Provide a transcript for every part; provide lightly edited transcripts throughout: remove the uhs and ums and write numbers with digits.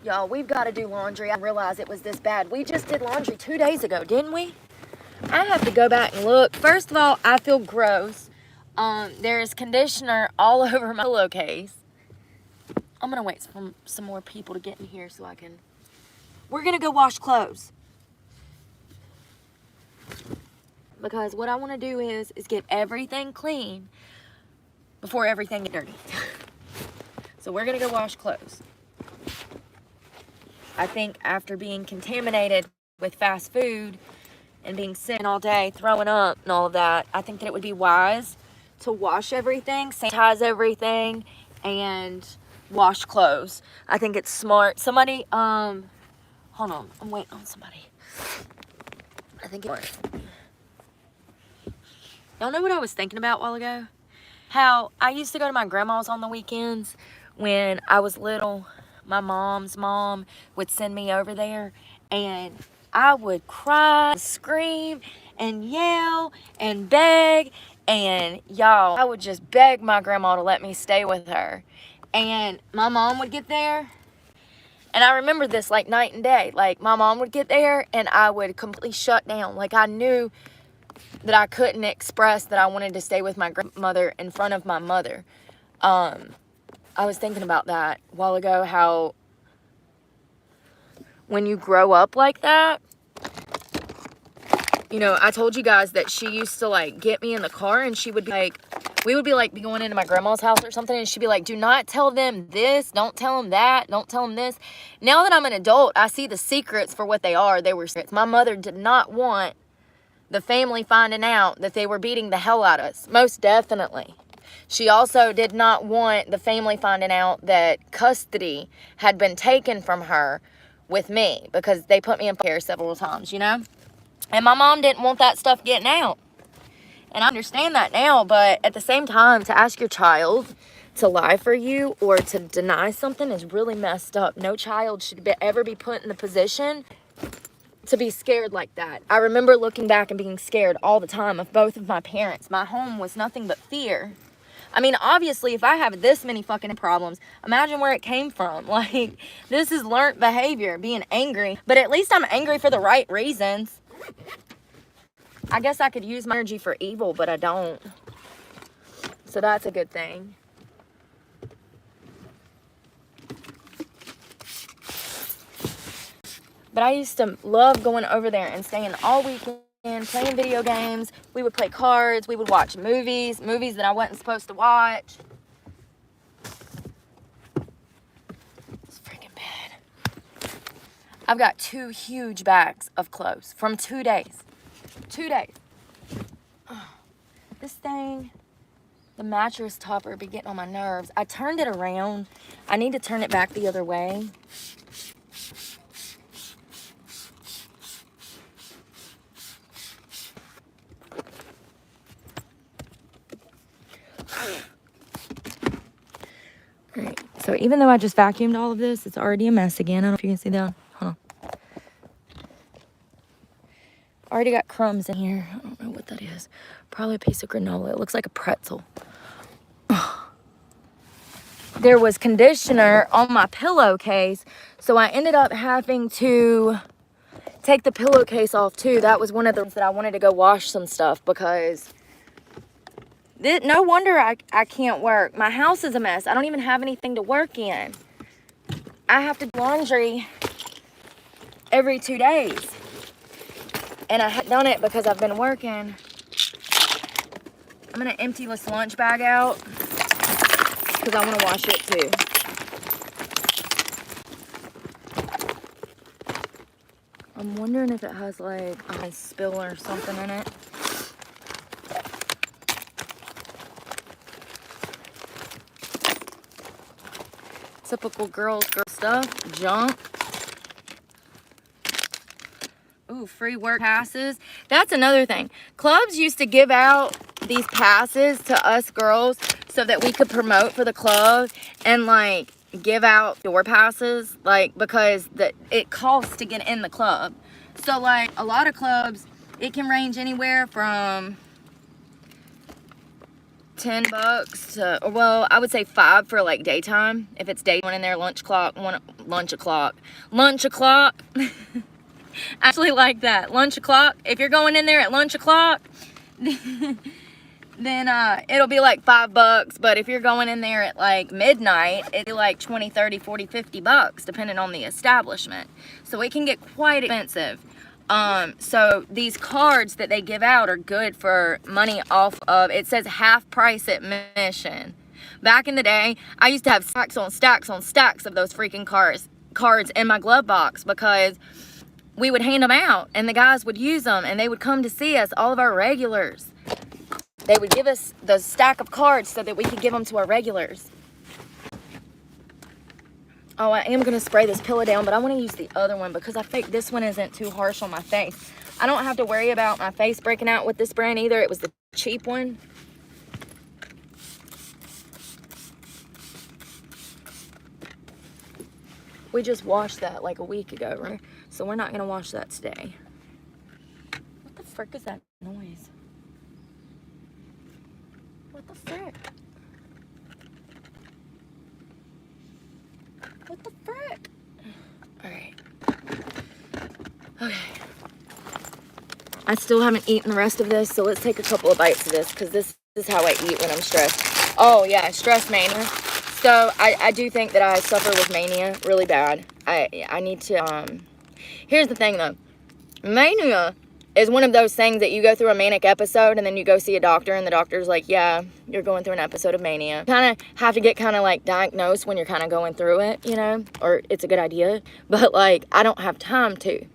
Y'all, we've got to do laundry. I didn't realize it was this bad. We just did laundry 2 days ago, didn't we? I have to go back and look. First of all, I feel gross. There's conditioner all over my pillowcase. I'm going to wait for some more people to get in here so I can... We're going to go wash clothes. Because what I want to do is get everything clean before everything gets dirty. So we're going to go wash clothes. I think after being contaminated with fast food and being sick all day, throwing up and all of that, I think that it would be wise to wash everything, sanitize everything, and wash clothes. I think it's smart. Somebody, hold on, I'm waiting on somebody. I think it's smart. Y'all know what I was thinking about a while ago? How I used to go to my grandma's on the weekends when I was little. My mom's mom would send me over there, and I would cry, scream, and yell, and beg, and y'all, I would just beg my grandma to let me stay with her. And my mom would get there, and I remember this like night and day. Like, my mom would get there, and I would completely shut down. Like, I knew that I couldn't express that I wanted to stay with my grandmother in front of my mother. I was thinking about that a while ago, how when you grow up like that, you know, I told you guys that she used to like get me in the car, and she would be like, we would be like going into my grandma's house or something, and she'd be like, do not tell them this, don't tell them that, don't tell them this. Now that I'm an adult, I see the secrets for what they are. They were secrets. My mother did not want the family finding out that they were beating the hell out of us. Most definitely. She also did not want the family finding out that custody had been taken from her with me, because they put me in care several times, you know? And my mom didn't want that stuff getting out. And I understand that now, but at the same time, to ask your child to lie for you or to deny something is really messed up. No child should ever be put in the position to be scared like that. I remember looking back and being scared all the time of both of my parents. My home was nothing but fear. I mean, obviously, if I have this many fucking problems, imagine where it came from. Like, this is learned behavior, being angry. But at least I'm angry for the right reasons. I guess I could use my energy for evil, but I don't. So that's a good thing. But I used to love going over there and staying all weekend, playing video games. We would play cards. We would watch movies that I wasn't supposed to watch. It's freaking bad. I've got 2 huge bags of clothes from 2 days. 2 days. Oh, this thing, the mattress topper, be getting on my nerves. I turned it around. I need to turn it back the other way. Alright, so even though I just vacuumed all of this, it's already a mess again. I don't know if you can see that. Hold on. Already got crumbs in here. I don't know what that is. Probably a piece of granola. It looks like a pretzel. There was conditioner on my pillowcase, so I ended up having to take the pillowcase off too. That was one of the things that I wanted to go wash some stuff, because no wonder I can't work. My house is a mess. I don't even have anything to work in. I have to do laundry every 2 days. And I haven't done it because I've been working. I'm going to empty this lunch bag out because I want to wash it too. I'm wondering if it has like a spill or something in it. Typical girl stuff, junk. Ooh, free work passes. That's another thing. Clubs used to give out these passes to us girls so that we could promote for the club and like give out door passes, like, because it costs to get in the club. So like a lot of clubs, it can range anywhere from $10 to, or well, I would say 5 for like daytime. If it's day, one in there, lunch o'clock. Actually like that, lunch o'clock. If you're going in there at lunch o'clock, then it'll be like $5. But if you're going in there at like midnight, it'll be like 20, 30, 40, $50, depending on the establishment. So it can get quite expensive. So these cards that they give out are good for money off of, it says half price admission. Back in the day, I used to have stacks on stacks on stacks of those freaking cards in my glove box, because we would hand them out and the guys would use them and they would come to see us, all of our regulars. They would give us the stack of cards so that we could give them to our regulars. Oh, I am going to spray this pillow down, but I want to use the other one because I think this one isn't too harsh on my face. I don't have to worry about my face breaking out with this brand either. It was the cheap one. We just washed that like a week ago, right? So we're not going to wash that today. What the frick is that noise? What the frick? What the frick? Alright. Okay. I still haven't eaten the rest of this, so let's take a couple of bites of this, because this is how I eat when I'm stressed. Oh, yeah, stress mania. So, I do think that I suffer with mania really bad. I need to, here's the thing, though. Mania is one of those things that you go through a manic episode and then you go see a doctor and the doctor's like, yeah, you're going through an episode of mania. Kind of have to get kind of like diagnosed when you're kind of going through it, you know, or it's a good idea. But like, I don't have time to.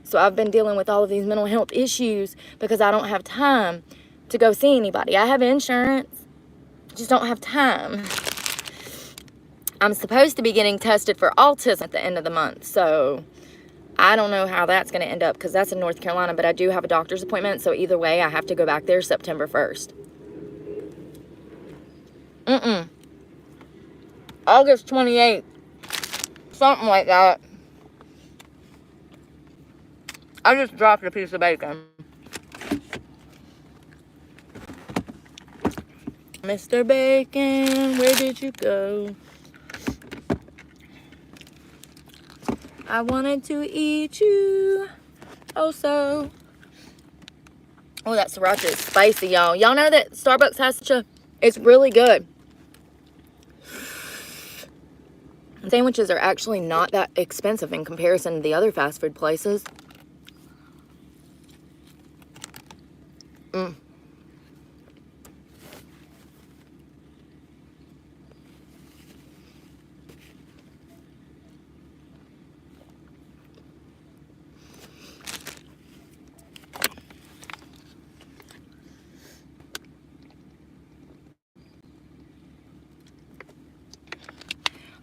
So I've been dealing with all of these mental health issues because I don't have time to go see anybody. I have insurance, just don't have time. I'm supposed to be getting tested for autism at the end of the month, so I don't know how that's going to end up because that's in North Carolina, but I do have a doctor's appointment, so either way, I have to go back there September 1st. August 28th. Something like that. I just dropped a piece of bacon. Mr. Bacon, where did you go? I wanted to eat you. Oh, so. Oh, that sriracha is spicy, y'all. Y'all know that Starbucks has such a, it's really good. Sandwiches are actually not that expensive in comparison to the other fast food places.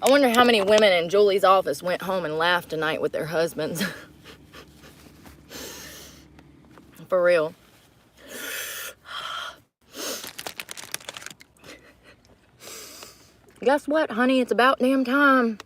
I wonder how many women in Julie's office went home and laughed tonight with their husbands. For real. Guess what, honey? It's about damn time.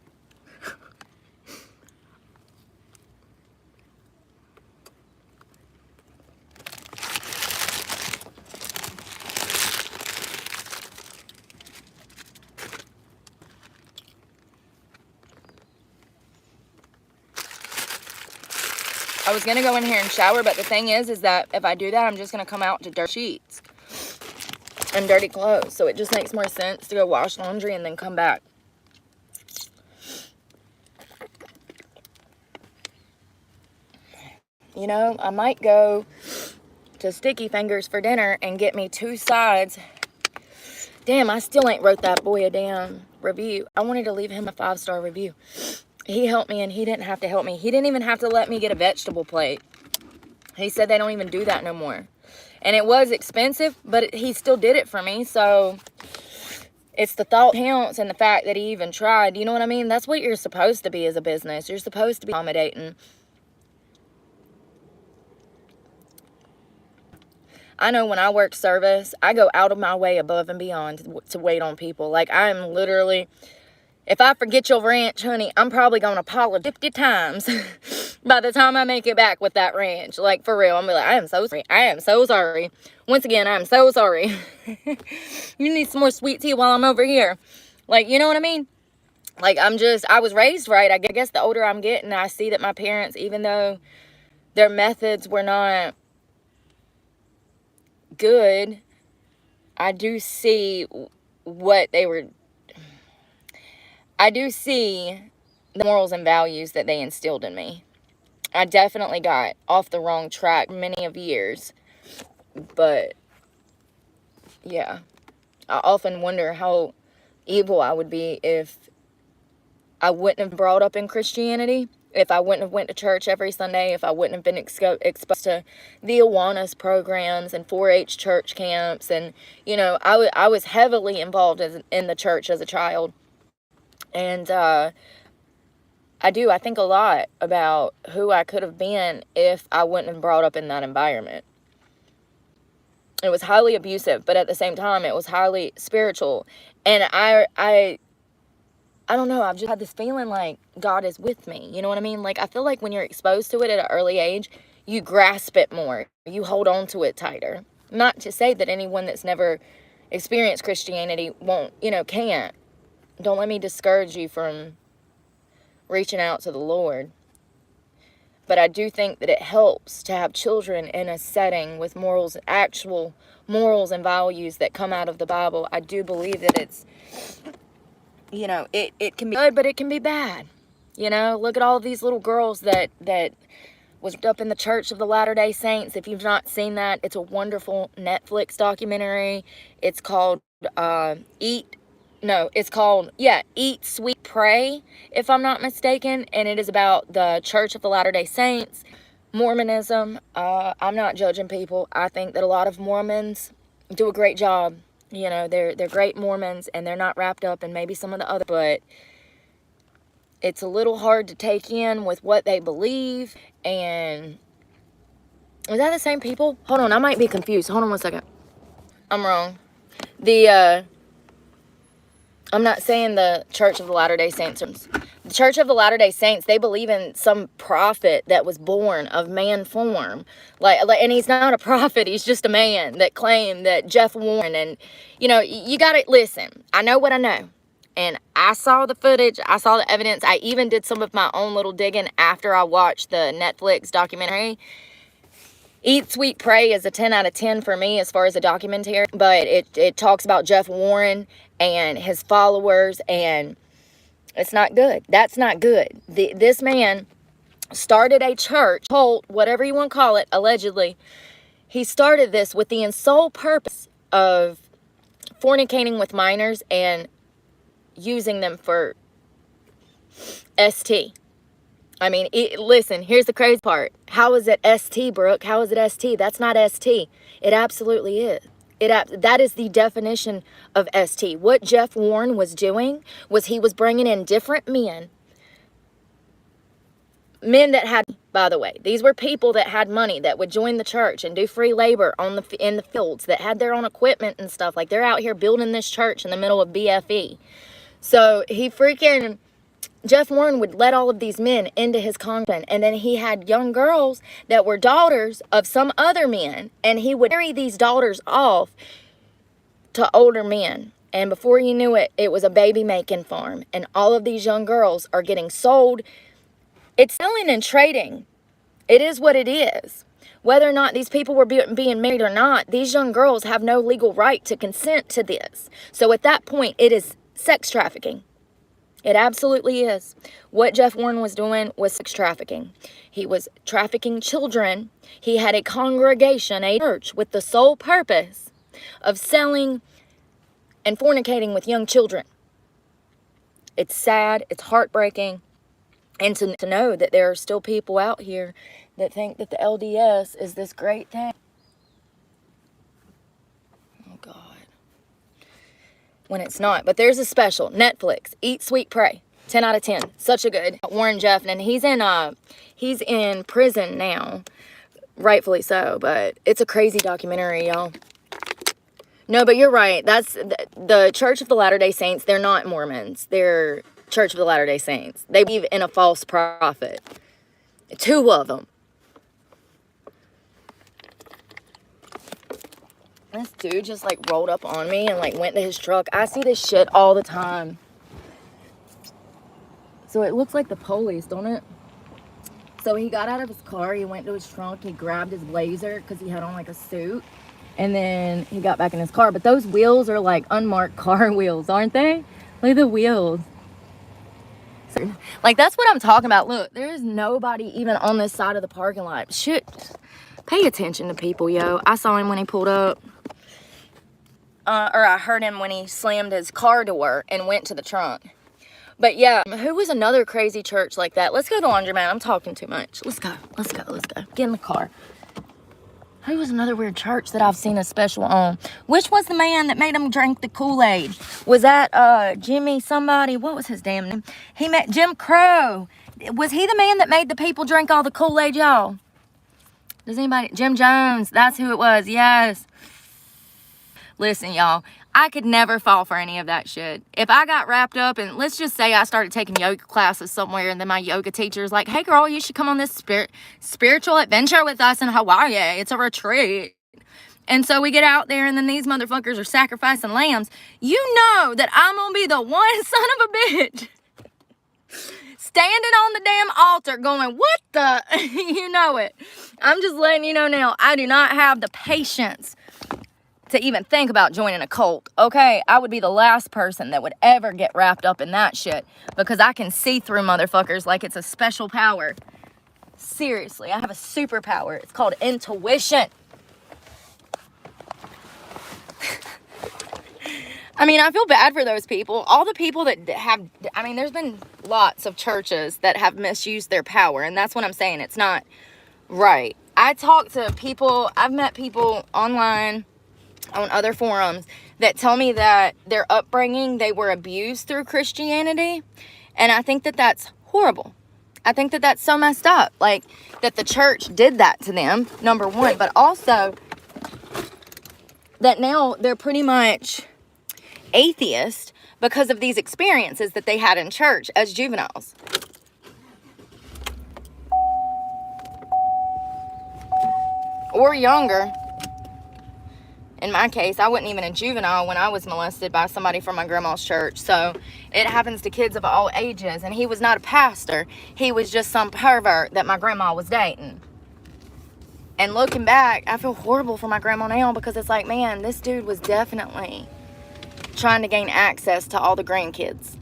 I was going to go in here and shower, but the thing is that if I do that, I'm just going to come out to dirty sheets and dirty clothes. So it just makes more sense to go wash laundry and then come back. You know, I might go to Sticky Fingers for dinner and get me 2 sides. Damn, I still ain't wrote that boy a damn review. I wanted to leave him a 5-star review. He helped me and he didn't have to help me. He didn't even have to let me get a vegetable plate. He said they don't even do that no more. And it was expensive, but he still did it for me. So it's the thought counts and the fact that he even tried. You know what I mean? That's what you're supposed to be as a business. You're supposed to be accommodating. I know when I work service, I go out of my way above and beyond to wait on people. Like, I'm literally, If I forget your ranch, honey, I'm probably going to apologize 50 times by the time I make it back with that ranch. Like, for real. I'm going to be like, I am so sorry. I am so sorry. Once again, I am so sorry. You need some more sweet tea while I'm over here. Like, you know what I mean? Like, I was raised right. I guess the older I'm getting, I see that my parents, even though their methods were not good, I do see what they were. I do see the morals and values that they instilled in me. I definitely got off the wrong track many of years. But, yeah. I often wonder how evil I would be if I wouldn't have brought up in Christianity. If I wouldn't have went to church every Sunday. If I wouldn't have been exposed to the Awanas programs and 4-H church camps. And, you know, I was heavily involved in the church as a child. And I think a lot about who I could have been if I wouldn't have brought up in that environment. It was highly abusive, but at the same time, it was highly spiritual. And I don't know, I've just had this feeling like God is with me. You know what I mean? Like, I feel like when you're exposed to it at an early age, you grasp it more. You hold on to it tighter. Not to say that anyone that's never experienced Christianity won't, can't. Don't let me discourage you from reaching out to the Lord. But I do think that it helps to have children in a setting with morals, actual morals and values that come out of the Bible. I do believe that it's, it can be good, but it can be bad. Look at all of these little girls that was up in the Church of the Latter-day Saints. If you've not seen that, it's a wonderful Netflix documentary. It's called Eat, Sweet, Pray, if I'm not mistaken. And it is about the Church of the Latter-day Saints, Mormonism. I'm not judging people. I think that a lot of Mormons do a great job. They're great Mormons, and they're not wrapped up in maybe some of the other, but it's a little hard to take in with what they believe. And is that the same people? Hold on, I might be confused. Hold on one second. I'm wrong. I'm not saying the Church of the Latter-day Saints. The Church of the Latter-day Saints, they believe in some prophet that was born of man form. And he's not a prophet. He's just a man that claimed that Jeff Warren. And, you got to listen. I know what I know. And I saw the footage. I saw the evidence. I even did some of my own little digging after I watched the Netflix documentary. Eat, Sweet, Pray is a 10 out of 10 for me as far as a documentary. But it talks about Jeff Warren and his followers, and it's not good. That's not good. This man started a church, cult, whatever you want to call it, allegedly. He started this with the sole purpose of fornicating with minors and using them for ST. I mean, listen, here's the crazy part. How is it ST, Brooke? How is it ST? That's not ST. It absolutely is. That is the definition of ST. What Jeff Warren was doing was he was bringing in different men that had, by the way, these were people that had money that would join the church and do free labor in the fields, that had their own equipment and stuff. Like, they're out here building this church in the middle of BFE. So Jeff Warren would let all of these men into his convent, and then he had young girls that were daughters of some other men, and he would marry these daughters off to older men. And before you knew it, it was a baby-making farm, and all of these young girls are getting sold. It's selling and trading. It is what it is. Whether or not these people were being married or not, these young girls have no legal right to consent to this. So at that point, it is sex trafficking. It absolutely is. What Jeff Warren was doing was sex trafficking. He was trafficking children. He had a congregation, a church, with the sole purpose of selling and fornicating with young children. It's sad. It's heartbreaking. And to know that there are still people out here that think that the LDS is this great thing. Oh, God. When it's not. But there's a special. Netflix. Eat, Sweet, Pray. 10 out of 10. Such a good. Warren Jeff. And he's in prison now. Rightfully so. But it's a crazy documentary, y'all. No, but you're right. That's the Church of the Latter-day Saints. They're not Mormons. They're Church of the Latter-day Saints. They believe in a false prophet. 2 of them. This dude just like rolled up on me and like went to his truck. I see this shit all the time. So it looks like the police, don't it? So he got out of his car, he went to his trunk, he grabbed his blazer because he had on like a suit, and then he got back in his car. But those wheels are like unmarked car wheels, aren't they? Look at the wheels. Like, that's what I'm talking about. Look, there's nobody even on this side of the parking lot. Shit, pay attention to people, yo. I saw him when he pulled up. Or I heard him when he slammed his car door and went to the trunk. But yeah, who was another crazy church like that? Let's go to Laundromat. I'm talking too much. Let's go. Let's go. Let's go. Get in the car. Who was another weird church that I've seen a special on? Which was the man that made him drink the Kool-Aid? Was that Jimmy somebody? What was his damn name? He met Jim Crow. Was he the man that made the people drink all the Kool-Aid, y'all? Does anybody? Jim Jones. That's who it was. Yes. Listen, y'all. I could never fall for any of that shit. If I got wrapped up and let's just say I started taking yoga classes somewhere and then my yoga teacher's like, hey girl, you should come on this spiritual adventure with us in Hawaii. It's a retreat. And so we get out there and then these motherfuckers are sacrificing lambs. You know that I'm gonna be the one son of a bitch standing on the damn altar going, what the? You know it. I'm just letting you know now, I do not have the patience to even think about joining a cult, okay? I would be the last person that would ever get wrapped up in that shit because I can see through motherfuckers like it's a special power. Seriously, I have a superpower. It's called intuition. I mean, I feel bad for those people. All the people that have, I mean, there's been lots of churches that have misused their power, and that's what I'm saying. It's not right. I talk to people, I've met people online, on other forums that tell me that their upbringing, they were abused through Christianity. And I think that that's horrible. I think that that's so messed up. Like, that the church did that to them, number one. But also, that now they're pretty much atheist because of these experiences that they had in church as juveniles. Or younger. In my case, I wasn't even a juvenile when I was molested by somebody from my grandma's church. So it happens to kids of all ages. And he was not a pastor. He was just some pervert that my grandma was dating. And looking back, I feel horrible for my grandma now because it's like, man, this dude was definitely trying to gain access to all the grandkids.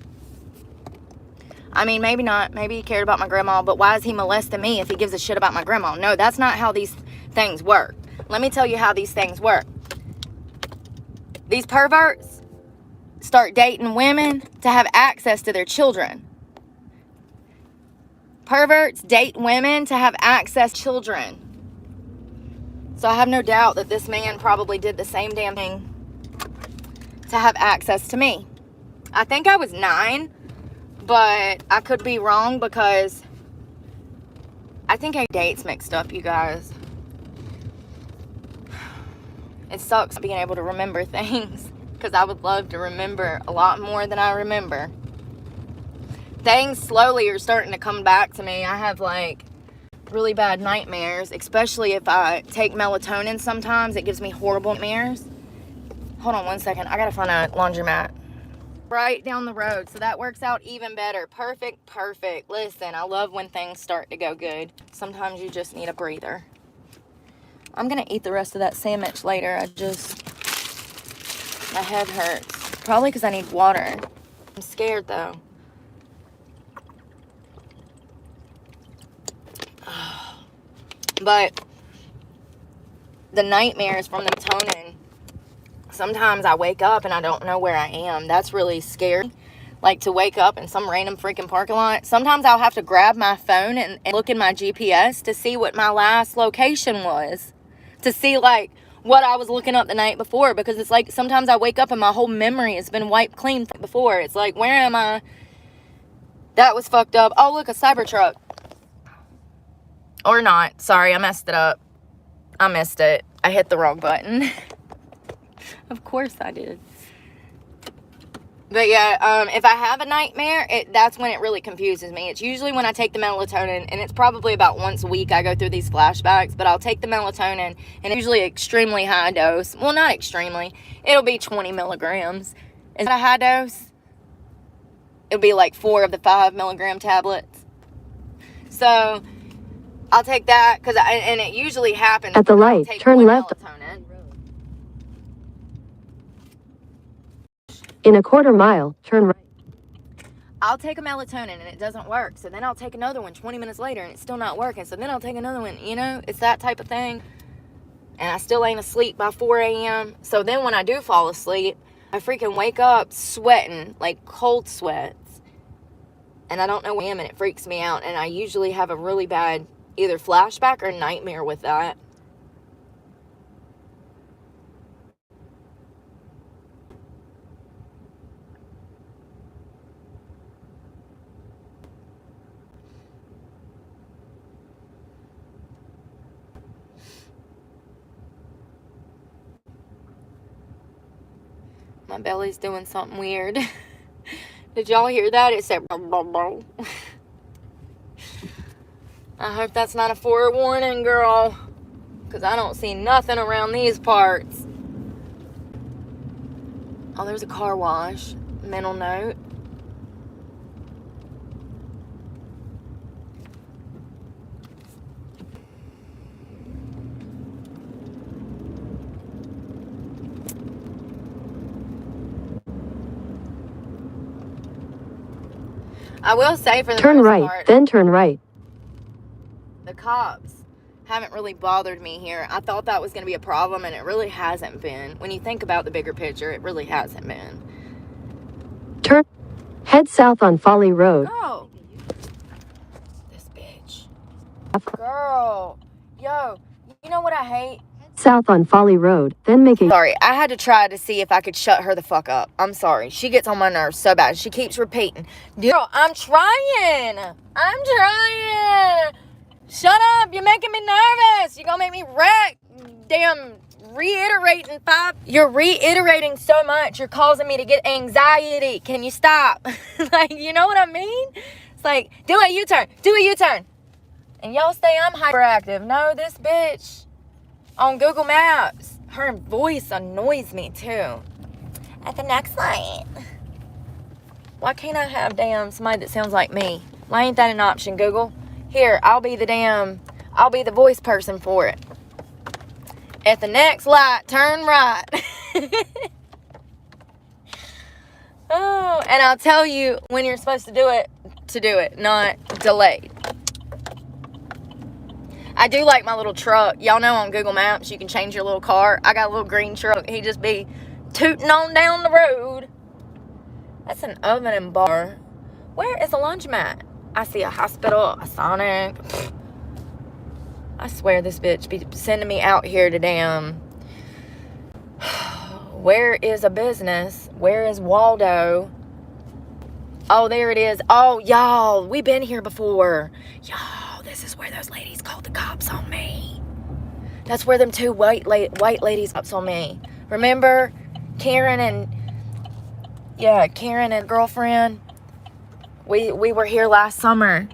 I mean, maybe not. Maybe he cared about my grandma, but why is he molesting me if he gives a shit about my grandma? No, that's not how these things work. Let me tell you how these things work. These perverts start dating women to have access to their children. Perverts date women to have access to children. So I have no doubt that this man probably did the same damn thing to have access to me. I think I was 9, but I could be wrong because I think I dates mixed up, you guys. It sucks being able to remember things because I would love to remember a lot more than I remember. Things slowly are starting to come back to me. I have like really bad nightmares, especially if I take melatonin sometimes. It gives me horrible nightmares. Hold on one second. I gotta find a laundromat. Right down the road, so that works out even better. Perfect, perfect. Listen, I love when things start to go good. Sometimes you just need a breather. I'm gonna eat the rest of that sandwich later. My head hurts. Probably because I need water. I'm scared though. But the nightmares from the melatonin, sometimes I wake up and I don't know where I am. That's really scary. Like to wake up in some random freaking parking lot. Sometimes I'll have to grab my phone and look in my GPS to see what my last location was. To see like what I was looking up the night before. Because it's like sometimes I wake up and my whole memory has been wiped clean from before. It's like, where am I? That was fucked up. Oh, look, a Cybertruck. Or not. Sorry, I messed it up. I missed it. I hit the wrong button. Of course I did. But yeah, if I have a nightmare, that's when it really confuses me. It's usually when I take the melatonin, and it's probably about once a week I go through these flashbacks, but I'll take the melatonin, and it's usually extremely high dose. Well, not extremely. It'll be 20 milligrams. Is that a high dose? It'll be like 4 of the 5 milligram tablets. So I'll take that, and it usually happens. At the light, turn left. Melatonin. In a quarter mile, turn right. I'll take a melatonin and it doesn't work. So then I'll take another one 20 minutes later and it's still not working. So then I'll take another one, you know, it's that type of thing. And I still ain't asleep by 4 a.m. So then when I do fall asleep, I freaking wake up sweating, like cold sweats. And I don't know where I am, and it freaks me out. And I usually have a really bad either flashback or nightmare with that. My belly's doing something weird. Did y'all hear that? It said blah, blah, blah. I hope that's not a forewarning, girl. Because I don't see nothing around these parts. Oh, there's a car wash. Mental note. I will say for the Turn most right, part, then turn right. the cops haven't really bothered me here. I thought that was going to be a problem, and it really hasn't been. When you think about the bigger picture, it really hasn't been. Head south on Folly Road. Girl. This bitch. Girl. Yo, you know what I hate? South on Folly Road, then make a... Sorry, I had to try to see if I could shut her the fuck up. I'm sorry. She gets on my nerves so bad. She keeps repeating. Girl, I'm trying. Shut up. You're making me nervous. You're gonna make me wreck. Damn, reiterating 5. You're reiterating so much. You're causing me to get anxiety. Can you stop? Like, you know what I mean? It's like, do a U-turn. Do a U-turn. And y'all say I'm hyperactive. No, this bitch on Google Maps, her voice annoys me too. At the next light. Why can't I have somebody that sounds like me? Why ain't that an option, Google? Here, I'll be the voice person for it. At the next light, turn right. Oh, and I'll tell you when you're supposed to do it, not delayed. I do like my little truck. Y'all know on Google Maps you can change your little car. I got a little green truck. He just be tooting on down the road. That's an oven and bar. Where is the laundromat? I see a hospital, a Sonic. I swear this bitch be sending me out here to damn. Where is a business? Where is Waldo? Oh, there it is. Oh, y'all, we've been here before. Y'all, this is where those ladies called the cops on me. That's where them 2 white ladies cops on me. Remember Karen and girlfriend? We were here last summer.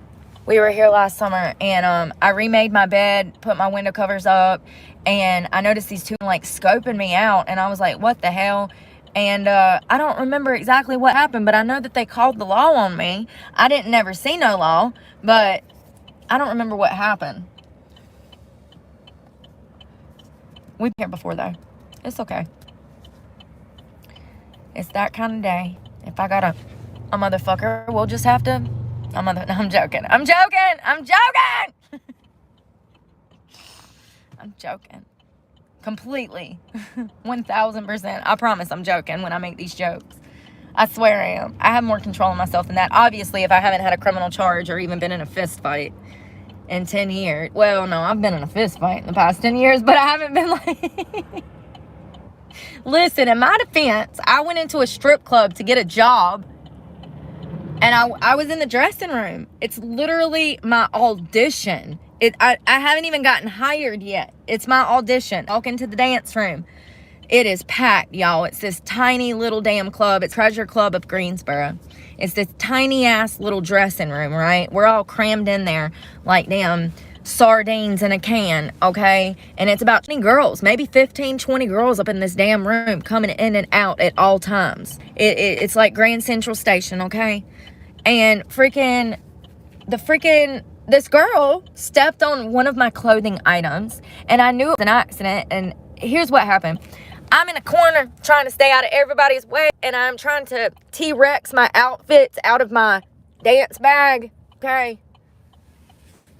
And I remade my bed, put my window covers up, and I noticed these 2 like scoping me out, and I was like, what the hell? And I don't remember exactly what happened, but I know that they called the law on me. I didn't never see no law, but I don't remember what happened. We've been here before though. It's okay. It's that kind of day. If I got a motherfucker, we'll just have to... I'm joking. I'm joking. Completely. 1000%. I promise I'm joking when I make these jokes. I swear I am. I have more control of myself than that. Obviously, if I haven't had a criminal charge or even been in a fist fight in 10 years. Well, no, I've been in a fist fight in the past 10 years, but I haven't been like... Listen, in my defense, I went into a strip club to get a job. And I was in the dressing room. It's literally my audition. I haven't even gotten hired yet. It's my audition. Walk into the dance room. It is packed, y'all. It's this tiny little damn club. It's Treasure Club of Greensboro. It's this tiny ass little dressing room, right? We're all crammed in there like damn sardines in a can, okay? And it's about 20 girls, maybe 15, 20 girls up in this damn room coming in and out at all times. It's like Grand Central Station, okay? And this girl stepped on one of my clothing items, and I knew it was an accident. And here's what happened. I'm in a corner trying to stay out of everybody's way, and I'm trying to T-Rex my outfits out of my dance bag, okay?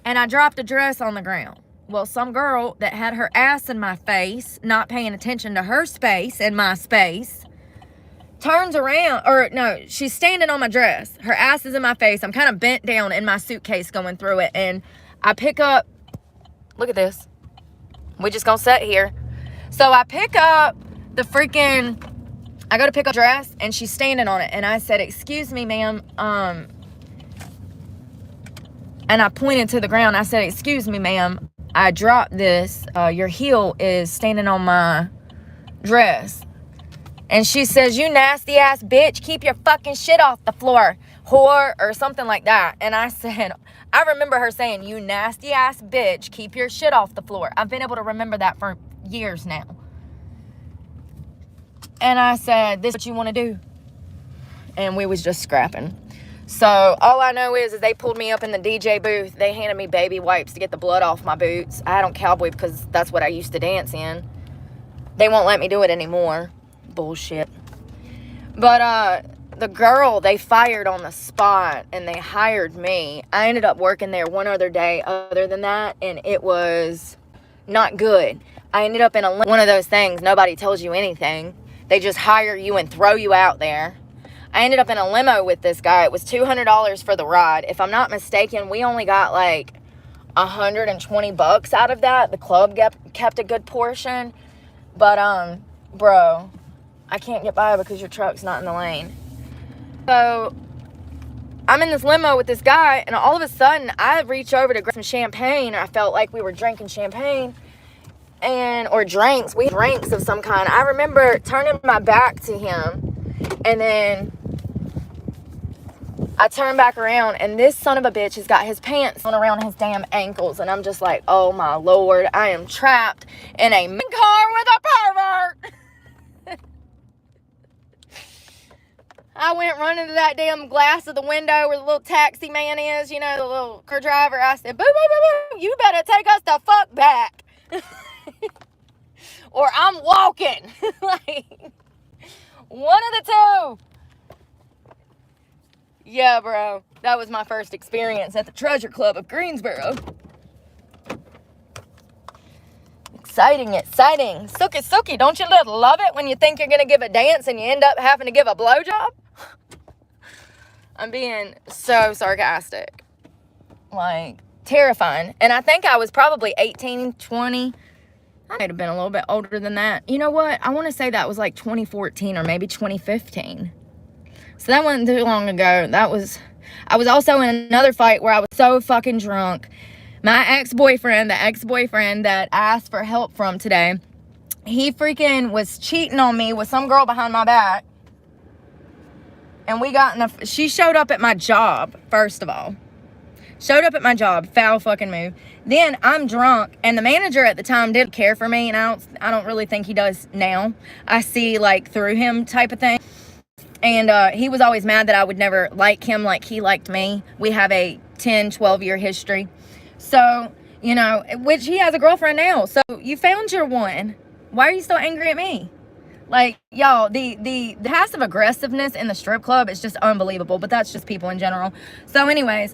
And I dropped a dress on the ground. Well, some girl that had her ass in my face, not paying attention to her space and my space, turns around, or no, she's standing on my dress. Her ass is in my face. I'm kind of bent down in my suitcase going through it, and I pick up, look at this. We just gonna sit here. So I pick up I go to pick up a dress, and she's standing on it, and I said, "Excuse me, ma'am," and I pointed to the ground. I said, "Excuse me, ma'am, I dropped this. Your heel is standing on my dress." And she says, "You nasty ass bitch, keep your fucking shit off the floor, whore," or something like that. And I said, I remember her saying, "You nasty ass bitch, keep your shit off the floor." I've been able to remember that for years now. And I said, "This is what you want to do?" And we was just scrapping. So all I know is they pulled me up in the DJ booth. They handed me baby wipes to get the blood off my boots. I don't cowboy because that's what I used to dance in. They won't let me do it anymore. Bullshit. But the girl they fired on the spot, and they hired me. I ended up working there one other day other than that, and it was not good. I ended up in one of those things, nobody tells you anything. They just hire you and throw you out there. I ended up in a limo with this guy. It was $200 for the ride. If I'm not mistaken, we only got like $120 out of that. The club kept a good portion. But, bro, I can't get by because your truck's not in the lane. So I'm in this limo with this guy, and all of a sudden I reach over to grab some champagne. I felt like we were drinking champagne or drinks. We had drinks of some kind. I remember turning my back to him, and then I turned back around, and this son of a bitch has got his pants on around his damn ankles, and I'm just like, oh my Lord, I am trapped in a car with a pervert. I went running to that damn glass of the window where the little taxi man is, you know, the little car driver. I said, "Boo, boo, boo, boo, you better take us the fuck back." Or I'm walking. Like, one of the two. Yeah, bro. That was my first experience at the Treasure Club of Greensboro. Exciting. Sookie, don't you love it when you think you're going to give a dance and you end up having to give a blowjob? I'm being so sarcastic. Like, terrifying. And I think I was probably 18, 20. I might have been a little bit older than that. You know what? I want to say that was like 2014 or maybe 2015. So that wasn't too long ago. I was also in another fight where I was so fucking drunk. My ex-boyfriend, the ex-boyfriend that I asked for help from today, he freaking was cheating on me with some girl behind my back. And she showed up at my job, first of all. Showed up at my job, foul fucking move. Then I'm drunk, and the manager at the time didn't care for me, and I don't really think he does now. I see like through him type of thing. And he was always mad that I would never like him like he liked me. We have a 10, 12-year history. So, you know, which he has a girlfriend now. So you found your one. Why are you so angry at me? Like, y'all, the passive aggressiveness in the strip club is just unbelievable. But that's just people in general. So anyways,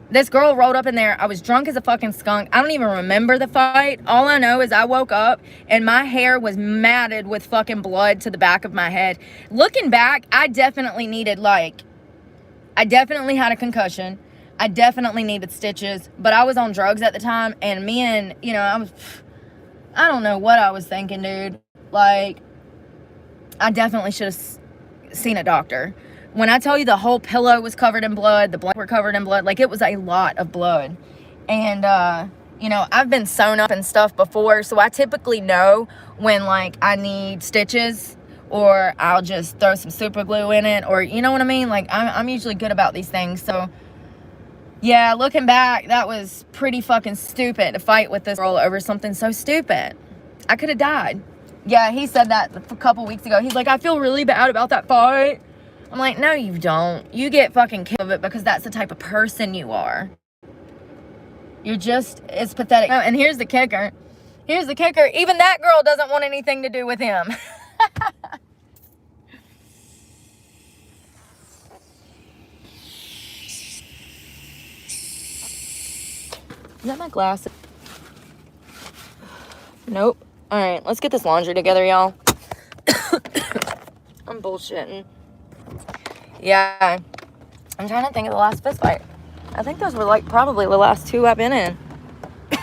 this girl rolled up in there. I was drunk as a fucking skunk. I don't even remember the fight. All I know is I woke up and my hair was matted with fucking blood to the back of my head. Looking back, I definitely had a concussion. I definitely needed stitches, but I was on drugs at the time, and I don't know what I was thinking, dude. Like, I definitely should have seen a doctor. When I tell you the whole pillow was covered in blood, the blankets were covered in blood, like, it was a lot of blood. And, You know, I've been sewn up and stuff before, so I typically know when, like, I need stitches, or I'll just throw some super glue in it, or, you know what I mean? Like, I'm usually good about these things. So, yeah, looking back, that was pretty fucking stupid to fight with this girl over something so stupid. I could have died. Yeah, he said that a couple weeks ago. He's like, I feel really bad about that fight. I'm like, no, you don't. You get fucking killed of it because that's the type of person you are. You're just, it's pathetic. Oh, and here's the kicker. Here's the kicker. Even that girl doesn't want anything to do with him. Is that my glasses? Nope. All right, let's get this laundry together, y'all. I'm bullshitting. Yeah. I'm trying to think of the last fist fight. I think those were, like, probably the last two I've been in.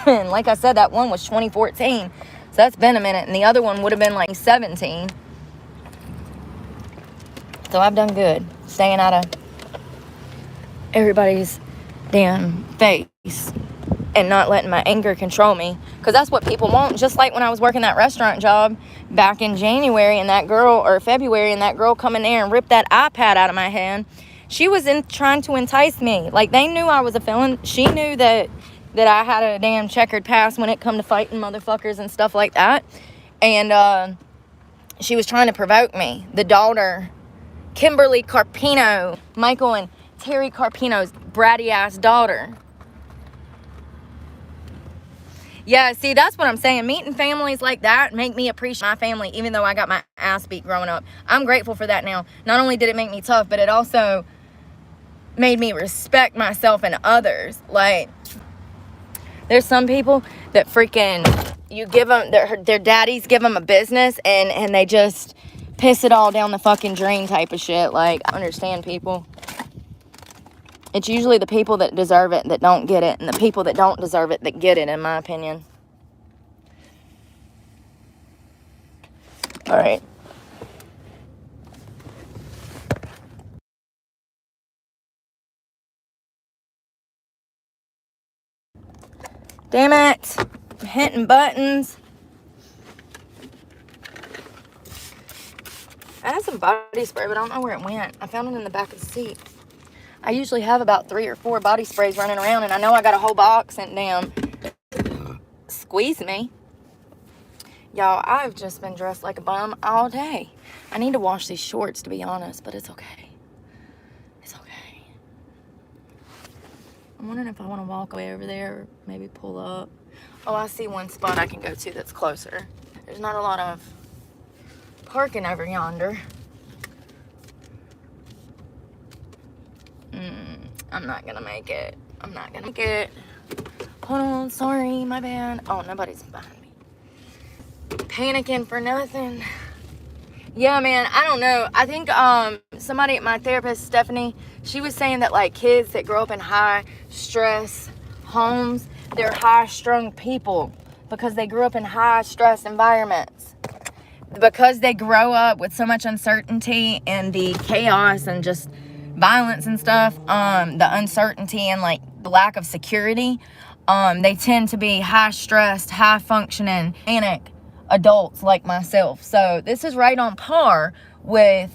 And like I said, that one was 2014. So that's been a minute. And the other one would have been, like, 17. So I've done good. Staying out of everybody's damn face. And not letting my anger control me. Because that's what people want. Just like when I was working that restaurant job back in January, and that girl, or February, and that girl come in there and ripped that iPad out of my hand. She was trying to entice me. Like, they knew I was a felon. She knew that I had a damn checkered past when it come to fighting motherfuckers and stuff like that. And she was trying to provoke me. The daughter, Kimberly Carpino, Michael and Terry Carpino's bratty ass daughter. Yeah, see, that's what I'm saying. Meeting families like that make me appreciate my family, even though I got my ass beat growing up. I'm grateful for that now. Not only did it make me tough, but it also made me respect myself and others. Like, there's some people that freaking, you give them, their daddies give them a business, and they just piss it all down the fucking drain type of shit. Like, I understand people. It's usually the people that deserve it that don't get it, and the people that don't deserve it that get it, in my opinion. All right. Damn it. I'm hitting buttons. I had some body spray, but I don't know where it went. I found it in the back of the seat. I usually have about 3 or 4 body sprays running around, and I know I got a whole box, and damn, squeeze me. Y'all, I've just been dressed like a bum all day. I need to wash these shorts, to be honest, but it's okay. It's okay. I'm wondering if I want to walk away over there or maybe pull up. Oh, I see one spot I can go to that's closer. There's not a lot of parking over yonder. I'm not gonna make it. I'm not gonna make it. Hold on, sorry, my bad. Oh, nobody's behind me. Panicking for nothing. Yeah, man, I don't know. I think somebody, my therapist, Stephanie, she was saying that, like, kids that grow up in high stress homes, they're high strung people because they grew up in high stress environments. Because they grow up with so much uncertainty and the chaos and just violence and stuff, the uncertainty and, like, the lack of security, they tend to be high stressed, high functioning, manic adults like myself. So this is right on par with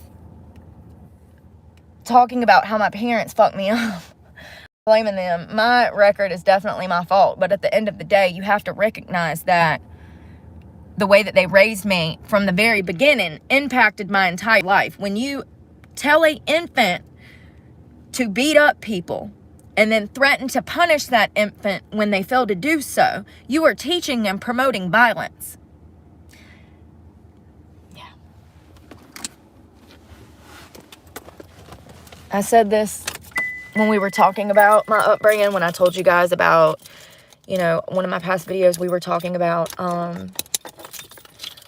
talking about how my parents fucked me up. Blaming them. My record is definitely my fault, but at the end of the day, you have to recognize that the way that they raised me from the very beginning impacted my entire life. When you tell an infant to beat up people and then threaten to punish that infant when they fail to do so, you are teaching and promoting violence. Yeah. I said this when we were talking about my upbringing, when I told you guys about, you know, one of my past videos, we were talking about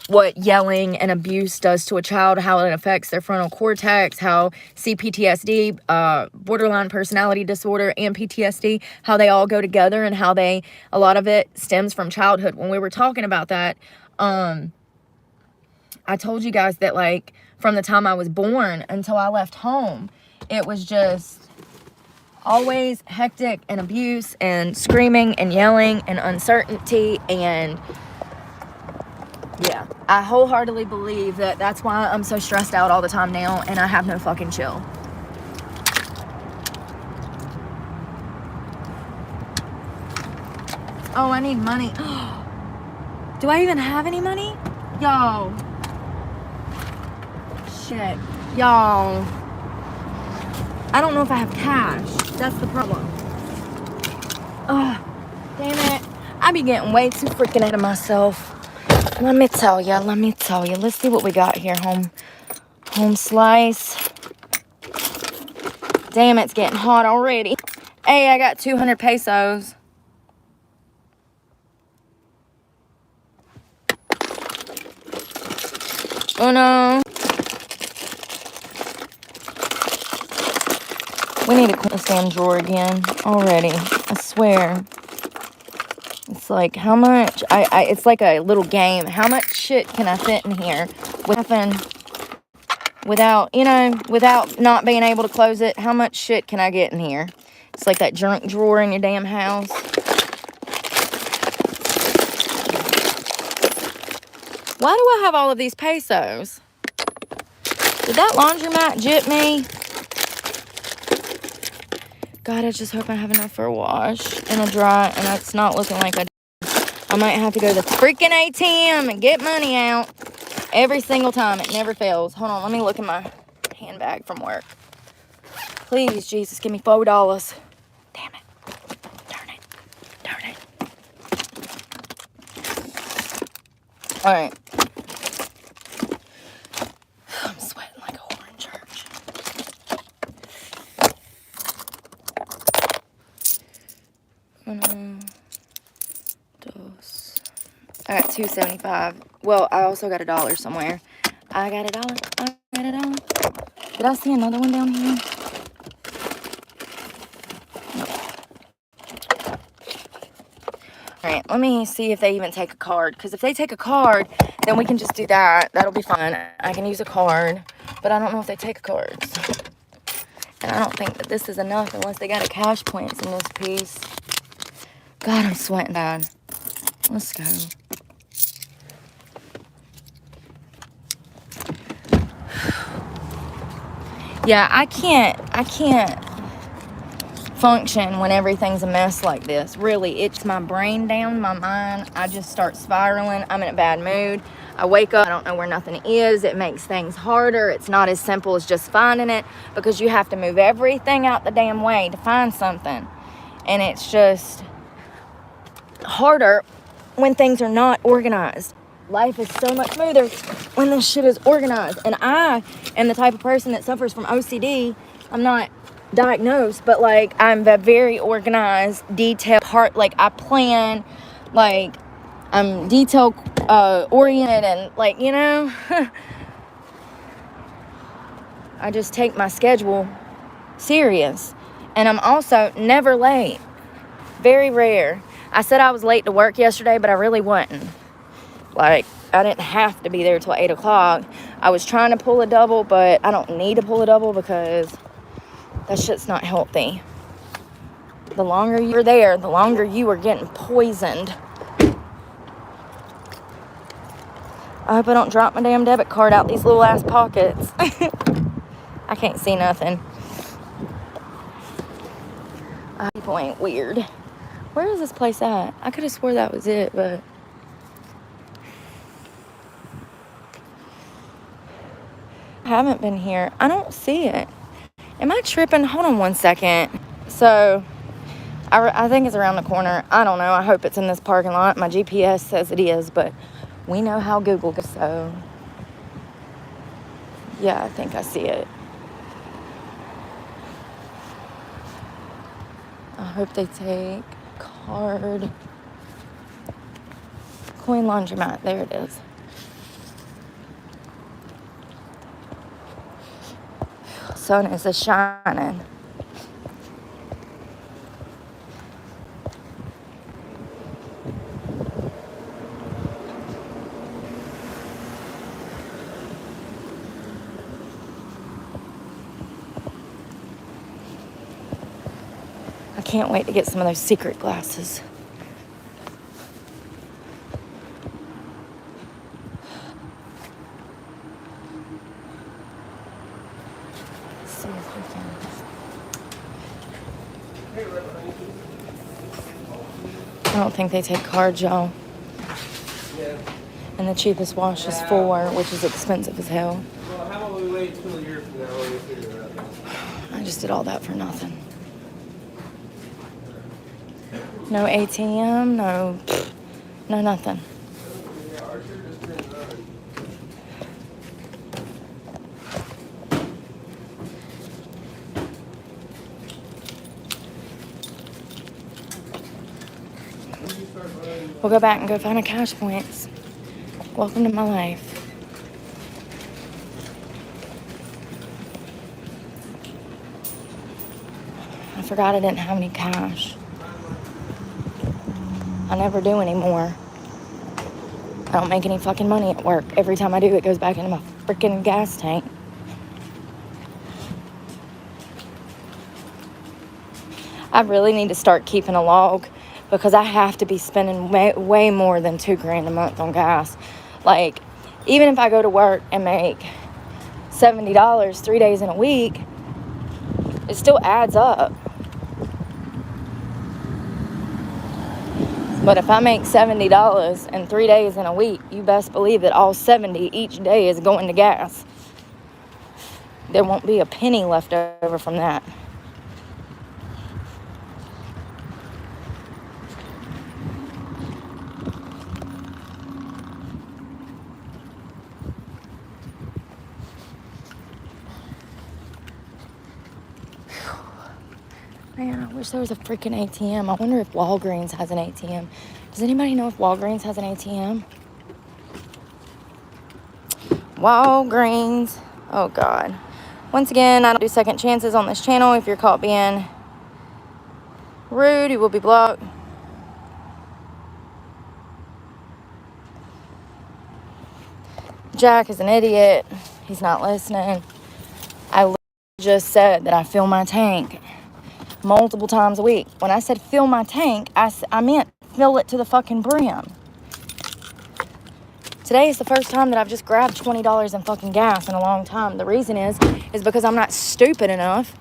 what yelling and abuse does to a child, how it affects their frontal cortex, how CPTSD, borderline personality disorder, and PTSD, how they all go together, and how a lot of it stems from childhood. When we were talking about that, I told you guys that, like, from the time I was born until I left home, it was just always hectic and abuse and screaming and yelling and uncertainty. And yeah, I wholeheartedly believe that that's why I'm so stressed out all the time now and I have no fucking chill. Oh, I need money. Do I even have any money? Yo. Shit. Y'all. I don't know if I have cash. That's the problem. Ugh. Damn it. I be getting way too freaking out of myself. Let me tell you. Let's see what we got here, home slice. Damn, it's getting hot already. Hey, I got 200 pesos. Oh no. We need to clean this damn drawer again already. I swear. It's like, how much? It's like a little game. How much shit can I fit in here without not being able to close it? How much shit can I get in here? It's like that junk drawer in your damn house. Why do I have all of these pesos? Did that laundromat jip me? God, I just hope I have enough for a wash and a dry, and it's not looking like I do. I might have to go to the freaking ATM and get money out every single time. It never fails. Hold on, let me look in my handbag from work. Please, Jesus, give me $4. Damn it. Darn it. All right. I'm sweating like a whore in church. I got $2.75. Well, I also got $1 somewhere. I got $1. Did I see another one down here? No. Alright, let me see if they even take a card. Because if they take a card, then we can just do that. That'll be fine. I can use a card. But I don't know if they take cards. And I don't think that this is enough unless they got a cash points in this piece. God, I'm sweating bad. Let's go. Yeah, I can't function when everything's a mess like this. Really, it's my brain down, my mind. I just start spiraling. I'm in a bad mood. I wake up, I don't know where nothing is. It makes things harder. It's not as simple as just finding it because you have to move everything out the damn way to find something. And it's just harder when things are not organized. Life is so much smoother when this shit is organized. And I am the type of person that suffers from OCD. I'm not diagnosed, but like I'm a very organized, detailed heart. Like I plan, like I'm detail oriented, and like, you know, I just take my schedule serious. And I'm also never late. Very rare. I said I was late to work yesterday, but I really wasn't. Like, I didn't have to be there till 8 o'clock. I was trying to pull a double, but I don't need to pull a double because that shit's not healthy. The longer you're there, the longer you are getting poisoned. I hope I don't drop my damn debit card out these little ass pockets. I can't see nothing. People ain't weird. Where is this place at? I could have swore that was it, but I haven't been here. I don't see it. Am I tripping? Hold on one second. So, I think it's around the corner. I don't know. I hope it's in this parking lot. My GPS says it is, but we know how Google goes, so yeah, I think I see it. I hope they take card. Coin laundromat. There it is. Sun is a-shining. can't wait to get some of those secret glasses. Let's see if we can. I don't think they take cards, y'all. Yeah. And the cheapest wash is $4, which is expensive as hell. Well, how about we wait till a year from now and we figure it out? I just did all that for nothing. No ATM, no nothing. Yeah, our shirt just turned on. We'll go back and go find a cash points. Welcome to my life. I forgot I didn't have any cash. I never do anymore. I don't make any fucking money at work. Every time I do, it goes back into my freaking gas tank. I really need to start keeping a log because I have to be spending way more than $2,000 a month on gas. Like, even if I go to work and make $70 3 days in a week, it still adds up. But if I make $70 and 3 days in a week, you best believe that all 70 each day is going to gas. There won't be a penny left over from that. Man, I wish there was a freaking ATM. I wonder if Walgreens has an ATM. Does anybody know if Walgreens has an ATM? Walgreens. Oh, God. Once again, I don't do second chances on this channel. If you're caught being rude, you will be blocked. Jack is an idiot. He's not listening. I just said that I fill my tank multiple times a week. When I said fill my tank, I meant fill it to the fucking brim. Today is the first time that I've just grabbed $20 in fucking gas in a long time. The reason is because I'm not stupid enough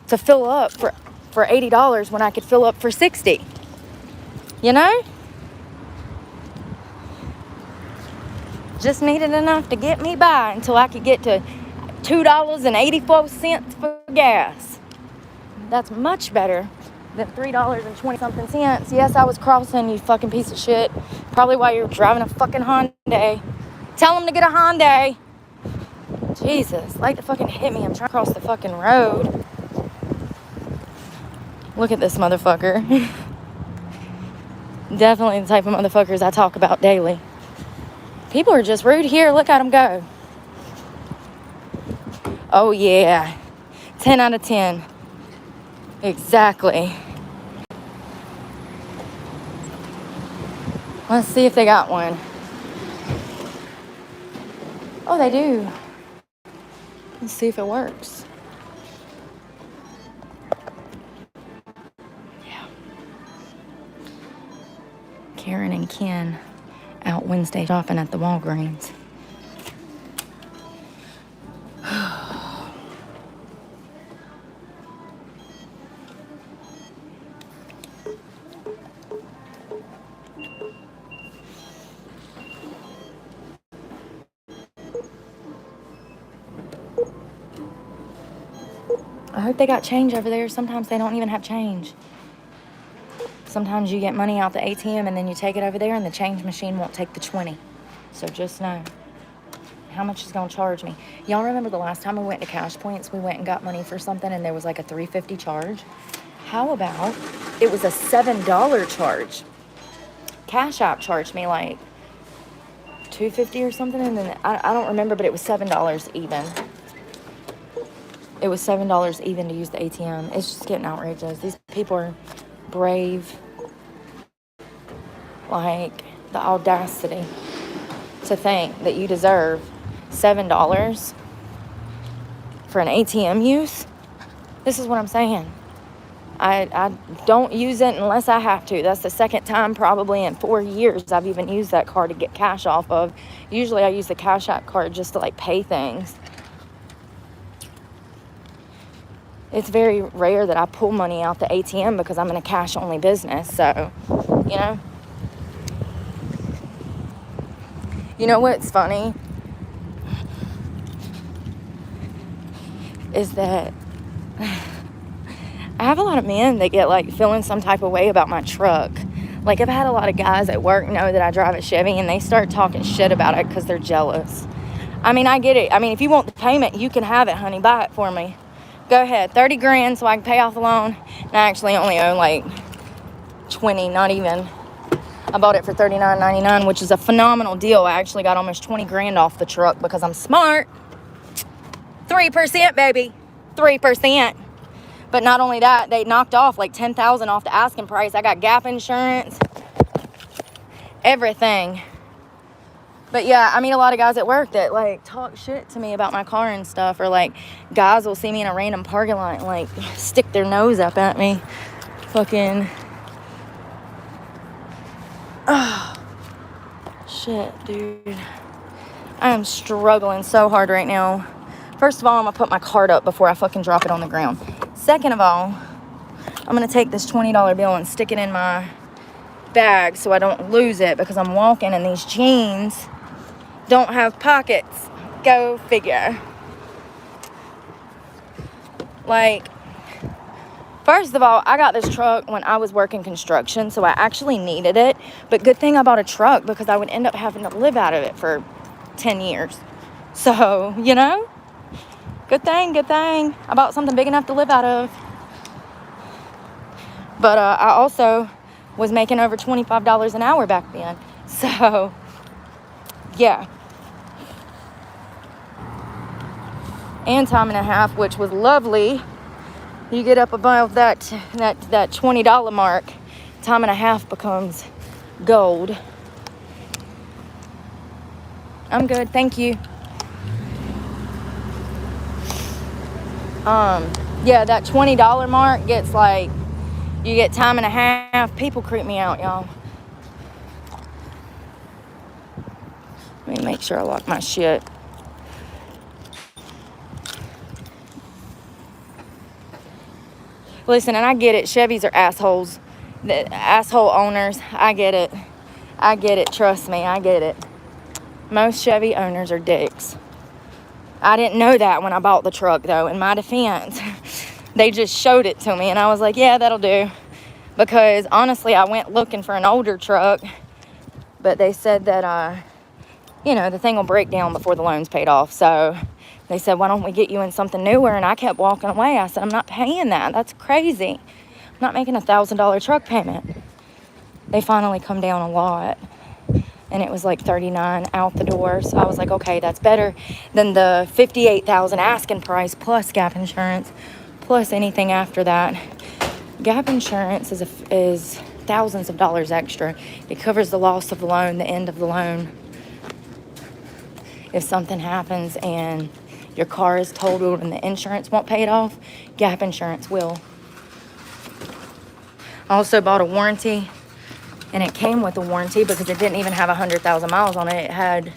to fill up for $80 when I could fill up for $60. You know? Just needed enough to get me by until I could get to $2.84 for gas. That's much better than $3.20 something. Yes, I was crossing, you fucking piece of shit. Probably while you're driving a fucking Hyundai. Tell them to get a Hyundai. Jesus, like to fucking hit me. I'm trying to cross the fucking road. Look at this motherfucker. Definitely the type of motherfuckers I talk about daily. People are just rude here. Look at them go. Oh, yeah. 10 out of 10. Exactly. Let's see if they got one. Oh, they do. Let's see if it works. Yeah. Karen and Ken out Wednesday shopping at the Walgreens. I hope they got change over there. Sometimes they don't even have change. Sometimes you get money out the ATM and then you take it over there and the change machine won't take the 20. So just know how much is going to charge me. Y'all remember the last time we went to Cash Points, we went and got money for something and there was like a $3.50 charge? How about it was a $7 charge? Cash App charged me like $2.50 or something, and then I don't remember, but it was $7 even. It was $7 even to use the ATM. It's just getting outrageous. These people are brave. Like, the audacity to think that you deserve $7 for an ATM use. This is what I'm saying. I don't use it unless I have to. That's the second time probably in 4 years I've even used that card to get cash off of. Usually I use the Cash App card just to like pay things. It's very rare that I pull money out the ATM because I'm in a cash only business. So, you know. You know what's funny? Is that I have a lot of men that get like feeling some type of way about my truck. Like I've had a lot of guys at work know that I drive a Chevy and they start talking shit about it because they're jealous. I mean, I get it. I mean, if you want the payment, you can have it, honey. Buy it for me. Go ahead. 30 grand so I can pay off the loan. And I actually only owe like 20, not even. I bought it for $39.99, which is a phenomenal deal. I actually got almost 20 grand off the truck because I'm smart. 3%, baby. 3%. But not only that, they knocked off like $10,000 off the asking price. I got gap insurance, everything. But yeah, I meet a lot of guys at work that like talk shit to me about my car and stuff. Or like guys will see me in a random parking lot and like stick their nose up at me. Fucking. Oh, shit, dude. I am struggling so hard right now. First of all, I'm going to put my card up before I fucking drop it on the ground. Second of all, I'm going to take this $20 bill and stick it in my bag so I don't lose it because I'm walking and these jeans don't have pockets. Go figure. Like, first of all, I got this truck when I was working construction, so I actually needed it. But good thing I bought a truck because I would end up having to live out of it for 10 years. So, you know? Good thing, good thing. I bought something big enough to live out of. But I also was making over $25 an hour back then. So, yeah. And time and a half, which was lovely. You get up above that $20 mark, time and a half becomes gold. I'm good, thank you. Yeah, that $20 mark gets like, you get time and a half. People creep me out, y'all. Let me make sure I lock my shit. Listen, and I get it. Chevys are assholes. The asshole owners. I get it. I get it. Trust me, I get it. Most Chevy owners are dicks. I didn't know that when I bought the truck, though. In my defense, they just showed it to me, and I was like, yeah, that'll do. Because, honestly, I went looking for an older truck, but they said that, you know, the thing will break down before the loan's paid off. So they said, why don't we get you in something newer? And I kept walking away. I said, I'm not paying that. That's crazy. I'm not making a $1,000 truck payment. They finally come down a lot. And it was like $39 out the door. So I was like, okay, that's better than the $58,000 asking price plus gap insurance plus anything after that. Gap insurance is thousands of dollars extra. It covers the loss of the loan, the end of the loan. If something happens and your car is totaled and the insurance won't pay it off, gap insurance will. I also bought a warranty. And it came with a warranty because it didn't even have 100,000 miles on it. It had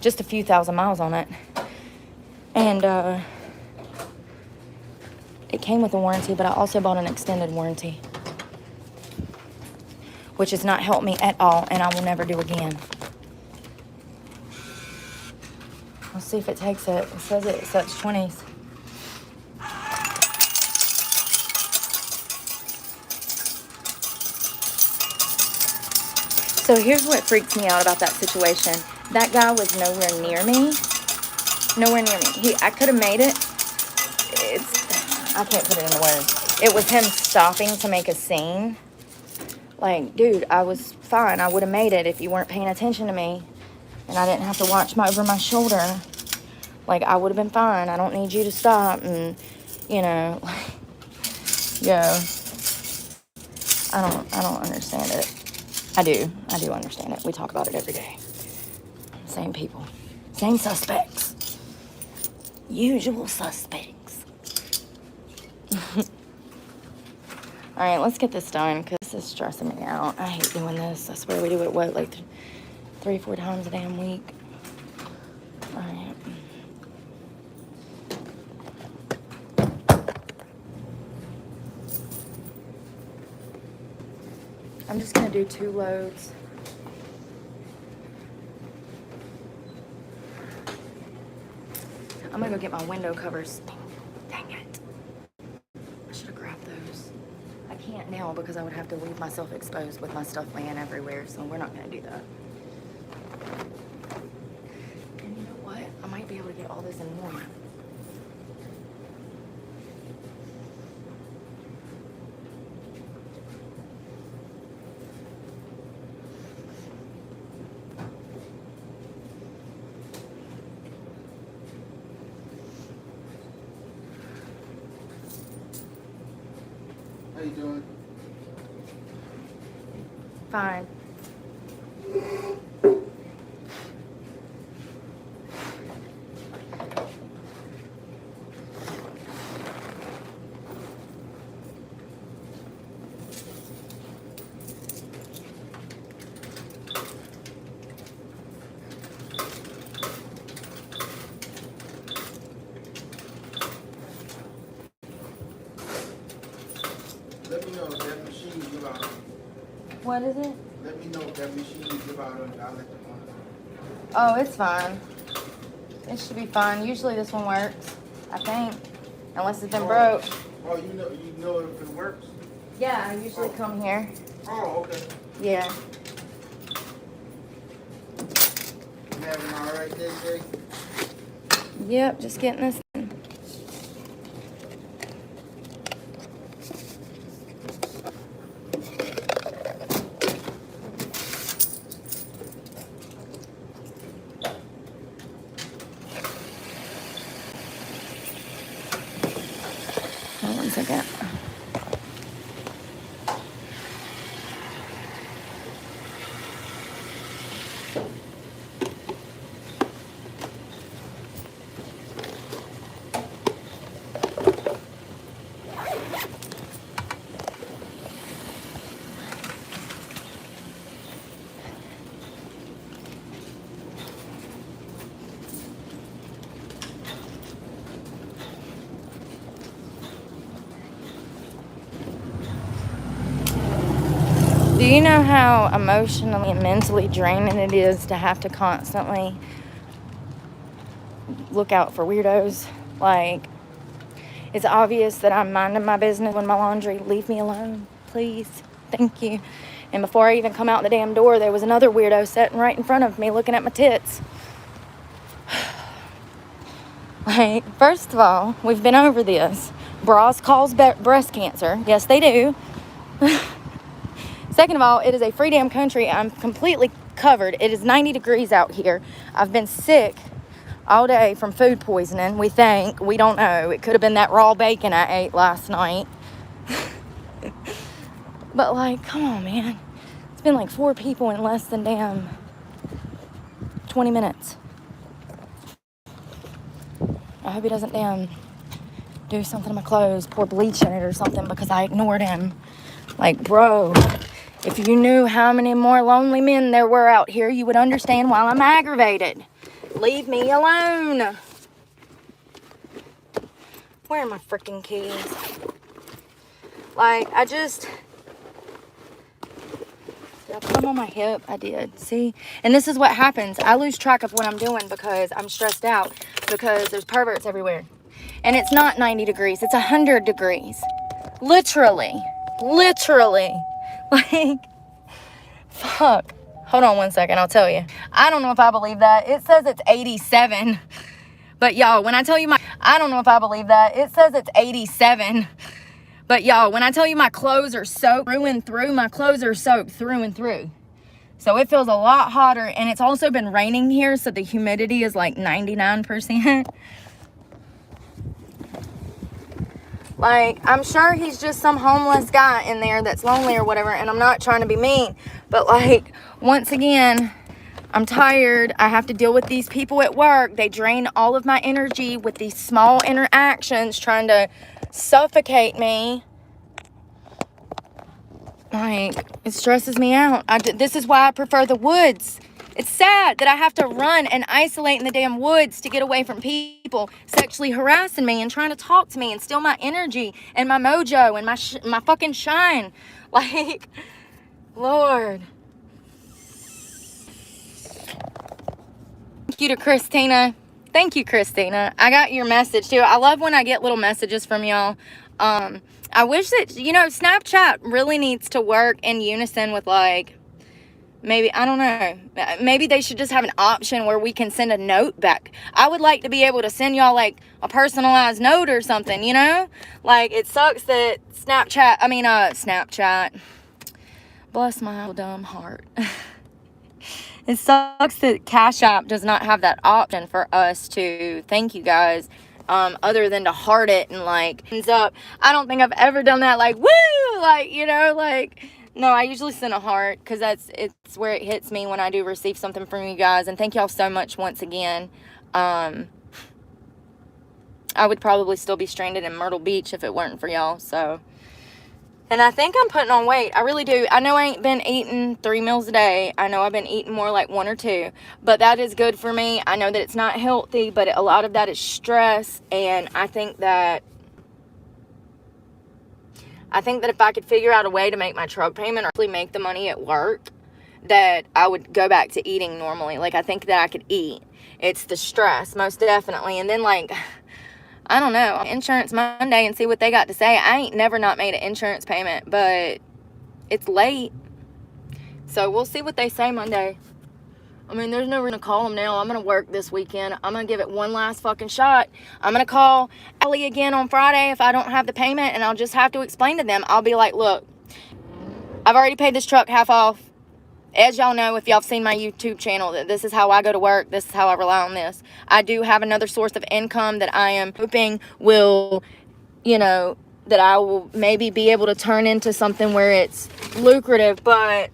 just a few thousand miles on it. And it came with a warranty, but I also bought an extended warranty, which has not helped me at all, and I will never do again. Let's see if it takes it. It says it accepts 20s. So here's what freaks me out about that situation. That guy was nowhere near me. Nowhere near me. I could have made it. I can't put it into words. It was him stopping to make a scene. Like, dude, I was fine. I would have made it if you weren't paying attention to me. And I didn't have to watch over my shoulder. Like, I would have been fine. I don't need you to stop. And, you know, yo. I don't understand it. I do understand it. We talk about it every day. Same people. Same suspects. Usual suspects. All right, let's get this done because this is stressing me out. I hate doing this. I swear we do it, what, like 3-4 times a damn week. All right. I'm just going to do 2 loads. I'm going to go get my window covers. Dang it. I should have grabbed those. I can't now because I would have to leave myself exposed with my stuff laying everywhere, so we're not going to do that. And you know what? I might be able to get all this in one. How you doing? Fine. Let me know if that machine you give out. What is it? Let me know if that machine you give out on. I'll let them know. Oh, it's fine. It should be fine. Usually this one works, I think. Unless it's been broke. Oh, you know if it works? Yeah, I usually come here. Oh, okay. Yeah. You having all right day, Jay? Yep, just getting this in. Hold on 1 second. Do you know how emotionally and mentally draining it is to have to constantly look out for weirdos? Like, it's obvious that I'm minding my business when my laundry. Leave me alone, please. Thank you. And before I even come out the damn door, there was another weirdo sitting right in front of me looking at my tits. Like, first of all, we've been over this. Bras cause breast cancer. Yes, they do. Second of all, it is a free damn country. I'm completely covered. It is 90 degrees out here. I've been sick all day from food poisoning, we think. We don't know. It could have been that raw bacon I ate last night. But, like, come on, man. It's been like 4 people in less than damn 20 minutes. I hope he doesn't damn do something to my clothes, pour bleach in it or something because I ignored him. Like, bro, if you knew how many more lonely men there were out here, you would understand why I'm aggravated. Leave me alone. Where are my freaking keys? Like, did I put them on my hip? I did. See? And this is what happens. I lose track of what I'm doing because I'm stressed out because there's perverts everywhere. And it's not 90 degrees. It's 100 degrees. Literally. Like, fuck. Hold on 1 second. I'll tell you. I don't know if I believe that. It says it's 87. But y'all, when I tell you I don't know if I believe that. It says it's 87. But y'all, when I tell you my clothes are soaked through and through, my clothes are soaked through and through. So it feels a lot hotter. And it's also been raining here, so the humidity is like 99%. Like, I'm sure he's just some homeless guy in there that's lonely or whatever, and I'm not trying to be mean. But, like, once again, I'm tired. I have to deal with these people at work. They drain all of my energy with these small interactions trying to suffocate me. Like, it stresses me out. This is why I prefer the woods. It's sad that I have to run and isolate in the damn woods to get away from people sexually harassing me and trying to talk to me and steal my energy and my mojo and my fucking shine. Like, Lord. Thank you to Christina. Thank you, Christina. I got your message too. I love when I get little messages from y'all. I wish that, Snapchat really needs to work in unison with, like, maybe, I don't know, maybe they should just have an option where we can send a note back. I would like to be able to send y'all, like, a personalized note or something, Like, it sucks that Snapchat, bless my little dumb heart. It sucks that Cash App does not have that option for us to thank you guys, other than to heart it and, like, hands up. I don't think I've ever done that, like, woo, like, no, I usually send a heart because it's where it hits me when I do receive something from you guys. And thank y'all so much once again. I would probably still be stranded in Myrtle Beach if it weren't for y'all, so. And I think I'm putting on weight. I really do. I know I ain't been eating 3 meals a day. I know I've been eating more like 1 or 2. But that is good for me. I know that it's not healthy, but a lot of that is stress. And I think that if I could figure out a way to make my truck payment or actually make the money at work, that I would go back to eating normally. Like, I think that I could eat. It's the stress, most definitely. And then, like, I don't know, Insurance Monday and see what they got to say. I ain't never not made an insurance payment, but it's late. So we'll see what they say Monday. I mean, there's no reason to call them now. I'm going to work this weekend. I'm going to give it one last fucking shot. I'm going to call Ellie again on Friday if I don't have the payment, and I'll just have to explain to them. I'll be like, look, I've already paid this truck half off. As y'all know, if y'all have seen my YouTube channel, that this is how I go to work. This is how I rely on this. I do have another source of income that I am hoping will, that I will maybe be able to turn into something where it's lucrative. But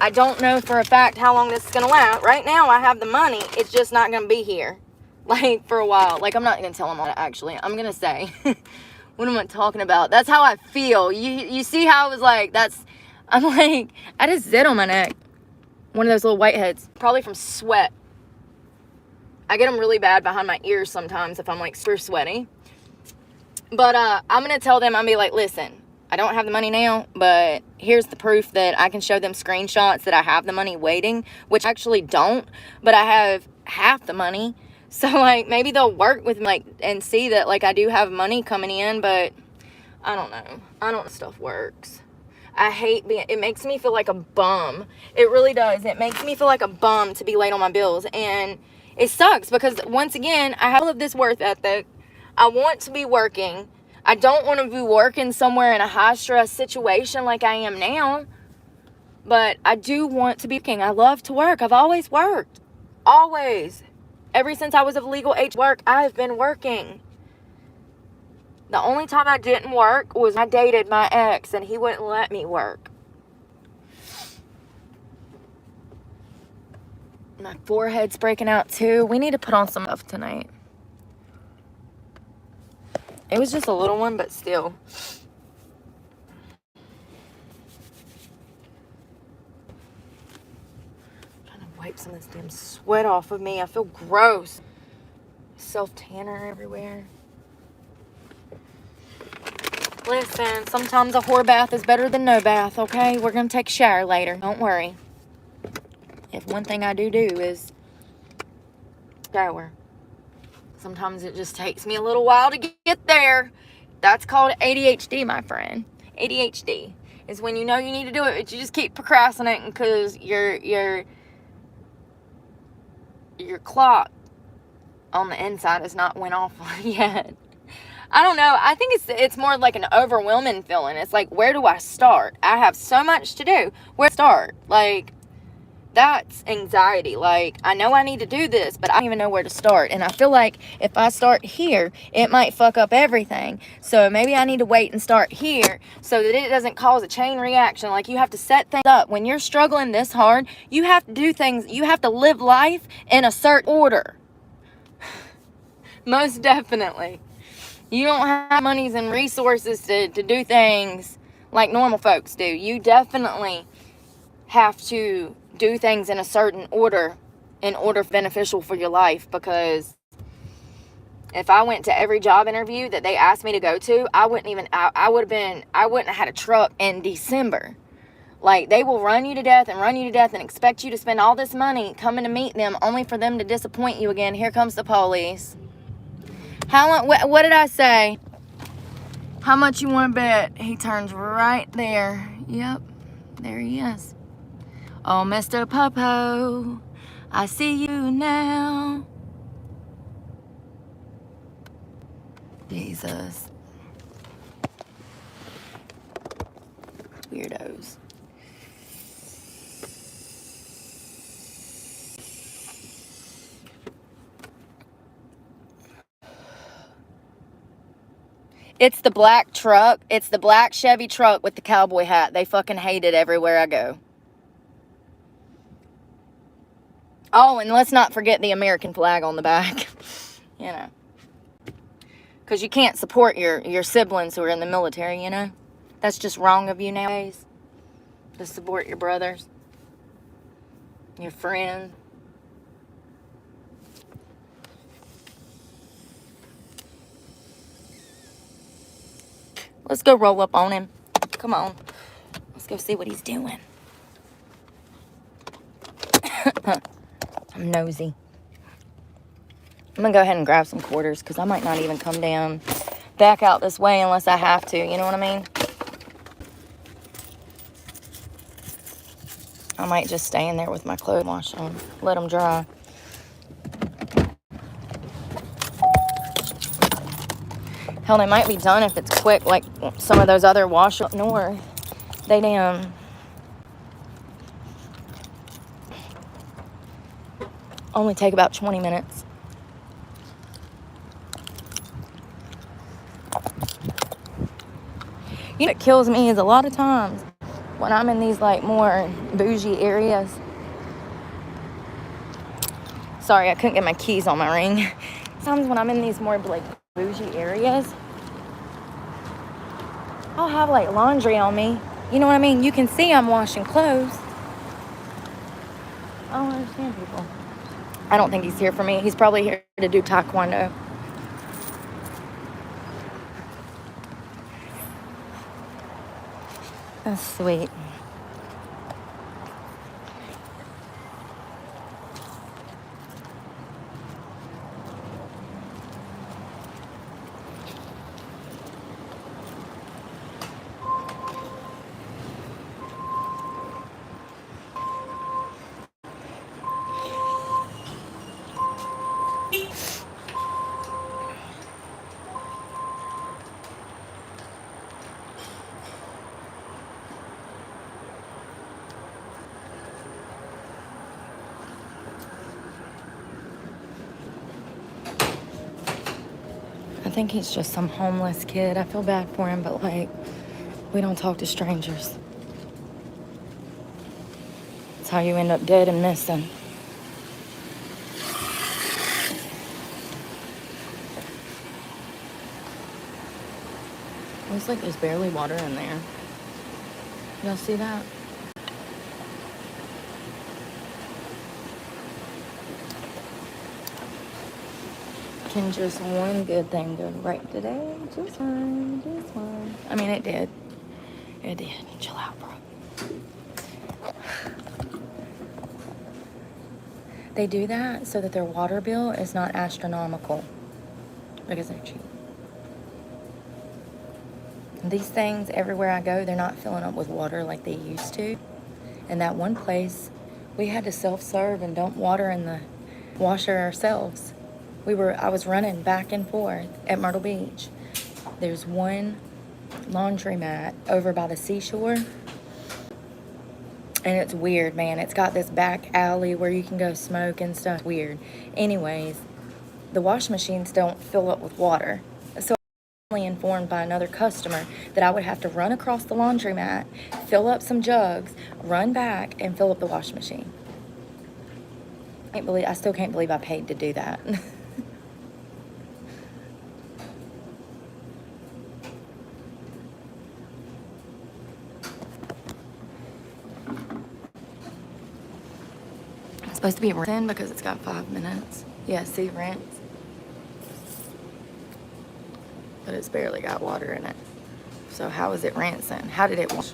I don't know for a fact how long this is going to last. Right now, I have the money. It's just not going to be here, like, for a while. Like, I'm not going to tell them all that, actually. I'm going to say, what am I talking about? That's how I feel. You see how I was like, I'm like, I just zit on my neck. One of those little whiteheads, probably from sweat. I get them really bad behind my ears sometimes if I'm, like, super sweaty. But I'm going to tell them, I'm going to be like, listen, I don't have the money now, but here's the proof that I can show them screenshots that I have the money waiting, which I actually don't, but I have half the money. So, like, maybe they'll work with me, like, and see that, like, I do have money coming in, but I don't know. I don't know if stuff works. I hate it makes me feel like a bum. It really does. It makes me feel like a bum to be late on my bills. And it sucks because, once again, I have all of this worth ethic. I want to be working. I don't want to be working somewhere in a high-stress situation like I am now. But I do want to be working. I love to work. I've always worked. Always. Ever since I was of legal age work, I've been working. The only time I didn't work was I dated my ex and he wouldn't let me work. My forehead's breaking out too. We need to put on some stuff tonight. It was just a little one, but still. I'm trying to wipe some of this damn sweat off of me. I feel gross. Self-tanner everywhere. Listen, sometimes a whore bath is better than no bath, okay? We're going to take a shower later. Don't worry. If one thing I do is shower. Sometimes it just takes me a little while to get there. That's called ADHD, my friend. ADHD is when you know you need to do it, but you just keep procrastinating because your clock on the inside has not went off yet. I don't know. I think it's more like an overwhelming feeling. It's like, where do I start? I have so much to do. Where to start? Like, that's anxiety. Like, I know I need to do this, but I don't even know where to start. And I feel like if I start here, it might fuck up everything. So maybe I need to wait and start here so that it doesn't cause a chain reaction. Like, you have to set things up. When you're struggling this hard, you have to do things. You have to live life in a certain order. Most definitely. You don't have monies and resources to do things like normal folks do. You definitely have to do things in a certain order in order beneficial for your life, because if I went to every job interview that they asked me to go to, I wouldn't have had a truck in December. Like, they will run you to death and expect you to spend all this money coming to meet them only for them to disappoint you again. Here comes the police. How long, what did I say? How much you want to bet? He turns right there. Yep, there he is. Oh, Mr. Popo, I see you now. Jesus. Weirdos. It's the black truck. It's the black Chevy truck with the cowboy hat. They fucking hate it everywhere I go. Oh, and let's not forget the American flag on the back. You know. Because you can't support your siblings who are in the military, you know. That's just wrong of you nowadays. To support your brothers. Your friends. Let's go roll up on him. Come on. Let's go see what he's doing. I'm nosy. I'm going to go ahead and grab some quarters because I might not even come down back out this way unless I have to. You know what I mean? I might just stay in there with my clothes washed on. Let them dry. Hell, they might be done if it's quick, like some of those other wash up north. They only take about 20 minutes. You know what kills me is a lot of times when I'm in these like more bougie areas. Sorry, I couldn't get my keys on my ring. Sometimes when I'm in these more like bougie areas, I'll have like laundry on me. You know what I mean? You can see I'm washing clothes. I don't understand people. I don't think he's here for me. He's probably here to do taekwondo. That's sweet. I think he's just some homeless kid. I feel bad for him, but like, we don't talk to strangers. That's how you end up dead and missing. Looks like there's barely water in there. Y'all see that? Can just one good thing go right today? Just one, just one. I mean, it did. It did. Chill out, bro. They do that so that their water bill is not astronomical because they're cheap. These things, everywhere I go, they're not filling up with water like they used to. In that one place, we had to self-serve and dump water in the washer ourselves. I was running back and forth at Myrtle Beach. There's one laundromat over by the seashore. And it's weird, man. It's got this back alley where you can go smoke and stuff. Weird. Anyways, the wash machines don't fill up with water. So I was informed by another customer that I would have to run across the laundromat, fill up some jugs, run back, and fill up the wash machine. I still can't believe I paid to do that. It's supposed to be rinsing because it's got 5 minutes. Yeah, see, rinse. But it's barely got water in it. So how is it rinsing? How did it wash?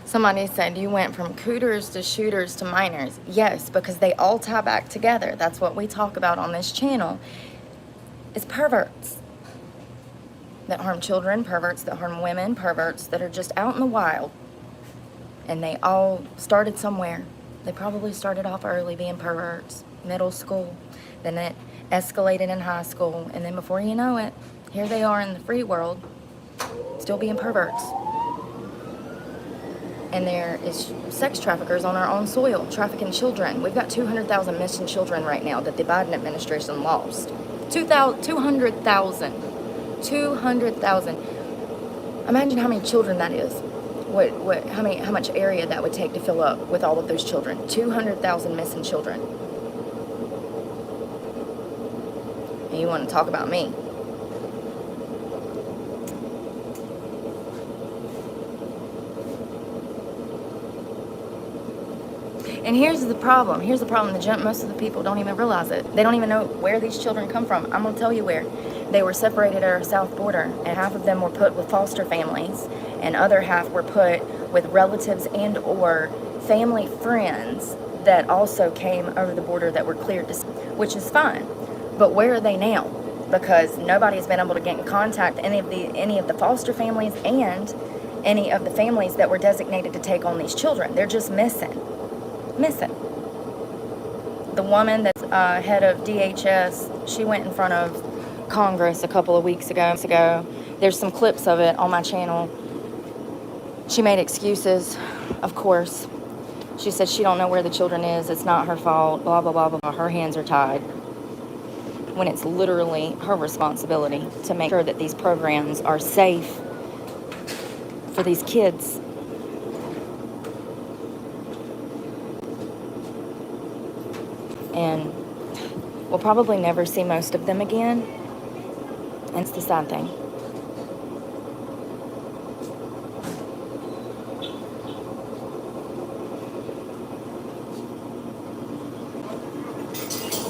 Somebody said you went from cooters to shooters to minors. Yes, because they all tie back together. That's what we talk about on this channel. It's perverts that harm children, perverts that harm women, perverts that are just out in the wild. And they all started somewhere. They probably started off early being perverts, middle school. Then it escalated in high school. And then before you know it, here they are in the free world, still being perverts. And there is sex traffickers on our own soil, trafficking children. We've got 200,000 missing children right now that the Biden administration lost. 200,000. 200,000. Imagine how many children that is. How much area that would take to fill up with all of those children. 200,000 missing children. And you want to talk about me? And here's the problem. Here's the problem. Most of the people don't even realize it. They don't even know where these children come from. I'm going to tell you where. They were separated at our south border, and half of them were put with foster families, and other half were put with relatives and or family friends that also came over the border that were cleared to, which is fine. But where are they now? Because nobody has been able to get in contact any of the foster families and any of the families that were designated to take on these children. They're just missing. The woman that's head of DHS, she went in front of Congress a couple of weeks ago. There's some clips of it on my channel. She made excuses, of course. She said she don't know where the children is. It's not her fault, blah, blah, blah, blah. Her hands are tied. When it's literally her responsibility to make sure that these programs are safe for these kids. And we'll probably never see most of them again. And it's the sad thing.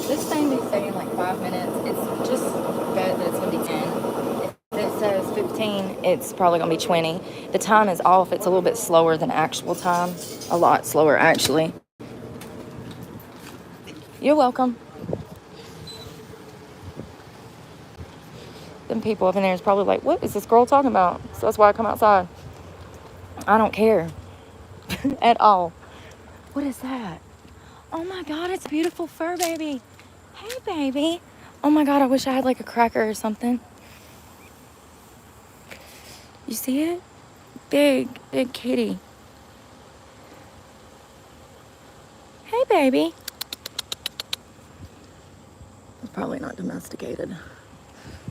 This thing be saying like 5 minutes. It's just good that it's going to be 10. If it says 15, it's probably going to be 20. The time is off. It's a little bit slower than actual time. A lot slower, actually. You're welcome. Them people up in there is probably like, what is this girl talking about? So that's why I come outside. I don't care at all. What is that? Oh my God, it's a beautiful fur baby. Hey, baby. Oh my God, I wish I had like a cracker or something. You see it? Big kitty. Hey, baby. It's probably not domesticated.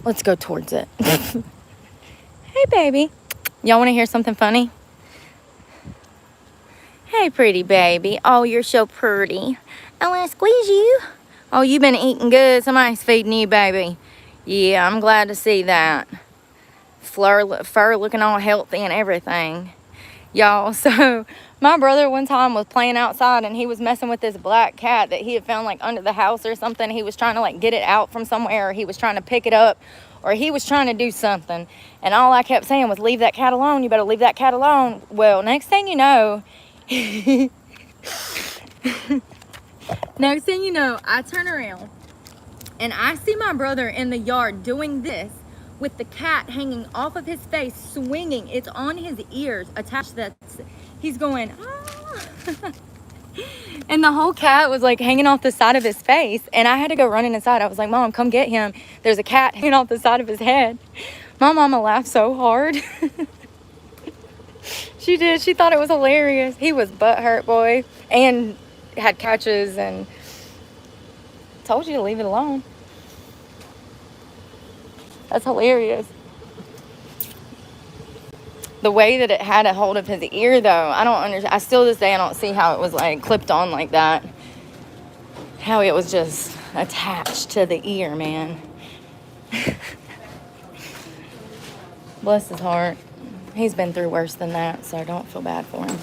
Let's go towards it. Hey, baby. Y'all want to hear something funny? Hey, pretty baby. Oh, you're so pretty. I want to squeeze you. Oh, you've been eating good. Somebody's feeding you, baby. Yeah, I'm glad to see that. Fur looking all healthy and everything. Y'all, so my brother one time was playing outside and he was messing with this black cat that he had found like under the house or something. He was trying to like get it out from somewhere, or he was trying to pick it up, or he was trying to do something. And all I kept saying was, leave that cat alone. You better leave that cat alone. Well, next thing you know, I turn around And I see my brother in the yard doing this with the cat hanging off of his face, swinging. It's on his ears attached. He's going, ah. And the whole cat was like hanging off the side of his face. And I had to go running inside. I was like, Mom, come get him. There's a cat hanging off the side of his head. My mama laughed so hard. She did. She thought it was hilarious. He was butthurt, boy. And had catches and told you to leave it alone. That's hilarious. The way that it had a hold of his ear, though, I don't understand. I still, this day, I don't see how it was like clipped on like that. How it was just attached to the ear, man. Bless his heart. He's been through worse than that, so don't feel bad for him.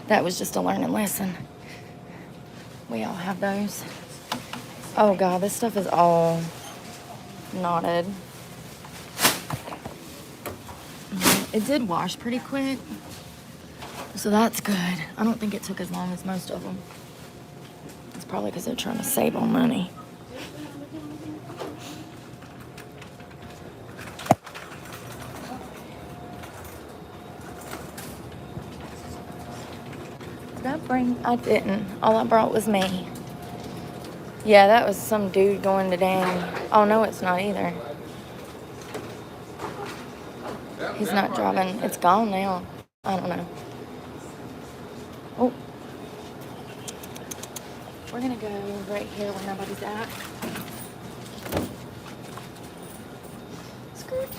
That was just a learning lesson. We all have those. Oh, God, this stuff is all knotted. It did wash pretty quick, so that's good. I don't think it took as long as most of them. It's probably because they're trying to save on money. Did I bring? I didn't. All I brought was me. Yeah, that was some dude going to dang. Oh, no, it's not either. He's not driving. It's gone now. I don't know. Oh. We're going to go right here where nobody's at. Skirt.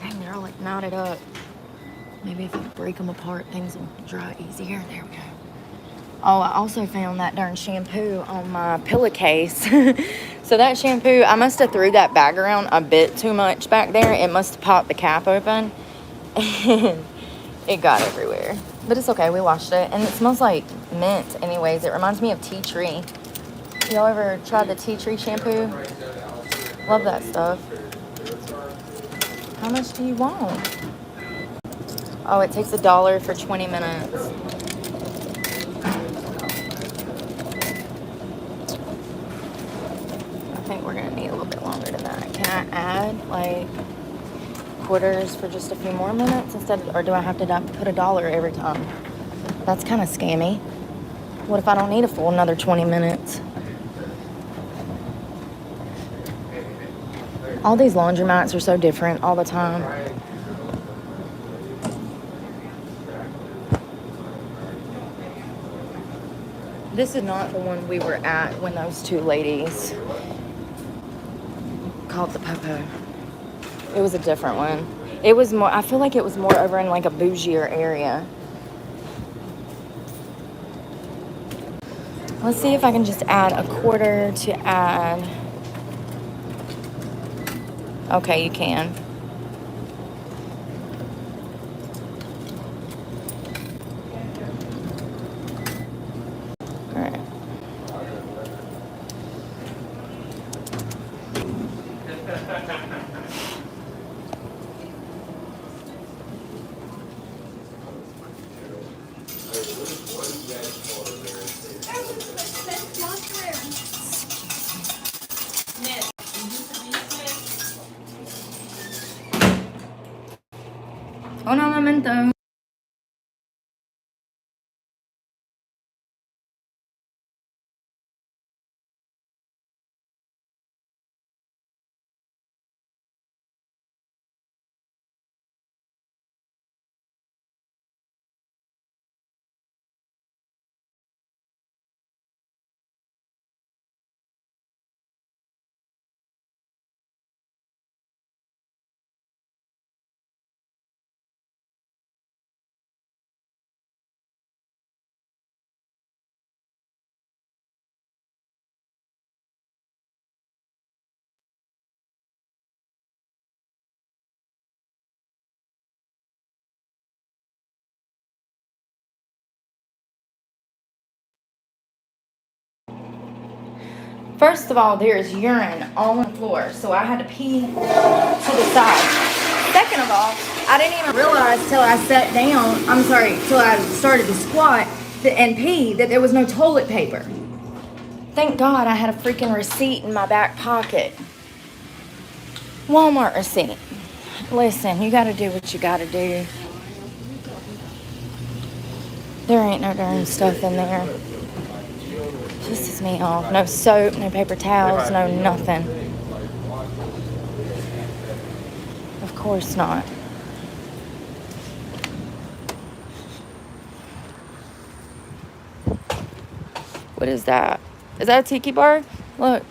Dang, they're all like knotted up. Maybe if I break them apart, things will dry easier. There we go. Oh, I also found that darn shampoo on my pillowcase. So that shampoo, I must have threw that bag around a bit too much back there. It must have popped the cap open. And it got everywhere. But it's okay, we washed it. And it smells like mint anyways. It reminds me of tea tree. Y'all ever tried the tea tree shampoo? Love that stuff. How much do you want? Oh, it takes $1 for 20 minutes. I think we're gonna need a little bit longer than that. Can I add like quarters for just a few more minutes instead, or do I have to put $1 every time? That's kind of scammy. What if I don't need a full another 20 minutes? All these laundromats are so different all the time. This is not the one we were at when those two ladies called the Popo. It was a different one. It was more, I feel like it was more over in like a bougier area. Let's see if I can just add a quarter to add. Okay, you can. All right. Un momento. First of all, there's urine on the floor, so I had to pee to the side. Second of all, I didn't even realize till I sat down, till I started to squat and pee that there was no toilet paper. Thank God I had a freaking receipt in my back pocket. Walmart receipt. Listen, you gotta do what you gotta do. There ain't no darn stuff in there. Pisses me off. No soap, no paper towels, no nothing. Of course not. What is that? Is that a tiki bar? Look.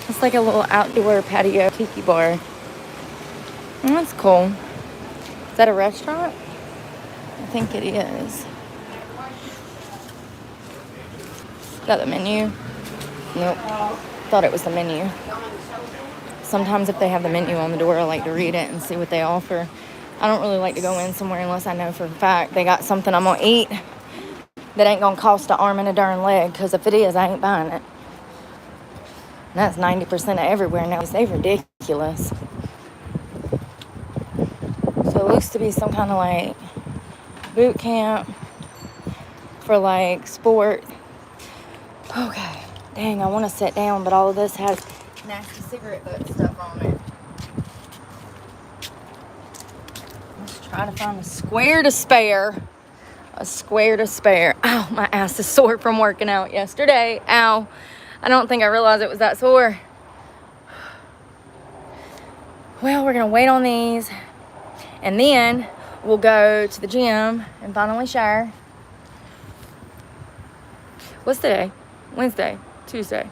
It's like a little outdoor patio tiki bar. Oh, that's cool. Is that a restaurant? I think it is. Got the menu? Nope. Thought it was the menu. Sometimes if they have the menu on the door, I like to read it and see what they offer. I don't really like to go in somewhere unless I know for a fact they got something I'm going to eat that ain't going to cost an arm and a darn leg, because if it is, I ain't buying it. And that's 90% of everywhere now. They're ridiculous. So it looks to be some kind of like boot camp for like sport. Okay. Dang, I want to sit down, but all of this has nasty cigarette butt stuff on it. Let's try to find a square to spare. A square to spare. Ow, my ass is sore from working out yesterday. Ow. I don't think I realized it was that sore. Well, we're going to wait on these. And then we'll go to the gym and finally shower. What's today? Wednesday. Tuesday.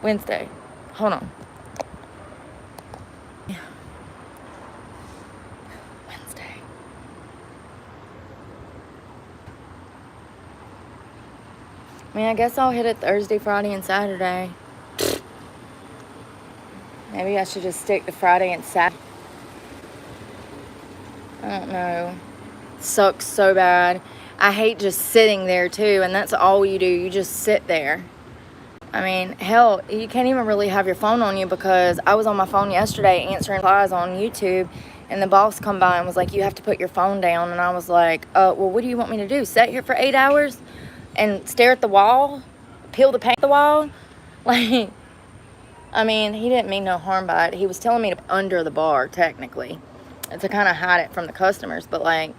Wednesday. Hold on. Yeah. Wednesday. I mean, I guess I'll hit it Thursday, Friday, and Saturday. Maybe I should just stick to Friday and Saturday. I don't know. It sucks so bad. I hate just sitting there too, and that's all you do. You just sit there. I mean, hell, you can't even really have your phone on you, because I was on my phone yesterday answering replies on YouTube, and the boss come by and was like, you have to put your phone down. And I was like, well, what do you want me to do? Sit here for 8 hours and stare at the wall? Peel the paint the wall? Like, I mean, he didn't mean no harm by it. He was telling me to put under the bar, technically, to kind of hide it from the customers. But like,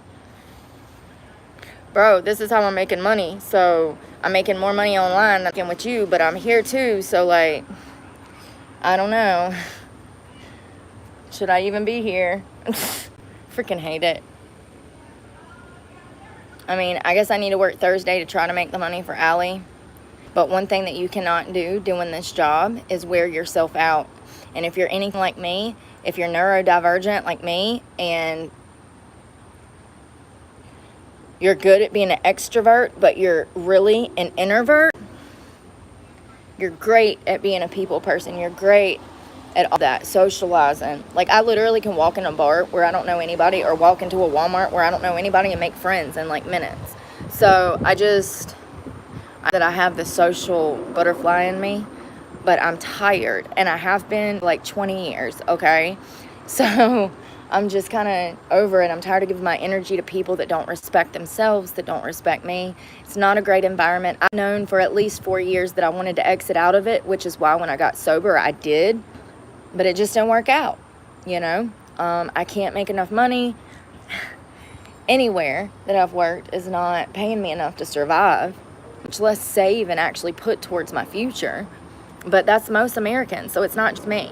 bro, this is how I'm making money. So I'm making more money online than with you, but I'm here too. So like, I don't know. Should I even be here? Freaking hate it. I mean, I guess I need to work Thursday to try to make the money for Allie. But one thing that you cannot do doing this job is wear yourself out. And if you're anything like me, if you're neurodivergent like me, and you're good at being an extrovert, but you're really an introvert, you're great at being a people person. You're great at all that, socializing. Like, I literally can walk in a bar where I don't know anybody, or walk into a Walmart where I don't know anybody, and make friends in like minutes. So I have the social butterfly in me, but I'm tired, and I have been like 20 years, okay? So I'm just kind of over it. I'm tired of giving my energy to people that don't respect themselves, that don't respect me. It's not a great environment. I've known for at least 4 years that I wanted to exit out of it, which is why when I got sober, I did. But it just didn't work out, you know? I can't make enough money. Anywhere that I've worked is not paying me enough to survive, much less save and actually put towards my future. But that's most Americans, so it's not just me.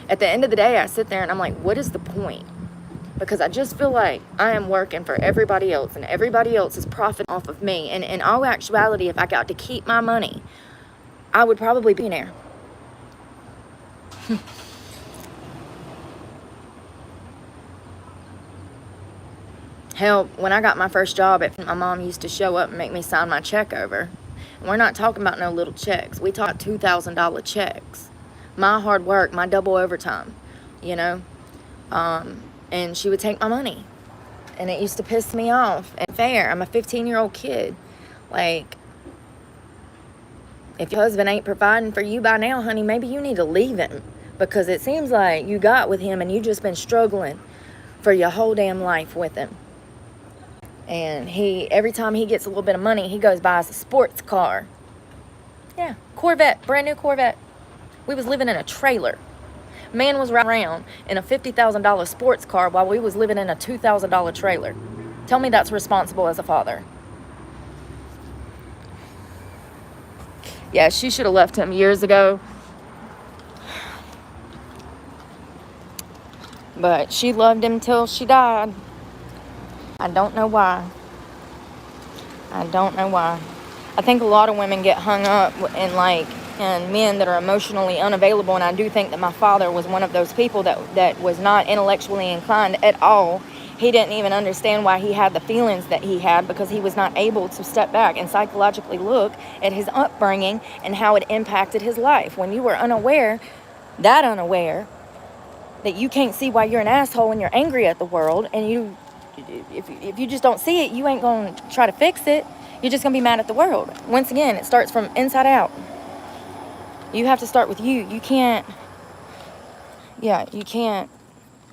At the end of the day, I sit there and I'm like, what is the point? Because I just feel like I am working for everybody else, and everybody else is profiting off of me. And in all actuality, if I got to keep my money, I would probably be there. Hell, when I got my first job, my mom used to show up and make me sign my check over. And we're not talking about no little checks. We talk $2,000 checks. My hard work, my double overtime, you know. And she would take my money. And it used to piss me off. And fair, I'm a 15-year-old kid. Like, if your husband ain't providing for you by now, honey, maybe you need to leave him. Because it seems like you got with him and you just been struggling for your whole damn life with him. And every time he gets a little bit of money, he goes buys a sports car. Yeah, Corvette, brand new Corvette. We was living in a trailer. Man was riding around in a $50,000 sports car while we was living in a $2,000 trailer. Tell me that's responsible as a father. Yeah, she should have left him years ago. But she loved him till she died. I don't know why. I don't know why. I think a lot of women get hung up in men that are emotionally unavailable, and I do think that my father was one of those people that was not intellectually inclined at all. He didn't even understand why he had the feelings that he had because he was not able to step back and psychologically look at his upbringing and how it impacted his life. When you were unaware that you can't see why you're an asshole and you're angry at the world, and if you just don't see it, you ain't gonna try to fix it. You're just gonna be mad at the world. Once again, it starts from inside out. You have to start with you. You can't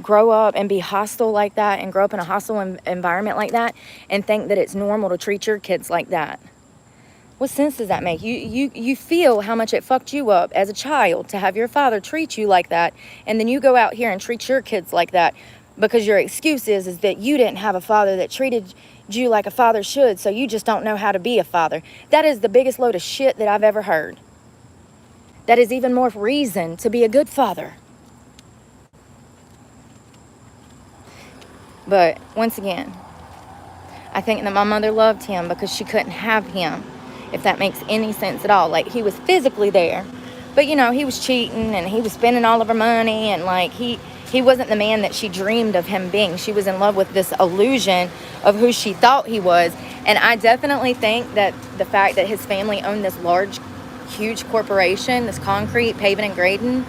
grow up and be hostile like that and grow up in a hostile environment like that and think that it's normal to treat your kids like that. What sense does that make? You feel how much it fucked you up as a child to have your father treat you like that, and then you go out here and treat your kids like that because your excuse is that you didn't have a father that treated you like a father should, so you just don't know how to be a father. That is the biggest load of shit that I've ever heard. That is even more reason to be a good father. But once again, I think that my mother loved him because she couldn't have him, if that makes any sense at all. Like, he was physically there, but he was cheating and he was spending all of her money, and he wasn't the man that she dreamed of him being. She was in love with this illusion of who she thought he was. And I definitely think that the fact that his family owned this large, huge corporation, this concrete, paving and grading,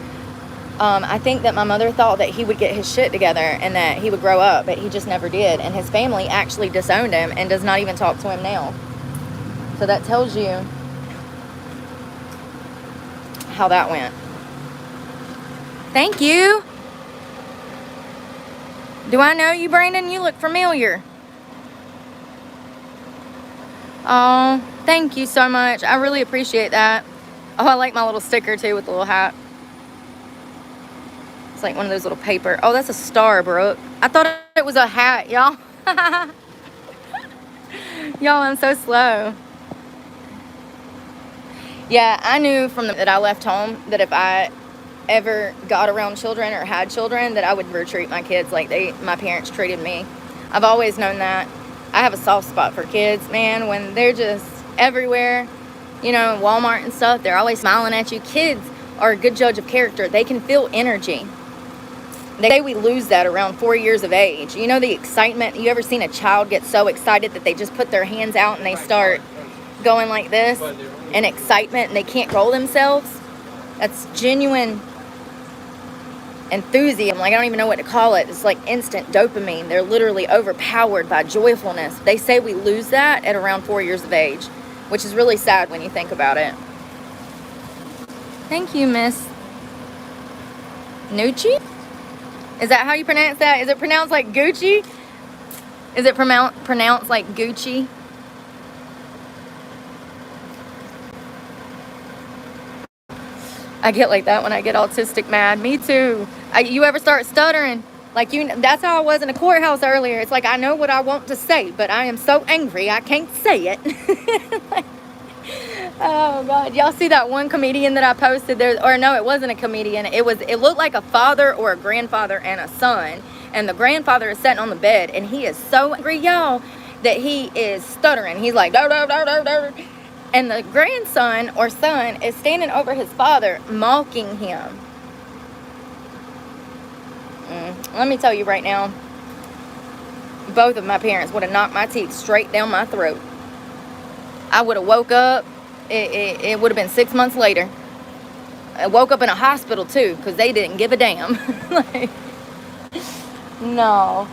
I think that my mother thought that he would get his shit together and that he would grow up, but he just never did. And his family actually disowned him and does not even talk to him now. So that tells you how that went. Thank you. Do I know you, Brandon? You look familiar. Oh, thank you so much. I really appreciate that. Oh, I like my little sticker too with the little hat. It's like one of those little paper. Oh, that's a star, Brooke. I thought it was a hat, y'all. Y'all, I'm so slow. Yeah, I knew that I left home that if I ever got around children or had children, that I would never treat my kids like my parents treated me. I've always known that. I have a soft spot for kids, man. When they're just everywhere, Walmart and stuff, they're always smiling at you. Kids are a good judge of character. They can feel energy. They say we lose that around 4 years of age. The excitement. You ever seen a child get so excited that they just put their hands out and they start going like this in excitement and they can't control themselves? That's genuine enthusiasm. I don't even know what to call it. It's like instant dopamine. They're literally overpowered by joyfulness. They say we lose that at around 4 years of age, which is really sad when you think about it. Thank you, Miss Nucci. Is that how you pronounce that? Is it pronounced like Gucci? Is it pronounced like Gucci? I get like that when I get autistic mad. Me too. You ever start stuttering? That's how I was in the courthouse earlier. It's like I know what I want to say, but I am so angry I can't say it. Oh God, y'all see that one comedian that I posted there? Or no, it wasn't a comedian. It looked like a father or a grandfather and a son. And the grandfather is sitting on the bed and he is so angry, y'all, that he is stuttering. He's like, do, do, do, do, do. And the grandson or son is standing over his father, mocking him. Let me tell you right now, both of my parents would have knocked my teeth straight down my throat. I would have woke up. It would have been 6 months later. I woke up in a hospital too, because they didn't give a damn. No.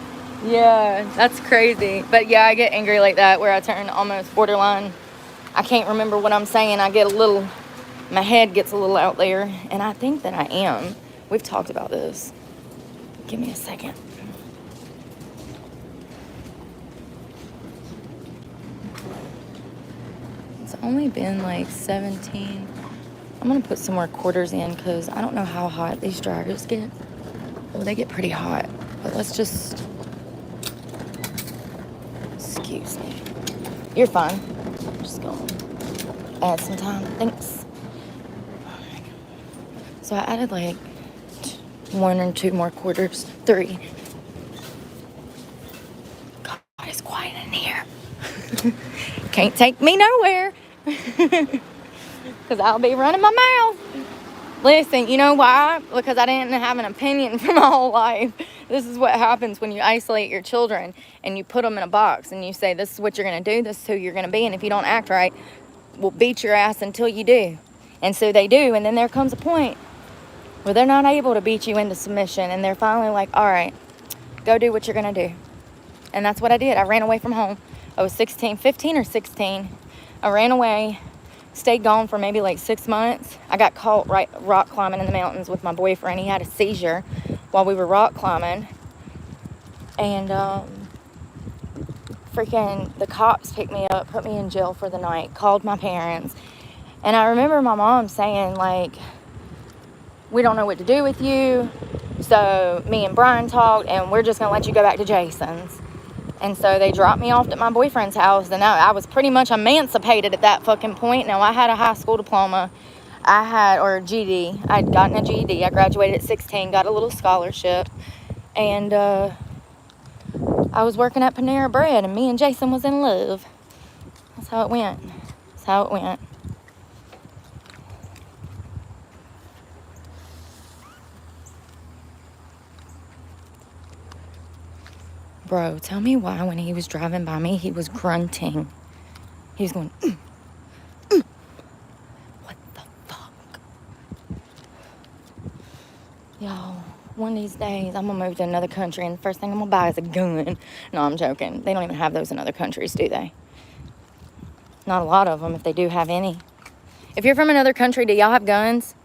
Yeah, that's crazy. But yeah, I get angry like that where I turn almost borderline. I can't remember what I'm saying. I get a little, my head gets a little out there. And I think that I am. We've talked about this. Give me a second. It's only been like 17. I'm going to put some more quarters in because I don't know how hot these dryers get. Well, they get pretty hot. But let's just... Excuse me. You're fine. Just going to add some time. Thanks. So I added like 1 or 2 more quarters. 3. God, it's quiet in here. Can't take me nowhere. Because I'll be running my mouth. Listen, you know why? Because I didn't have an opinion for my whole life. This is what happens when you isolate your children and you put them in a box and you say, this is what you're going to do, this is who you're going to be, and if you don't act right, we'll beat your ass until you do. And so they do, and then there comes a point where they're not able to beat you into submission, and they're finally like, all right, go do what you're going to do. And that's what I did. I ran away from home. I was 15 or 16. I ran away. Stayed gone for maybe like 6 months. I got caught rock climbing in the mountains with my boyfriend. He had a seizure while we were rock climbing. And freaking the cops picked me up, put me in jail for the night, called my parents. And I remember my mom saying, like, we don't know what to do with you. So me and Brian talked, and we're just going to let you go back to Jason's. And so they dropped me off at my boyfriend's house. And I was pretty much emancipated at that fucking point. Now, I had a high school diploma. Or GED. I'd gotten a GED. I graduated at 16, got a little scholarship. And I was working at Panera Bread, and me and Jason was in love. That's how it went. That's how it went. Bro, tell me why when he was driving by me, he was grunting. He was going, What the fuck? Y'all, one of these days, I'm going to move to another country, and the first thing I'm going to buy is a gun. No, I'm joking. They don't even have those in other countries, do they? Not a lot of them, if they do have any. If you're from another country, do y'all have guns?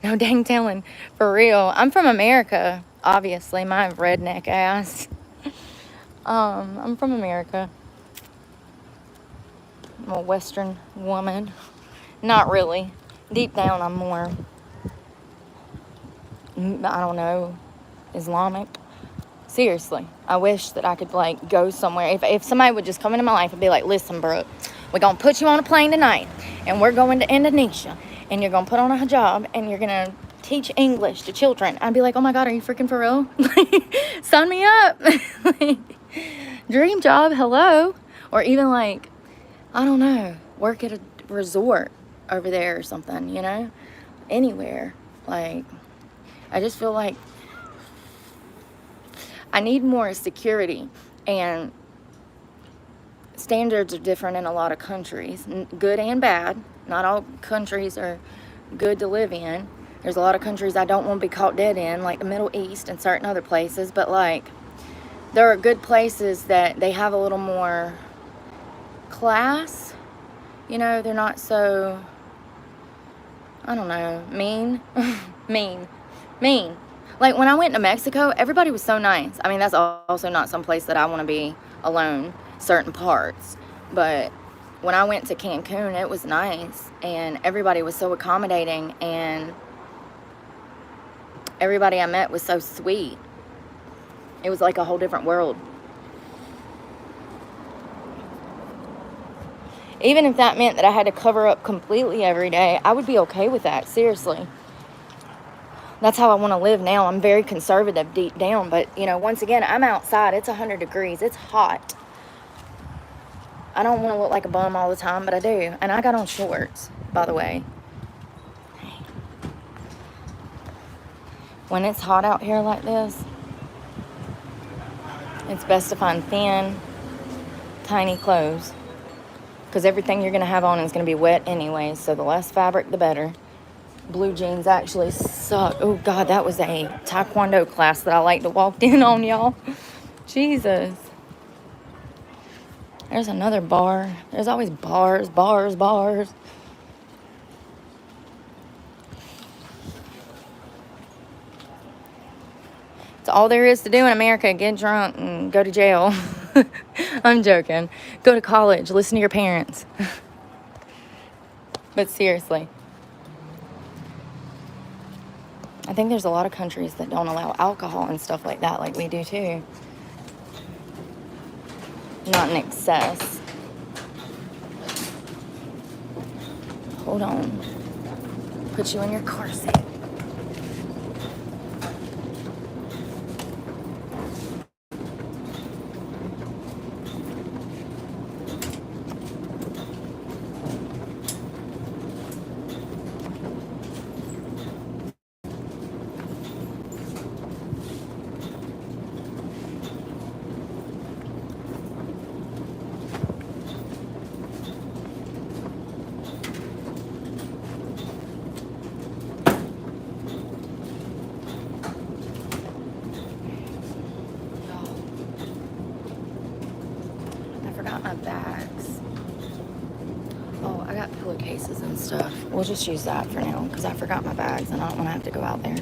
No dang telling. For real. I'm from America, obviously. My redneck ass. I'm from America. I'm a Western woman. Not really. Deep down, I'm more, I don't know, Islamic. Seriously. I wish that I could, like, go somewhere. If somebody would just come into my life and be like, listen, Brooke, we're going to put you on a plane tonight, and we're going to Indonesia, and you're going to put on a hijab, and you're going to teach English to children. I'd be like, oh my God, are you freaking for real? Sign me up. Dream job, hello. Or even like, I don't know, work at a resort over there or something, you know? Anywhere. Like, I just feel like I need more security, and standards are different in a lot of countries, good and bad. Not all countries are good to live in. There's a lot of countries I don't want to be caught dead in, like the Middle East and certain other places, but like there are good places that they have a little more class. You know, they're not so, I don't know, mean. mean. Like when I went to Mexico, everybody was so nice. I mean, that's also not some place that I want to be alone, certain parts. But when I went to Cancun, it was nice, and everybody was so accommodating, and everybody I met was so sweet. It was like a whole different world. Even if that meant that I had to cover up completely every day, I would be okay with that, seriously. That's how I want to live now. I'm very conservative deep down, but, you know, once again, I'm outside. It's 100 degrees. It's hot. I don't want to look like a bum all the time, but I do. And I got on shorts, by the way. When it's hot out here like this, it's best to find thin, tiny clothes. Because everything you're going to have on is going to be wet anyways, so the less fabric, the better. blue jeans actually suck. Oh, God, that was a taekwondo class that I like to walk in on, y'all. Jesus. There's another bar. There's always bars, bars, bars. It's all there is to do in America. Get drunk and go to jail. I'm joking. Go to college. Listen to your parents. But seriously. I think there's a lot of countries that don't allow alcohol and stuff like that, like we do too. Not in excess. Hold on. Put you in your car seat. My bags. Oh, I got pillowcases and stuff. We'll just use that for now because I forgot my bags and I don't want to have to go out there.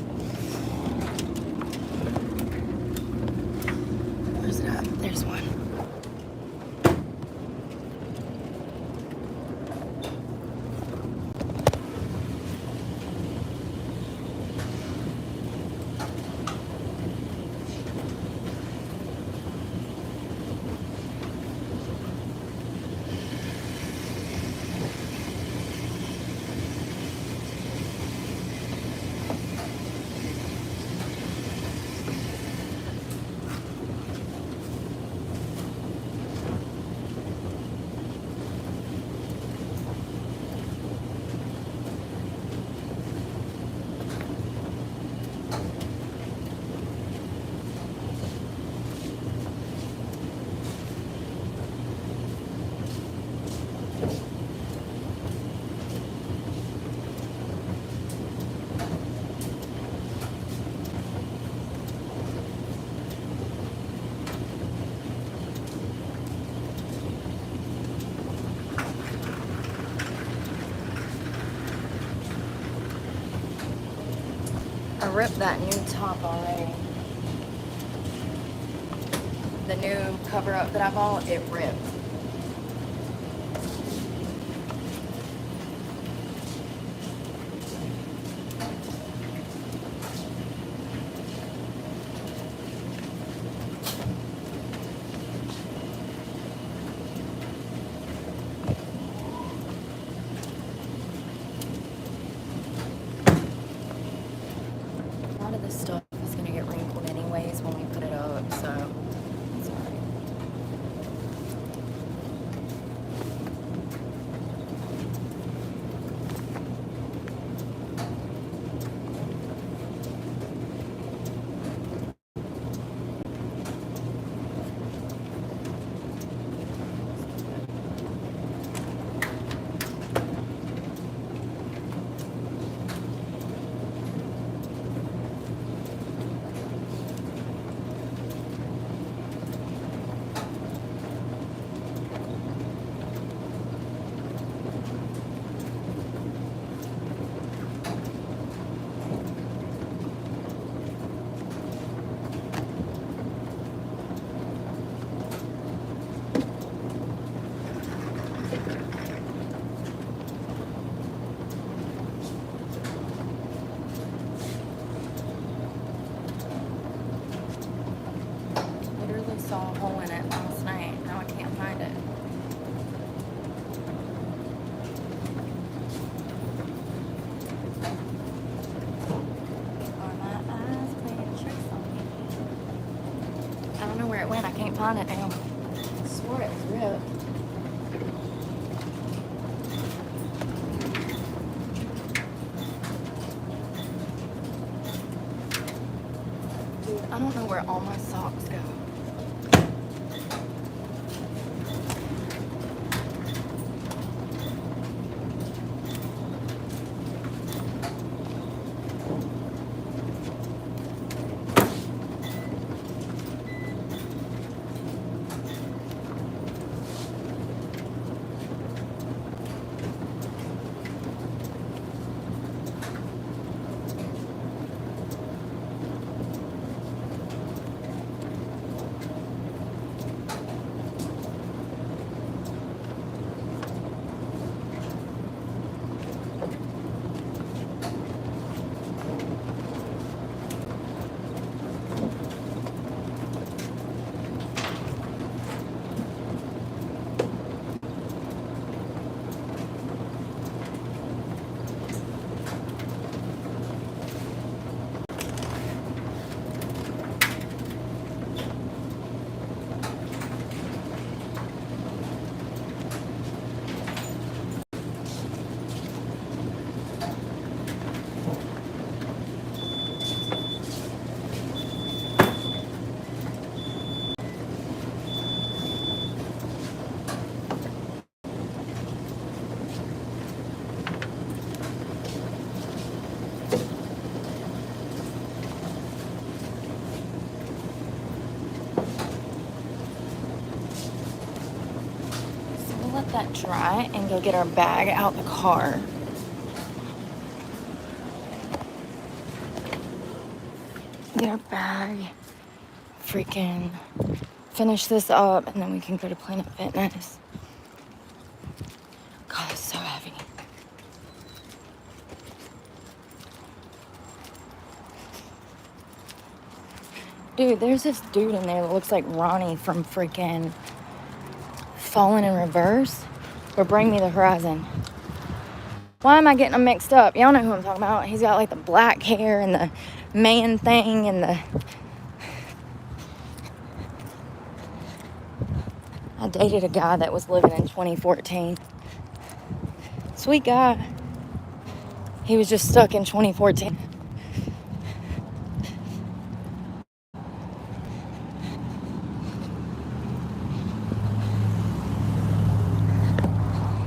Where's it at? There's one. I ripped that new top already. The new cover up that I bought, it ripped. A lot of this stuff is going to get wrinkled anyways when we put it up, so it's all right. Literally saw a hole in it last night. Now I can't find it. Are my eyes playing tricks on me? I don't know where it went. I can't find it now. I swore it was ripped. Dude, I don't know where all my socks go. that dry and go get our bag out the car. Get our bag. Freaking finish this up, and then we can go to Planet Fitness. God, it's so heavy. Dude, there's this dude in there that looks like Ronnie from freaking Falling in Reverse or Bring Me the Horizon. Why am I getting them mixed up? Y'all know who I'm talking about. He's got like the black hair and the man thing and the... I dated a guy that was living in 2014. Sweet guy. He was just stuck in 2014.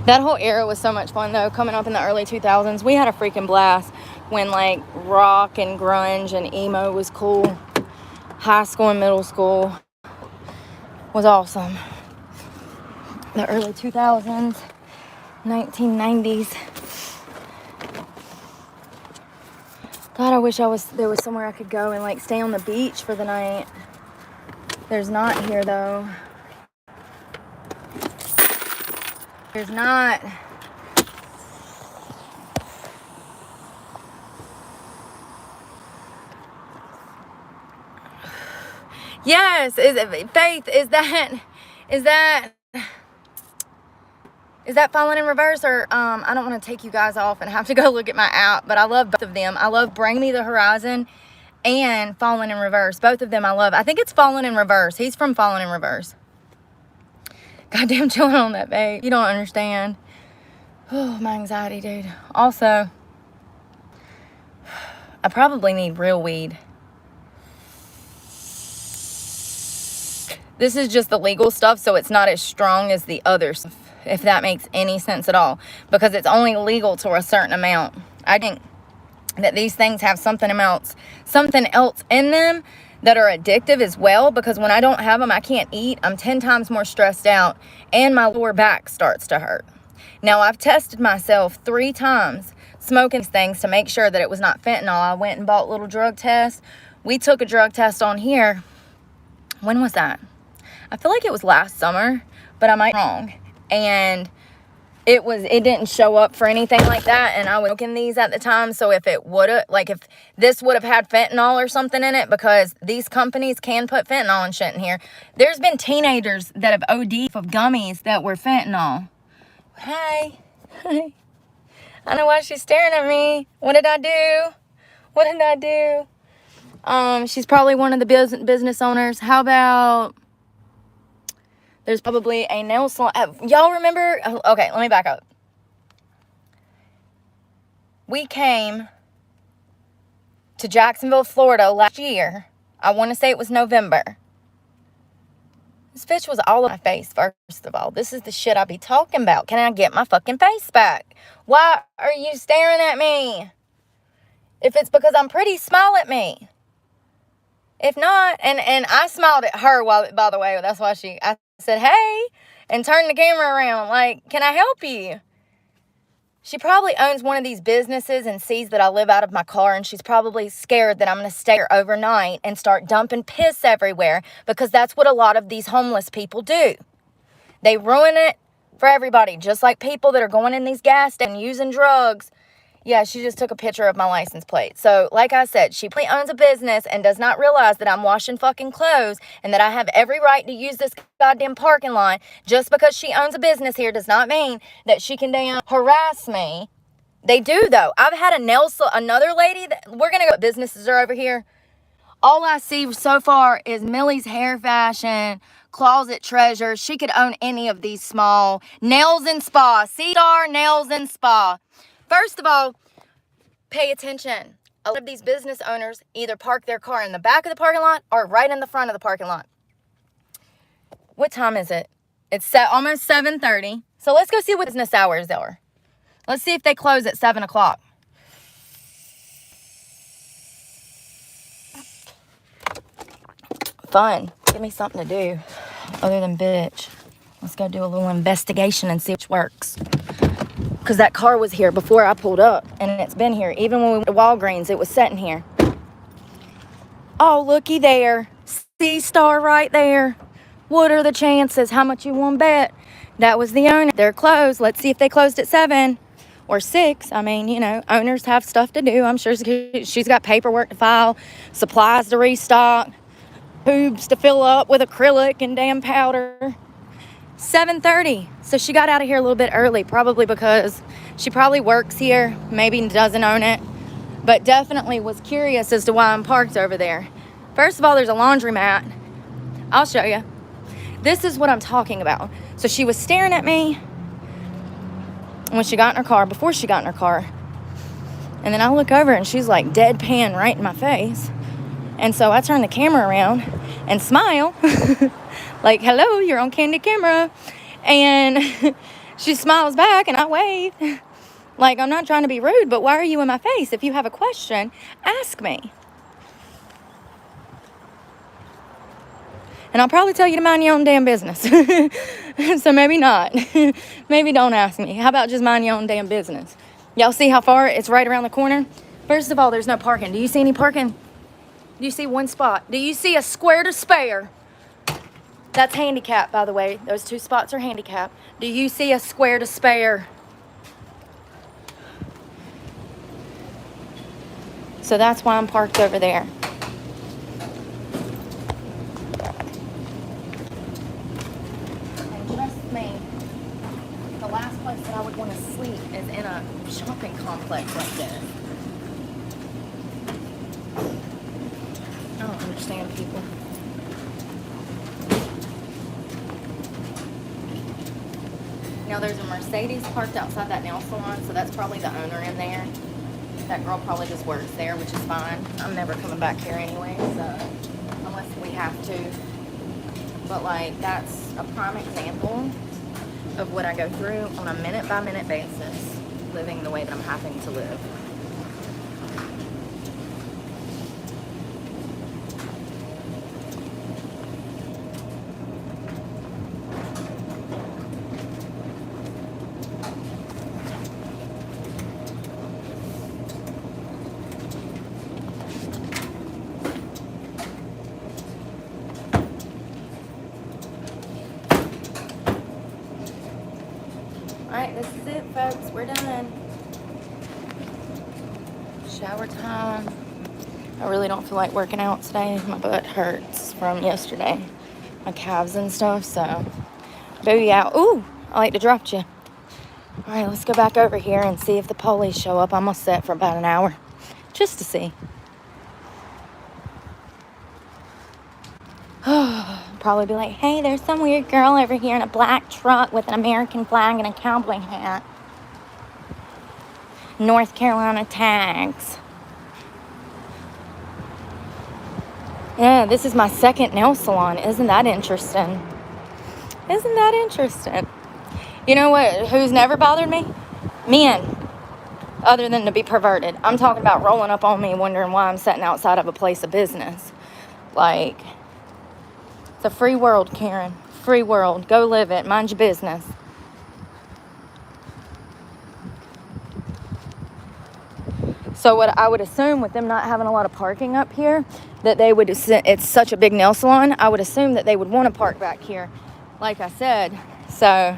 That whole era was so much fun, though, coming up in the early 2000s. We had a freaking blast when, like, rock and grunge and emo was cool. High school and middle school was awesome. The early 2000s, 1990s. God, I wish there was somewhere I could go and, like, stay on the beach for the night. There's not here, though. There's not. Yes, Faith, is that Falling in Reverse? Or I don't want to take you guys off and have to go look at my app, but I love both of them. I love Bring Me the Horizon and Falling in Reverse. Both of them I love. I think it's Falling in Reverse. He's from Falling in Reverse. Goddamn chilling on that, babe. You don't understand. Oh, my anxiety, dude. Also, I probably need real weed. This is just the legal stuff, so it's not as strong as the other stuff, if that makes any sense at all, because it's only legal to a certain amount. I think that these things have something else in them that are addictive as well, because when I don't have them, I can't eat. I'm 10 times more stressed out, and my lower back starts to hurt. Now, I've tested myself 3 times smoking these things to make sure that it was not fentanyl. I went and bought little drug tests. We took a drug test on here. When was that? I feel like it was last summer, but I might be wrong. And it didn't show up for anything like that, and I was smoking these at the time, so if this would have had fentanyl or something in it, because these companies can put fentanyl and shit in here. There's been teenagers that have OD'd of gummies that were fentanyl. Hi. I don't know why she's staring at me. What did I do? She's probably one of the business owners. How about... There's probably a nail salon. Y'all remember? Okay, let me back up. We came to Jacksonville, Florida last year. I want to say it was November. This bitch was all on my face, first of all. This is the shit I be talking about. Can I get my fucking face back? Why are you staring at me? If it's because I'm pretty, smile at me. If not, and I smiled at her, by the way, that's why I said, hey, and turned the camera around, like, can I help you? She probably owns one of these businesses and sees that I live out of my car, and she's probably scared that I'm going to stay here overnight and start dumping piss everywhere, because that's what a lot of these homeless people do. They ruin it for everybody, just like people that are going in these gas stations using drugs. Yeah, she just took a picture of my license plate. So, like I said, she owns a business and does not realize that I'm washing fucking clothes and that I have every right to use this goddamn parking lot. Just because she owns a business here does not mean that she can damn harass me. They do, though. I've had another lady we're going to go, businesses are over here. All I see so far is Millie's Hair Fashion, Closet Treasures. She could own any of these small nails and spa. C-Star Nails and Spa. First of all, pay attention. A lot of these business owners either park their car in the back of the parking lot or right in the front of the parking lot. What time is it? It's almost 7:30. So let's go see what business hours are. Let's see if they close at 7 o'clock. Fun. Give me something to do other than bitch. Let's go do a little investigation and see which works. Because that car was here before I pulled up, and it's been here. Even when we went to Walgreens, it was sitting here. Oh, looky there. C-Star right there. What are the chances? How much you want to bet? That was the owner. They're closed. Let's see if they closed at 7 or 6. I mean, you know, owners have stuff to do. I'm sure she's got paperwork to file, supplies to restock, tubes to fill up with acrylic and damn powder. 7:30. So she got out of here a little bit early, probably because she probably works here, maybe doesn't own it, but definitely was curious as to why I'm parked over there. First of all, there's a laundromat. I'll show you. This is what I'm talking about. So she was staring at me when she got in her car, before she got in her car. And then I look over and she's like deadpan right in my face. And so I turn the camera around and smile. Like, hello, you're on candid camera. And she smiles back and I wave. Like, I'm not trying to be rude, but why are you in my face? If you have a question, ask me. And I'll probably tell you to mind your own damn business. So maybe not. Maybe don't ask me. How about just mind your own damn business? Y'all see how far it's right around the corner? First of all, there's no parking. Do you see any parking? Do you see one spot? Do you see a square to spare? That's handicap, by the way. Those 2 spots are handicap. Do you see a square to spare? So that's why I'm parked over there. And trust me, the last place that I would want to sleep is in a shopping complex like this. I don't understand people. Now there's a Mercedes parked outside that nail salon, so that's probably the owner in there. That girl probably just works there, which is fine. I'm never coming back here anyway, so unless we have to. But like, that's a prime example of what I go through on a minute-by-minute basis, living the way that I'm having to live. Alright, this is it, folks. We're done. Shower time. I really don't feel like working out today. My butt hurts from yesterday. My calves and stuff, so booty out. Ooh, I like to drop you. Alright, let's go back over here and see if the police show up. I'm gonna sit for about an hour just to see. Probably be like, hey, there's some weird girl over here in a black truck with an American flag and a cowboy hat. North Carolina tags. Yeah, this is my second nail salon. Isn't that interesting? Isn't that interesting? You know what? Who's never bothered me? Men. Other than to be perverted. I'm talking about rolling up on me wondering why I'm sitting outside of a place of business. Like, it's a free world, Karen. Free world. Go live it. Mind your business. So what I would assume with them not having a lot of parking up here, that they would, it's such a big nail salon, I would assume that they would want to park back here, like I said. So,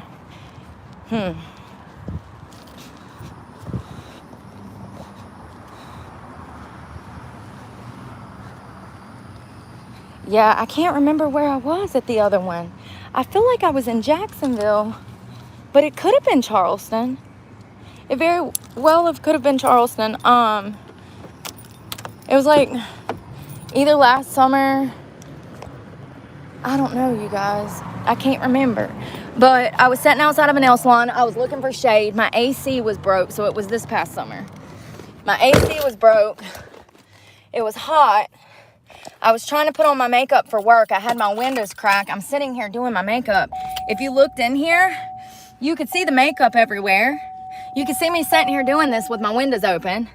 yeah, I can't remember where I was at the other one. I feel like I was in Jacksonville, but it could have been Charleston. It very well could have been Charleston. It was like either last summer. I don't know, you guys. I can't remember. But I was sitting outside of a nail salon. I was looking for shade. My AC was broke, so it was this past summer. My AC was broke. It was hot. I was trying to put on my makeup for work. I had my windows cracked. I'm sitting here doing my makeup. If you looked in here, you could see the makeup everywhere. You could see me sitting here doing this with my windows open.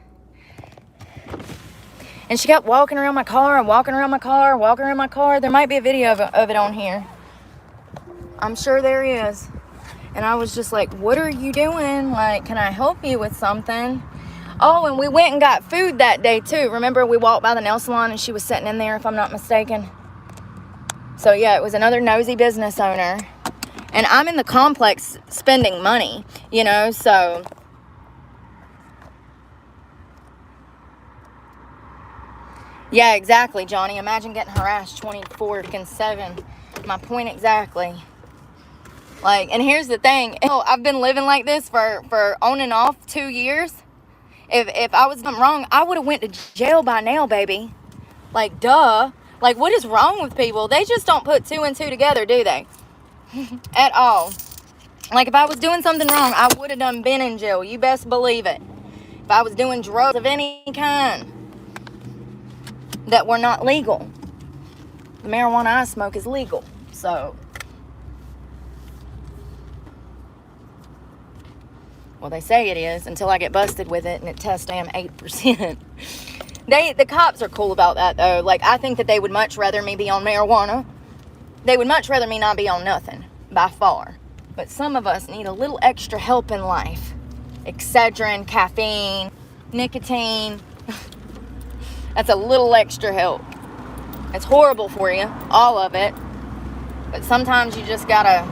And she kept walking around my car and walking around my car, walking around my car. There might be a video of it on here. I'm sure there is. And I was just like, what are you doing? Like, can I help you with something? Oh, and we went and got food that day too. Remember, we walked by the nail salon and she was sitting in there, if I'm not mistaken. So yeah, it was another nosy business owner. And I'm in the complex spending money, you know, so. Yeah, exactly, Johnny. Imagine getting harassed 24/7. My point exactly. Like, and here's the thing. I've been living like this for on and off 2 years. If I was done wrong, I would have went to jail by now, baby. Like, duh. Like, what is wrong with people? They just don't put 2 and 2 together, do they? At all. Like, if I was doing something wrong, I would have done been in jail. You best believe it. If I was doing drugs of any kind that were not legal. The marijuana I smoke is legal. So, well, they say it is until I get busted with it and it tests damn 8%. The cops are cool about that, though. Like, I think that they would much rather me be on marijuana. They would much rather me not be on nothing, by far. But some of us need a little extra help in life. Excedrin, caffeine, nicotine. That's a little extra help. It's horrible for you, all of it. But sometimes you just gotta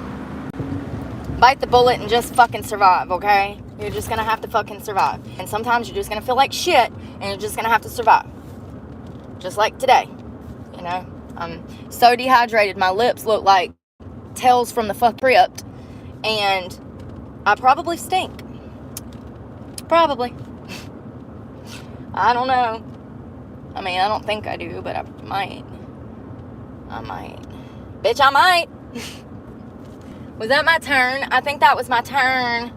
bite the bullet and just fucking survive, okay? You're just gonna have to fucking survive. And sometimes you're just gonna feel like shit, and you're just gonna have to survive. Just like today, you know? I'm so dehydrated, my lips look like tails from the fuck crypt. And I probably stink. Probably. I don't know. I mean, I don't think I do, but I might. I might. Bitch, I might. Was that my turn? I think that was my turn.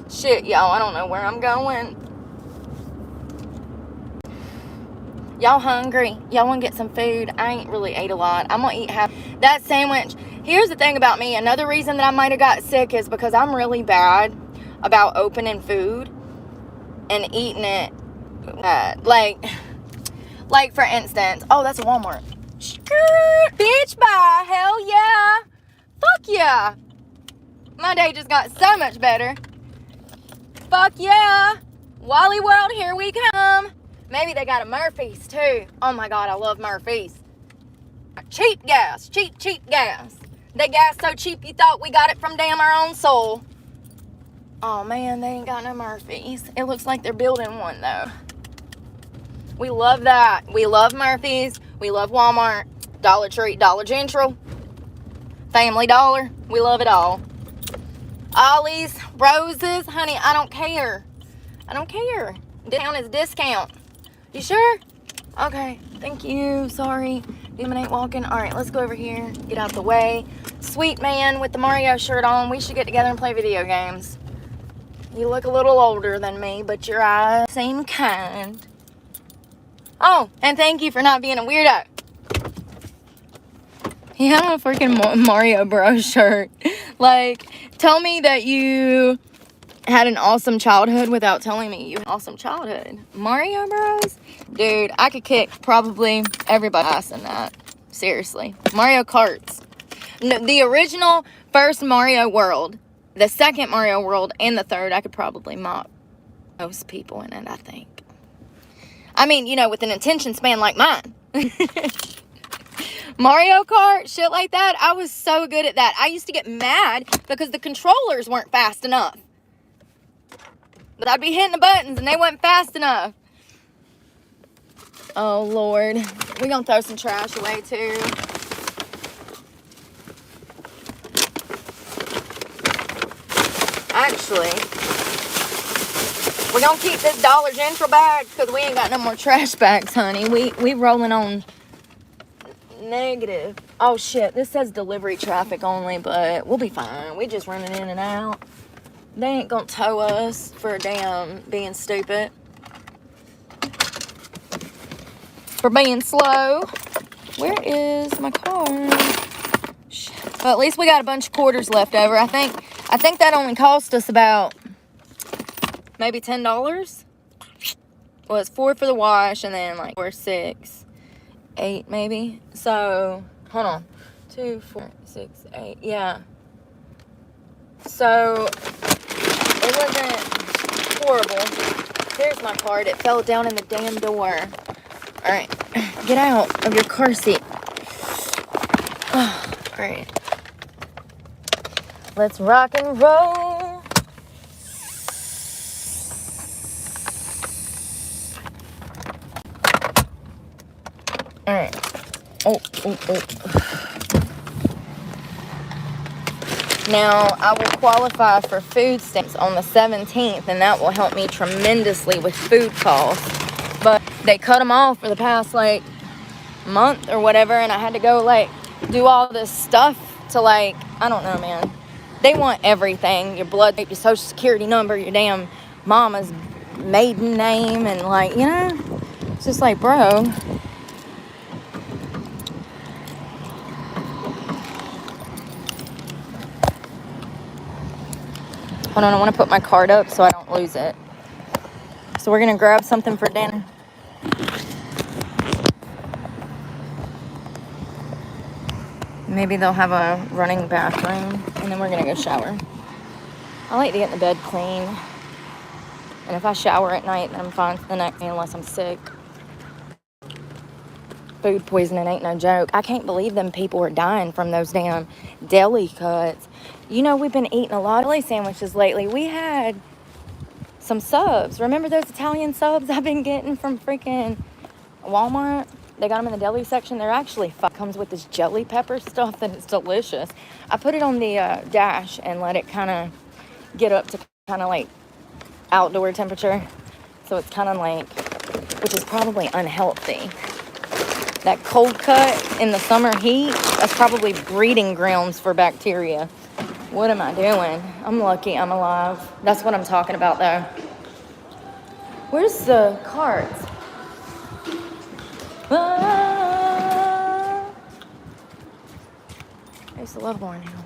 Shit, y'all, I don't know where I'm going. Y'all hungry? Y'all want to get some food? I ain't really ate a lot. I'm going to eat half. That sandwich. Here's the thing about me. Another reason that I might have got sick is because I'm really bad about opening food and eating it. Like for instance, oh, that's a Walmart. Bitch, bye. Hell yeah. Fuck yeah. My day just got so much better. Fuck yeah. Wally World, here we come. Maybe they got a Murphy's too. Oh my God, I love Murphy's. Cheap gas. Cheap gas. They gas so cheap you thought we got it from damn our own soul. Oh man, they ain't got no Murphy's. It looks like they're building one though. We love that. We love Murphy's. We love Walmart. Dollar Tree, Dollar General, Family Dollar. We love it all. Ollie's, Roses. Honey, I don't care. I don't care. Discount is discount. You sure? Okay. Thank you. Sorry. Demon ain't walking. All right, let's go over here. Get out the way. Sweet man with the Mario shirt on. We should get together and play video games. You look a little older than me, but your eyes seem kind. Oh, and thank you for not being a weirdo. He had on a freaking Mario Bros shirt. Like, tell me that you had an awesome childhood without telling me you had an awesome childhood. Mario Bros? Dude, I could kick probably everybody's ass in that. Seriously. Mario Karts. No, the original first Mario World, the second Mario World, and the third, I could probably mop most people in it, I think. I mean, you know, with an attention span like mine. Mario Kart, shit like that, I was so good at that. I used to get mad because the controllers weren't fast enough. But I'd be hitting the buttons and they weren't fast enough. Oh, Lord. We're going to throw some trash away, too. Actually, we're going to keep this Dollar General bag because we ain't got no more trash bags, honey. We rolling on negative. Oh, shit. This says delivery traffic only, but we'll be fine. We just running in and out. They ain't going to tow us for damn being stupid. For being slow. Where is my car? Shit. Well, at least we got a bunch of quarters left over. I think that only cost us about maybe $10. Well, it's $4 for the wash and then like $4, $6, $8 maybe. So, hold on. 2, 4, 6, 8. Yeah. So it wasn't horrible. There's my card. It fell down in the damn door. All right, get out of your car seat. All right, let's rock and roll. All right. Oh. Now, I will qualify for food stamps on the 17th, and that will help me tremendously with food costs. But they cut them off for the past, like, month or whatever, and I had to go, like, do all this stuff to, like, I don't know, man. They want everything. Your blood type, your social security number, your damn mama's maiden name, and, like, you know? It's just like, bro. Hold on, I want to put my card up so I don't lose it. So we're going to grab something for dinner. Maybe they'll have a running bathroom, and then we're going to go shower. I like to get in the bed clean. And if I shower at night, then I'm fine for the next day unless I'm sick. Food poisoning ain't no joke. I can't believe them people are dying from those damn deli cuts. You know, we've been eating a lot of deli sandwiches lately. We had some subs. Remember those Italian subs I've been getting from freaking Walmart? They got them in the deli section. They're actually comes with this jelly pepper stuff that is delicious. I put it on the dash and let it kind of get up to kind of like outdoor temperature. So it's kind of like, which is probably unhealthy. That cold cut in the summer heat, that's probably breeding grounds for bacteria. What am I doing? I'm lucky I'm alive. That's what I'm talking about, though. Where's the cards? Ah. I used to love going now.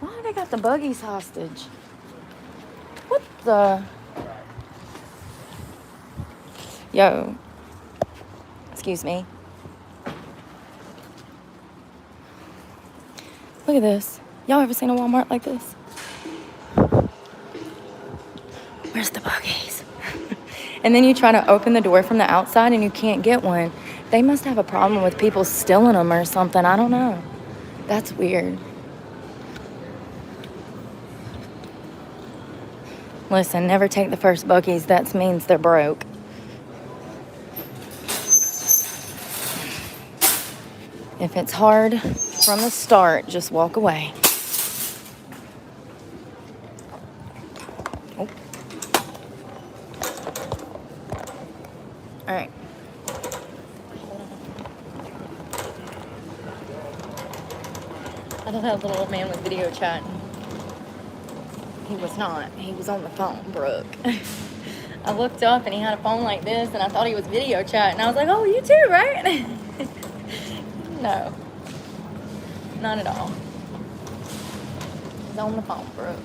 Why they got the buggies hostage? What the? Yo. Excuse me. Look at this. Y'all ever seen a Walmart like this? Where's the buggies? And then you try to open the door from the outside and you can't get one. They must have a problem with people stealing them or something. I don't know. That's weird. Listen, never take the first buggies. That means they're broke. If it's hard from the start, just walk away. Oh. All right. I thought that little old man was video chatting. He was not. He was on the phone, Brooke. I looked up and he had a phone like this, and I thought he was video chatting. I was like, oh, you too, right? No. Not at all. He's on the phone, Brooke.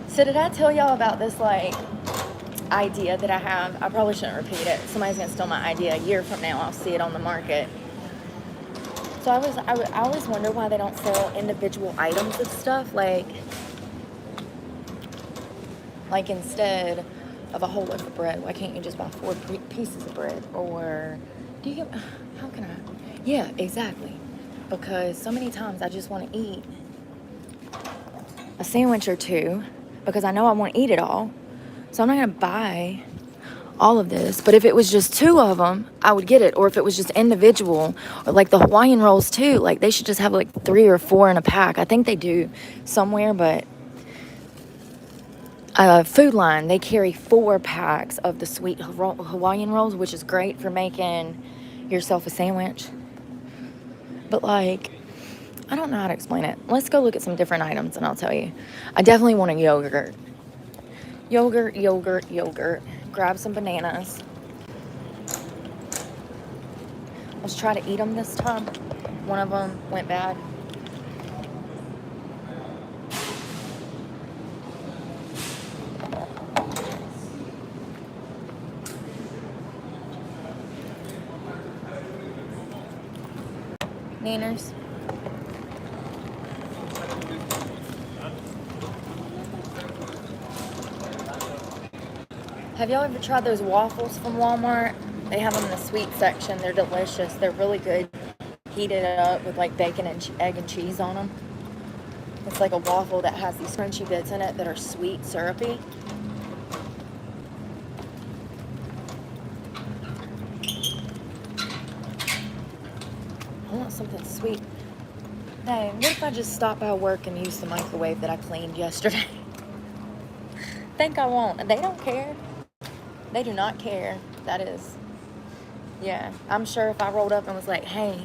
So did I tell y'all about this, like, idea that I have? I probably shouldn't repeat it. Somebody's going to steal my idea. A year from now, I'll see it on the market. So I always wonder why they don't sell individual items of stuff. Like instead of a whole loaf of bread, why can't you just buy 4 pieces of bread? Or do you get, how can I? Yeah, exactly. Because so many times I just want to eat a sandwich or two because I know I won't eat it all. So I'm not going to buy all of this. But if it was just 2 of them, I would get it. Or if it was just individual, or like the Hawaiian rolls too, like they should just have like 3 or 4 in a pack. I think they do somewhere, but Food Line, they carry 4 packs of the sweet Hawaiian rolls, which is great for making yourself a sandwich. But like, I don't know how to explain it. Let's go look at some different items and I'll tell you. I definitely want a yogurt. Yogurt. Grab some bananas. Let's try to eat them this time. One of them went bad. Nanners. Have y'all ever tried those waffles from Walmart? They have them in the sweet section. They're delicious. They're really good. Heated up with like bacon and egg and cheese on them. It's like a waffle that has these crunchy bits in it that are sweet, syrupy. I want something sweet. Hey, what if I just stop by work and use the microwave that I cleaned yesterday? Think I won't. They don't care. They do not care. That is. Yeah. I'm sure if I rolled up and was like, hey,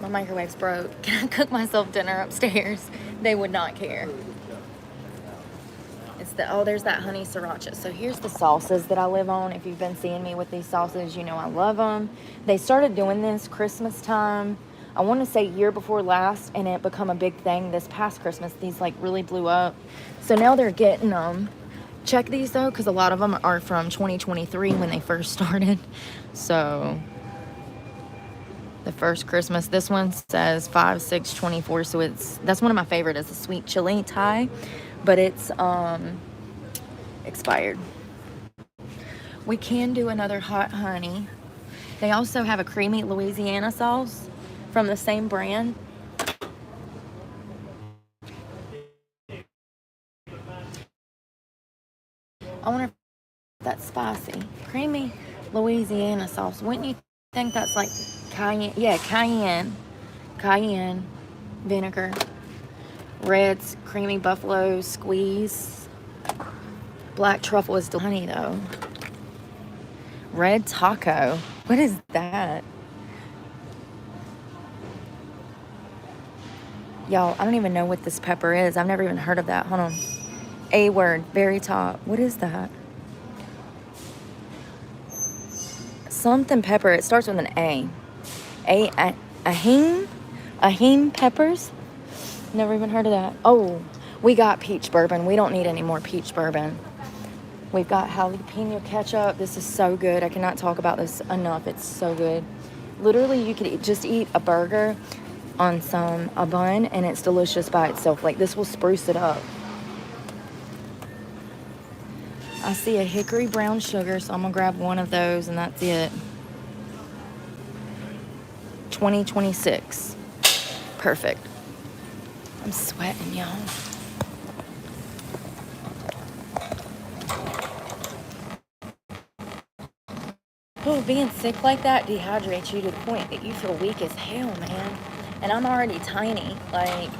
my microwave's broke. Can I cook myself dinner upstairs? They would not care. It's the, oh, there's that honey sriracha. So here's the sauces that I live on. If you've been seeing me with these sauces, you know I love them. They started doing this Christmas time. I want to say year before last, and it become a big thing this past Christmas. These like really blew up. So now they're getting them. Check these though, because a lot of them are from 2023 when they first started. So the first Christmas, this one says 5/6/24. So that's one of my favorite. It's a sweet chili Thai, but it's expired. We can do another hot honey. They also have a creamy Louisiana sauce from the same brand. I wonder if that's spicy. Creamy Louisiana sauce. Wouldn't you think that's like cayenne? Yeah, cayenne vinegar. Red's creamy buffalo squeeze. Black truffle is honey though. Red taco. What is that? Y'all, I don't even know what this pepper is. I've never even heard of that. Hold on. A word, very top. What is that? Something pepper. It starts with an A. Ahim peppers. Never even heard of that. Oh, we got peach bourbon. We don't need any more peach bourbon. We've got jalapeno ketchup. This is so good. I cannot talk about this enough. It's so good. Literally, you could just eat a burger on a bun, and it's delicious by itself. Like, this will spruce it up. I see a hickory brown sugar, so I'm gonna grab one of those, and that's it. 2026. Perfect. I'm sweating, y'all. Oh, being sick like that dehydrates you to the point that you feel weak as hell, man. And I'm already tiny, like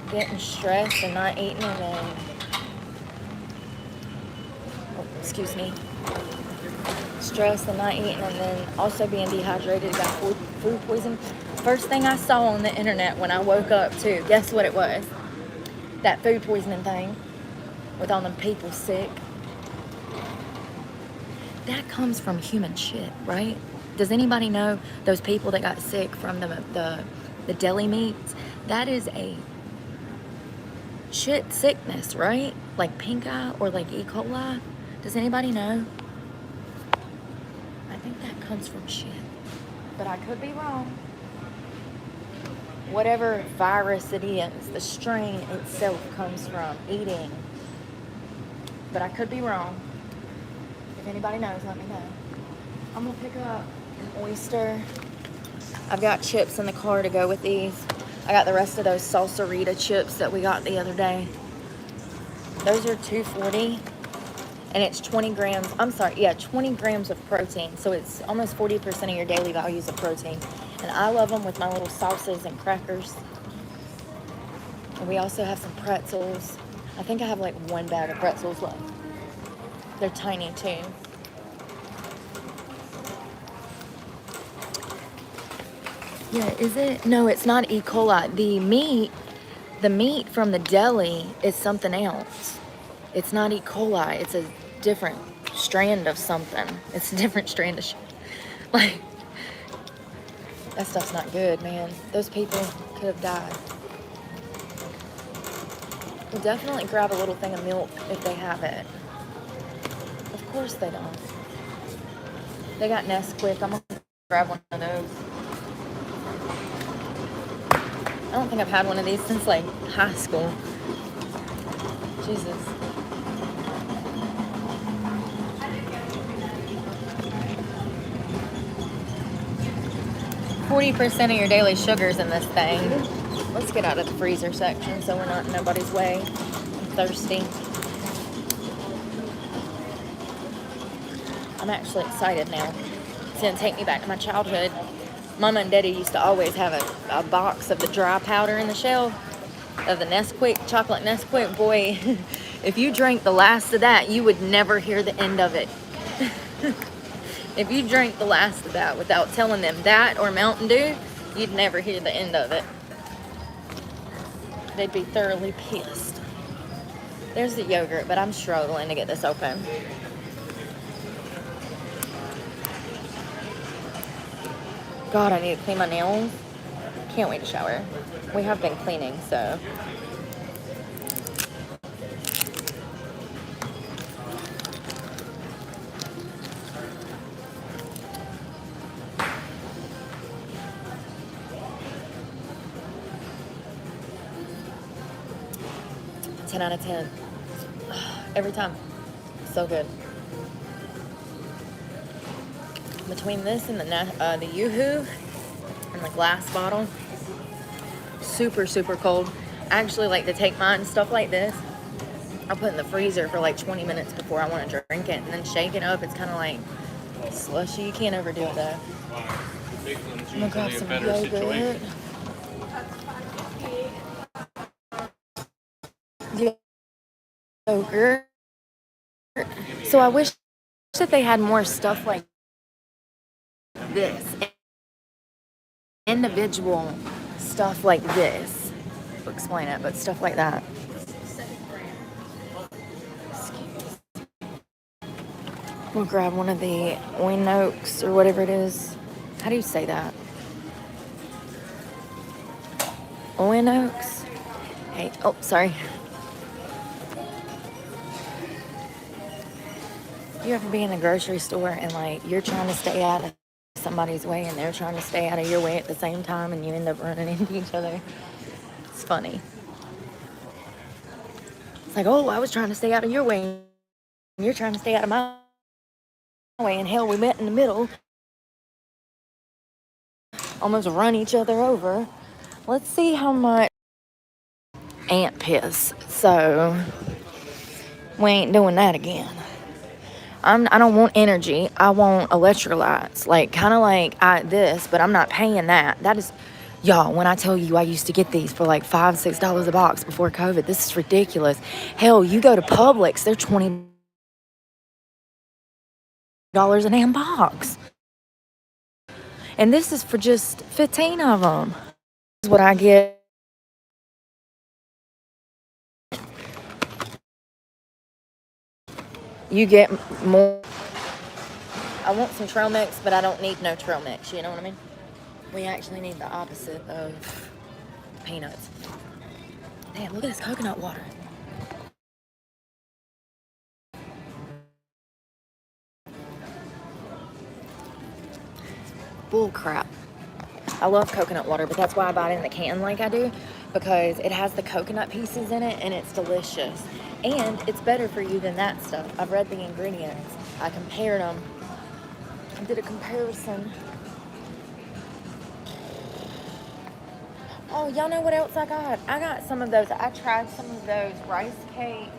getting stressed and not eating, and then, oh, excuse me, stressed and not eating, and then also being dehydrated, got food poisoning. First thing I saw on the internet when I woke up too, guess what it was? That food poisoning thing with all them people sick. That comes from human shit, right? Does anybody know those people that got sick from the deli meats? That is a shit sickness, right? Like pink eye or like E. coli. Does anybody know? I think that comes from shit, but I could be wrong. Whatever virus it is, the strain itself comes from eating, but I could be wrong. If anybody knows, let me know. I'm gonna pick up an oyster. I've got chips in the car to go with these. I got the rest of those salsarita chips that we got the other day. Those are $2.40, and it's 20 grams. I'm sorry, yeah, 20 grams of protein. So it's almost 40% of your daily values of protein. And I love them with my little sauces and crackers. And we also have some pretzels. I think I have like one bag of pretzels left. They're tiny too. Yeah, is it? No, it's not E. coli. The meat from the deli is something else. It's not E. coli. It's a different strand of something. It's a different strand of shit. Like, that stuff's not good, man. Those people could have died. We'll definitely grab a little thing of milk if they have it. Of course they don't. They got Nesquik. I'm gonna grab one of those. I don't think I've had one of these since like high school. Jesus. 40% of your daily sugars in this thing. Let's get out of the freezer section so we're not in nobody's way. I'm thirsty. I'm actually excited now. It's gonna take me back to my childhood. Mama and Daddy used to always have a box of the dry powder in the shelf of the Nesquik, chocolate Nesquik. Boy, if you drank the last of that, you would never hear the end of it. If you drank the last of that without telling them that or Mountain Dew, you'd never hear the end of it. They'd be thoroughly pissed. There's the yogurt, but I'm struggling to get this open. God, I need to clean my nails. Can't wait to shower. We have been cleaning, so. Ten out of 10. Every time. So good. Between this and the Yoo-Hoo and the glass bottle, super, super cold. I actually like to take mine, stuff like this, I'll put in the freezer for like 20 minutes before I want to drink it, and then shake it up. It's kind of like slushy. You can't overdo it though. I'm gonna grab some yogurt. Yogurt. So I wish that they had more stuff like this. Individual stuff like this. I'll explain it, but stuff like that. We'll grab one of the oinoaks or whatever it is. How do you say that? Oinoaks? Hey, oh, sorry. You ever be in a grocery store and like you're trying to stay out of somebody's way and they're trying to stay out of your way at the same time and you end up running into each other? It's funny. It's like, oh, I was trying to stay out of your way and you're trying to stay out of my way, and hell, we met in the middle. Almost run each other over. Let's see how much ant piss. So we ain't doing that again. I don't want energy. I want electrolytes. Like, kind of like this, but I'm not paying that. That is, y'all, when I tell you I used to get these for like $5, $6 a box before COVID, this is ridiculous. Hell, you go to Publix, they're $20 a damn box. And this is for just 15 of them. This is what I get. You get more. I want some trail mix, but I don't need no trail mix. You know what I mean? We actually need the opposite of peanuts. Damn, look at this coconut water. Bull crap. I love coconut water, but that's why I buy it in the can like I do, because it has the coconut pieces in it and it's delicious. And it's better for you than that stuff. I've read the ingredients. I compared them. I did a comparison. Oh, y'all know what else I got? I got some of those. I tried some of those rice cake.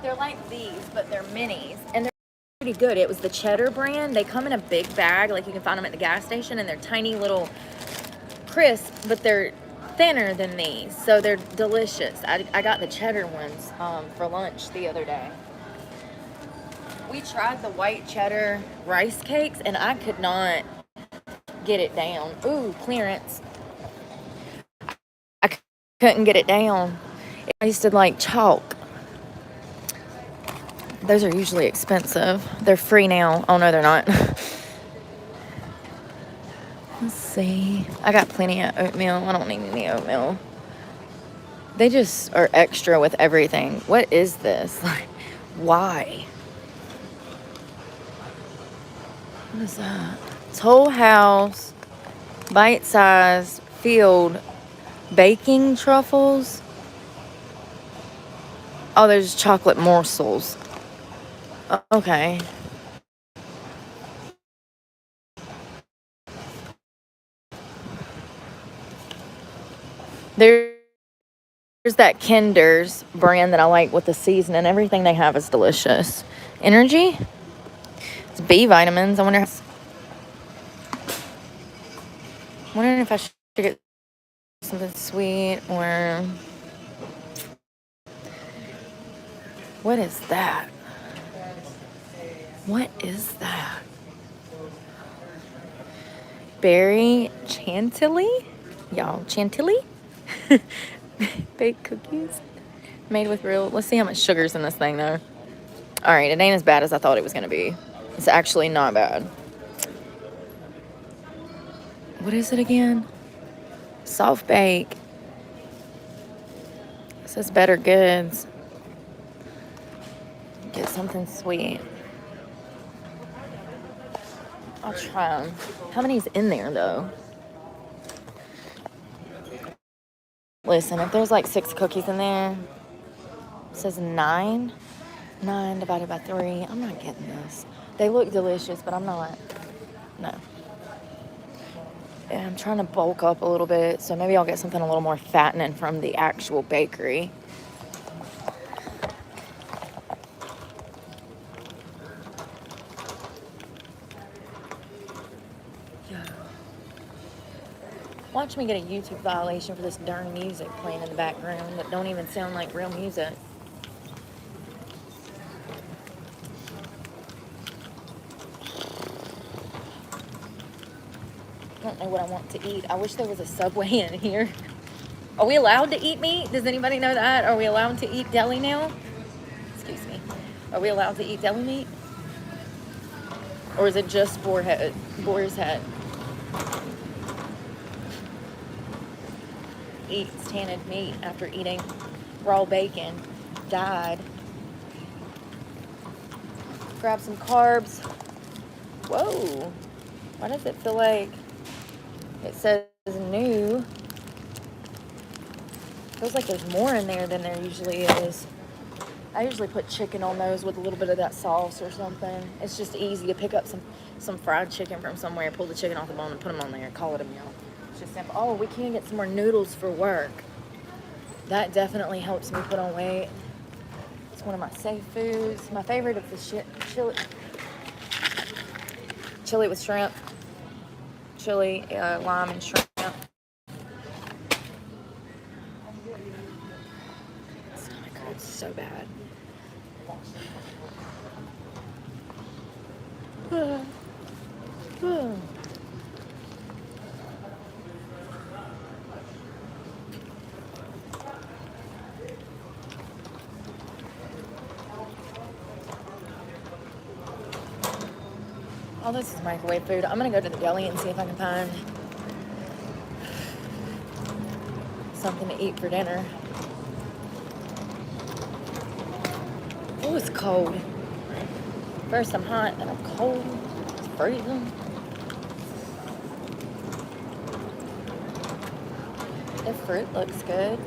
They're like these, but they're minis. And they're pretty good. It was the Cheddar brand. They come in a big bag, like you can find them at the gas station, and they're tiny little crisp, but they're thinner than these, so they're delicious. I got the Cheddar ones for lunch the other day. We tried the white cheddar rice cakes, and I could not get it down. Ooh, clearance. I couldn't get it down. It tasted like chalk. Those are usually expensive. They're free now. Oh, no, they're not. Let's see. I got plenty of oatmeal. I don't need any oatmeal. They just are extra with everything. What is this? Like, why? What is that? Toll House, bite-sized field baking truffles. Oh, there's chocolate morsels. Okay. There's that Kinder's brand that I like with the seasoning. Everything they have is delicious. Energy? It's B vitamins. I'm wondering if I should get something sweet or... What is that? What is that? Berry chantilly? Y'all, chantilly? Baked cookies made with real... Let's see how much sugar's in this thing, though. All right, it ain't as bad as I thought it was going to be. It's actually not bad. What is it again? Soft bake. It says better goods. Get something sweet. I'll try them. How many's in there, though? Listen, if there's like 6 cookies in there, it says 9. 9 divided by 3. I'm not getting this. They look delicious, but I'm not. No. And I'm trying to bulk up a little bit, so maybe I'll get something a little more fattening from the actual bakery. Watch me get a YouTube violation for this darn music playing in the background that don't even sound like real music. I don't know what I want to eat. I wish there was a Subway in here. Are we allowed to eat meat? Does anybody know that? Are we allowed to eat deli now? Excuse me. Are we allowed to eat deli meat? Or is it just boar's head? Eats tanned meat after eating raw bacon. Died. Grab some carbs. Whoa. Why does it feel like it says new? Feels like there's more in there than there usually is. I usually put chicken on those with a little bit of that sauce or something. It's just easy to pick up some fried chicken from somewhere, pull the chicken off the bone and put them on there and call it a meal. It's just simple. Oh, we can get some more noodles for work. That definitely helps me put on weight. It's one of my safe foods. My favorite is the chili with shrimp. Chili, lime, and shrimp. Stomach hurts so bad. All this is microwave food. I'm gonna go to the deli and see if I can find something to eat for dinner. Oh, it's cold. First I'm hot, then I'm cold. It's freezing. The fruit looks good.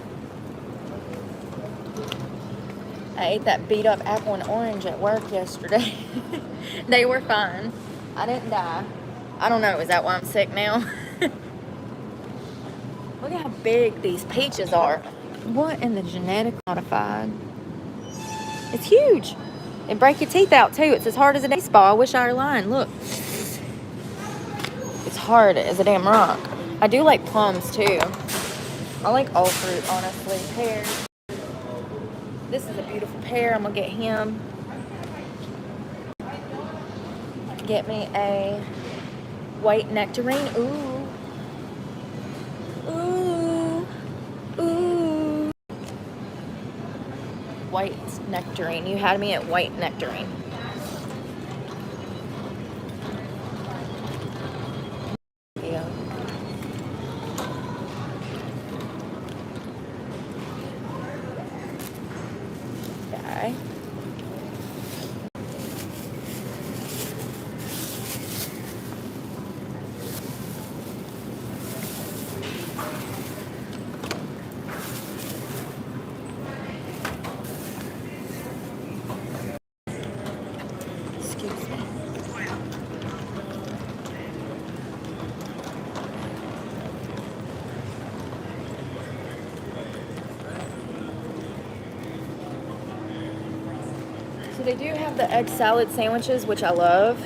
I ate that beat up apple and orange at work yesterday. They were fine. I didn't die. I don't know, is that why I'm sick now? Look at how big these peaches are. What in the genetic modified? It's huge. It break your teeth out too. It's as hard as a baseball. I wish I were lying. Look. It's hard as a damn rock. I do like plums too. I like all fruit, honestly. Pears. This is a beautiful pear. I'm gonna get him. Get me a white nectarine. Ooh. Ooh. Ooh. White nectarine. You had me at white nectarine. Yeah. Okay. they do have the egg salad sandwiches, which I love.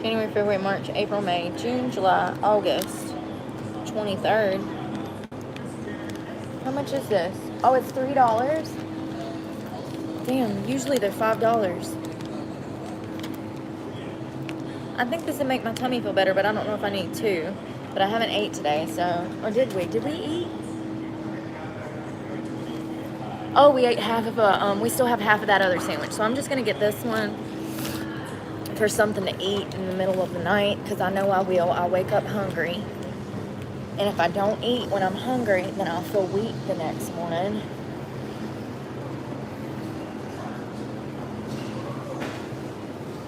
January, February, March, April, May, June, July, August. 23rd. How much is this? Oh, it's $3. Damn, usually they're $5. I think this would make my tummy feel better, but I don't know if I need two. But I haven't ate today, so... Or did we? Did we eat? Oh, we ate half of a... we still have half of that other sandwich. So I'm just going to get this one for something to eat in the middle of the night, because I know I will. I'll wake up hungry. And if I don't eat when I'm hungry, then I'll feel weak the next morning.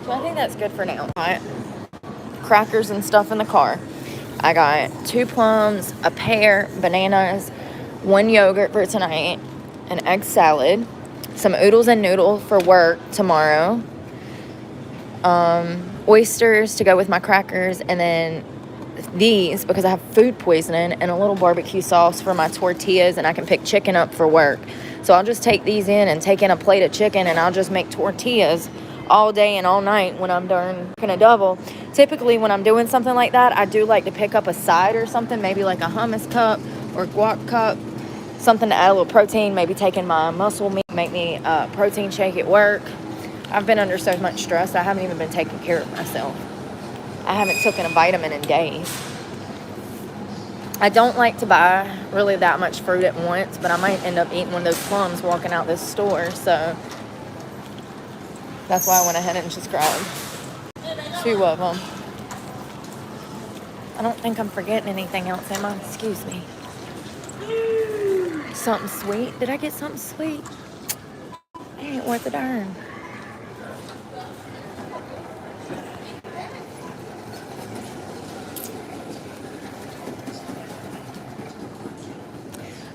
So I think that's good for now. Right. Crackers and stuff in the car. I got 2 plums, a pear, bananas, 1 yogurt for tonight, an egg salad, some oodles and noodle for work tomorrow, oysters to go with my crackers, and then these, because I have food poisoning, and a little barbecue sauce for my tortillas, and I can pick chicken up for work. So I'll just take these in and take in a plate of chicken, and I'll just make tortillas all day and all night when I'm done cooking a double. Typically when I'm doing something like that, I do like to pick up a side or something, maybe like a hummus cup or guac cup, something to add a little protein, maybe taking my muscle meat, make me a protein shake at work. I've been under so much stress, I haven't even been taking care of myself. I haven't taken a vitamin in days. I don't like to buy really that much fruit at once, but I might end up eating one of those plums walking out this store, so that's why I went ahead and just grabbed 2 of them. I don't think I'm forgetting anything else, am I? Excuse me. Something sweet? Did I get something sweet? Dang it, what the darn?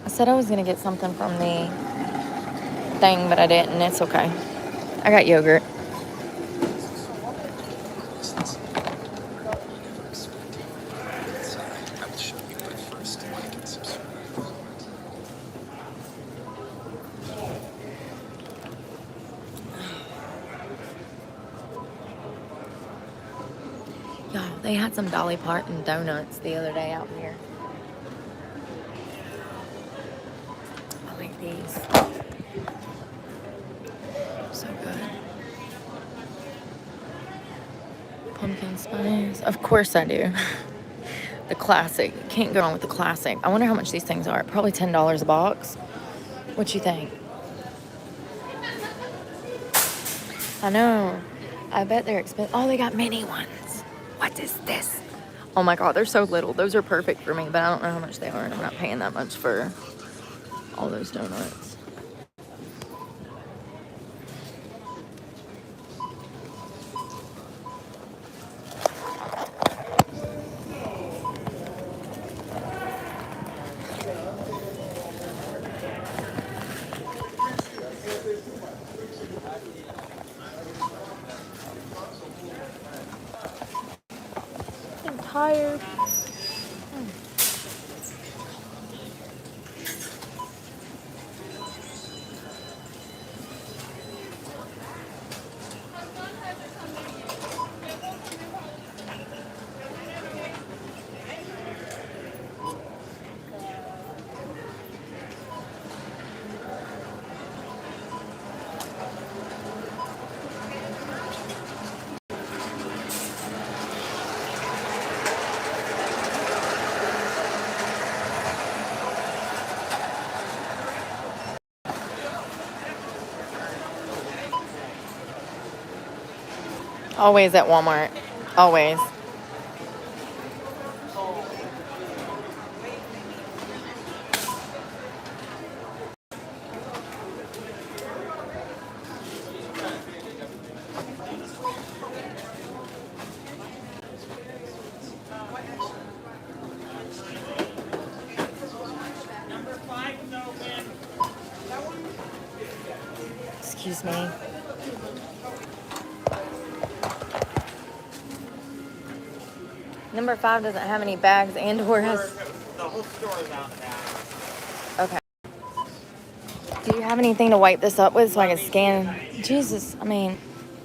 I said I was going to get something from the thing, but I didn't. It's okay. I got yogurt. Y'all, they had some Dolly Parton donuts the other day out here. I like these. So good. Pumpkin spice. Of course I do. The classic. Can't go wrong with the classic. I wonder how much these things are. Probably $10 a box. What you think? I know. I bet they're expensive. Oh, they got mini ones. What is this? Oh my God, they're so little. Those are perfect for me, but I don't know how much they are, and I'm not paying that much for all those donuts. I'm tired. Always at Walmart. Always. Excuse me. Number 5 doesn't have any bags and or has... The whole store is out of bags. Okay. Do you have anything to wipe this up with so I can scan? Jesus, I mean,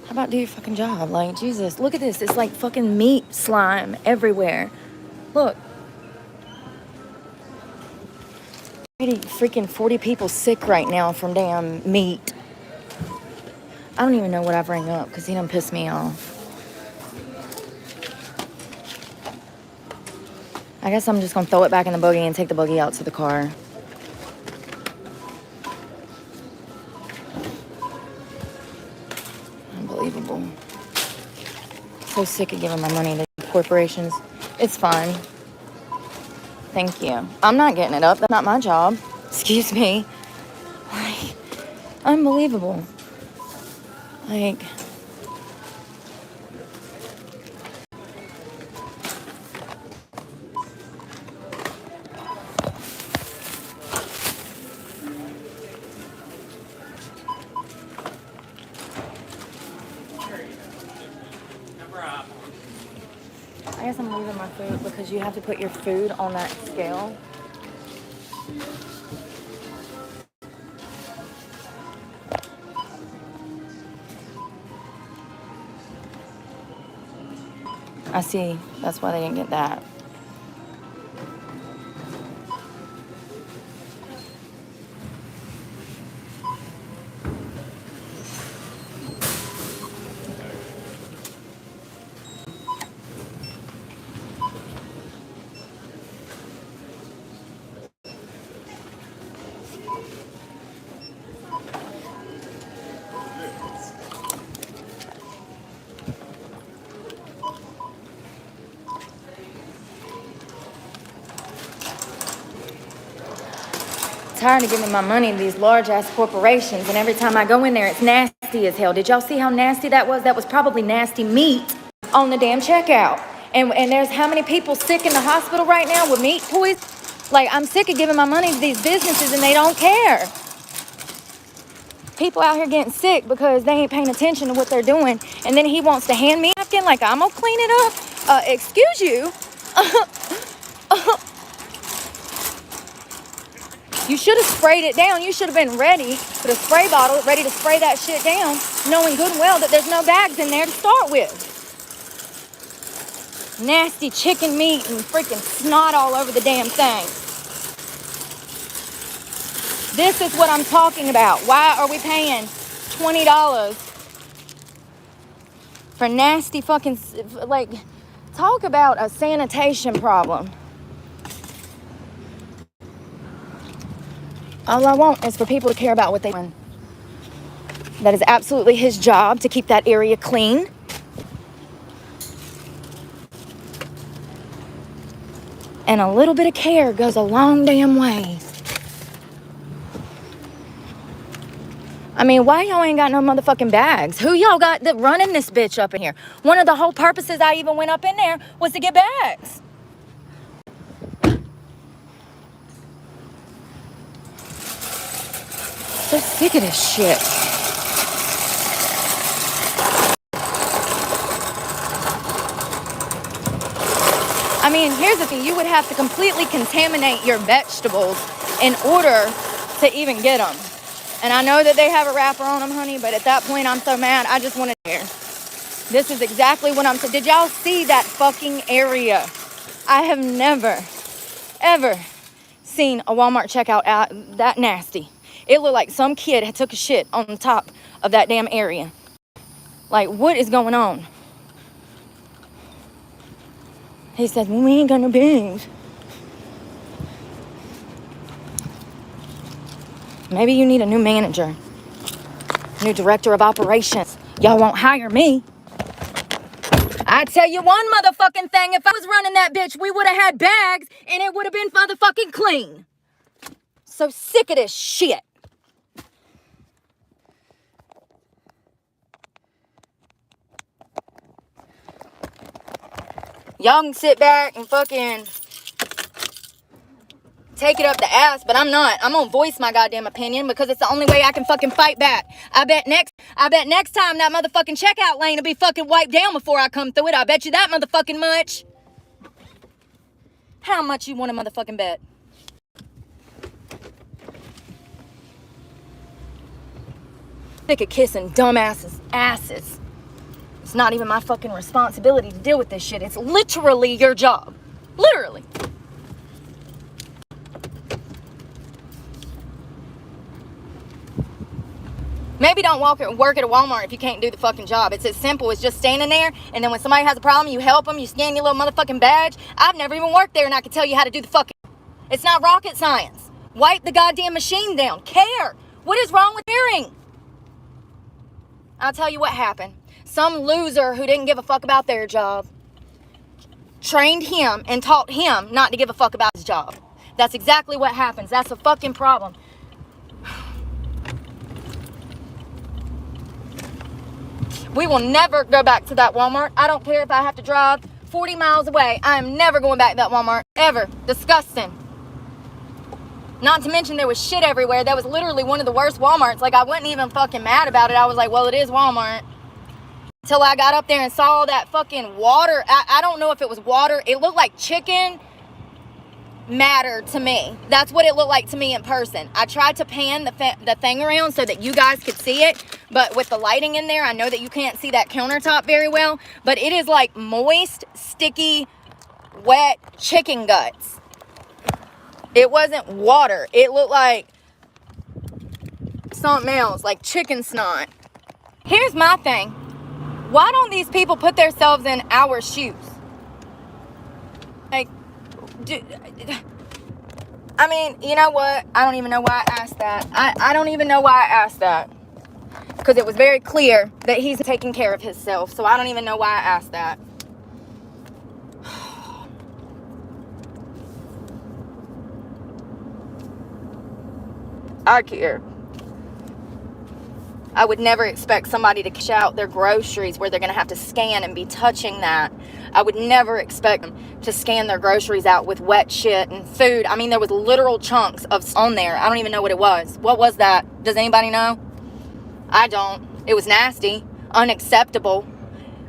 how about do your fucking job? Like, Jesus, look at this. It's like fucking meat slime everywhere. Look. Freaking 40 people sick right now from damn meat. I don't even know what I bring up because he done pissed me off. I guess I'm just going to throw it back in the buggy and take the buggy out to the car. Unbelievable. So sick of giving my money to corporations. It's fine. Thank you. I'm not getting it up. That's not my job. Excuse me. Like, unbelievable. Like... I guess I'm leaving my food because you have to put your food on that scale. I see. That's why they didn't get that. Tired of giving my money to these large ass corporations, and every time I go in there it's nasty as hell. Did y'all see how nasty that was? That was probably nasty meat on the damn checkout. And there's how many people sick in the hospital right now with meat poisoning? Like, I'm sick of giving my money to these businesses and they don't care. People out here getting sick because they ain't paying attention to what they're doing, and then he wants to hand me a napkin like I'm gonna clean it up. Excuse you. You should have sprayed it down. You should have been ready with a spray bottle, ready to spray that shit down, knowing good and well that there's no bags in there to start with. Nasty chicken meat and freaking snot all over the damn thing. This is what I'm talking about. Why are we paying $20 for nasty fucking, like, talk about a sanitation problem. All I want is for people to care about what they're doing. That is absolutely his job, to keep that area clean. And a little bit of care goes a long damn way. I mean, why y'all ain't got no motherfucking bags? Who y'all got that running this bitch up in here? One of the whole purposes I even went up in there was to get bags. So sick of this shit. I mean, here's the thing. You would have to completely contaminate your vegetables in order to even get them. And I know that they have a wrapper on them, honey, but at that point, I'm so mad. I just want to hear. This is exactly what I'm saying. Did y'all see that fucking area? I have never, ever seen a Walmart checkout out that nasty. It looked like some kid had took a shit on the top of that damn area. Like, what is going on? He said, well, we ain't got no bags. Maybe you need a new manager, new director of operations. Y'all won't hire me. I tell you one motherfucking thing. If I was running that bitch, we would have had bags and it would have been motherfucking clean. So sick of this shit. Y'all can sit back and fucking take it up the ass, but I'm not. I'm gonna voice my goddamn opinion because it's the only way I can fucking fight back. I bet next time that motherfucking checkout lane will be fucking wiped down before I come through it. I bet you that motherfucking much. How much you want to motherfucking bet? Sick of kissing dumbasses' asses. It's not even my fucking responsibility to deal with this shit. It's literally your job. Literally. Maybe don't work at a Walmart if you can't do the fucking job. It's as simple as just standing there, and then when somebody has a problem, you help them, you scan your little motherfucking badge. I've never even worked there, and I can tell you how to do the fucking... It's not rocket science. Wipe the goddamn machine down. Care. What is wrong with caring? I'll tell you what happened. Some loser who didn't give a fuck about their job trained him and taught him not to give a fuck about his job. That's exactly what happens. That's a fucking problem. We will never go back to that Walmart. I don't care if I have to drive 40 miles away. I am never going back to that Walmart. Ever. Disgusting. Not to mention there was shit everywhere. That was literally one of the worst Walmarts. Like, I wasn't even fucking mad about it. I was like, well, it is Walmart. Until I got up there and saw that fucking water. I don't know if it was water. It looked like chicken matter to me. That's what it looked like to me in person. I tried to pan the thing around so that you guys could see it, but with the lighting in there, I know that you can't see that countertop very well, but it is like moist, sticky, wet chicken guts. It wasn't water. It looked like something else, like chicken snot. Here's my thing. Why don't these people put themselves in our shoes? Like, I mean, you know what? I don't even know why I asked that. I don't even know why I asked that. Because it was very clear that he's taking care of himself. So I don't even know why I asked that. I care. I would never expect somebody to cash out their groceries where they're going to have to scan and be touching that. I would never expect them to scan their groceries out with wet shit and food. I mean, there was literal chunks of on there. I don't even know what it was. What was that? Does anybody know? I don't. It was nasty, unacceptable,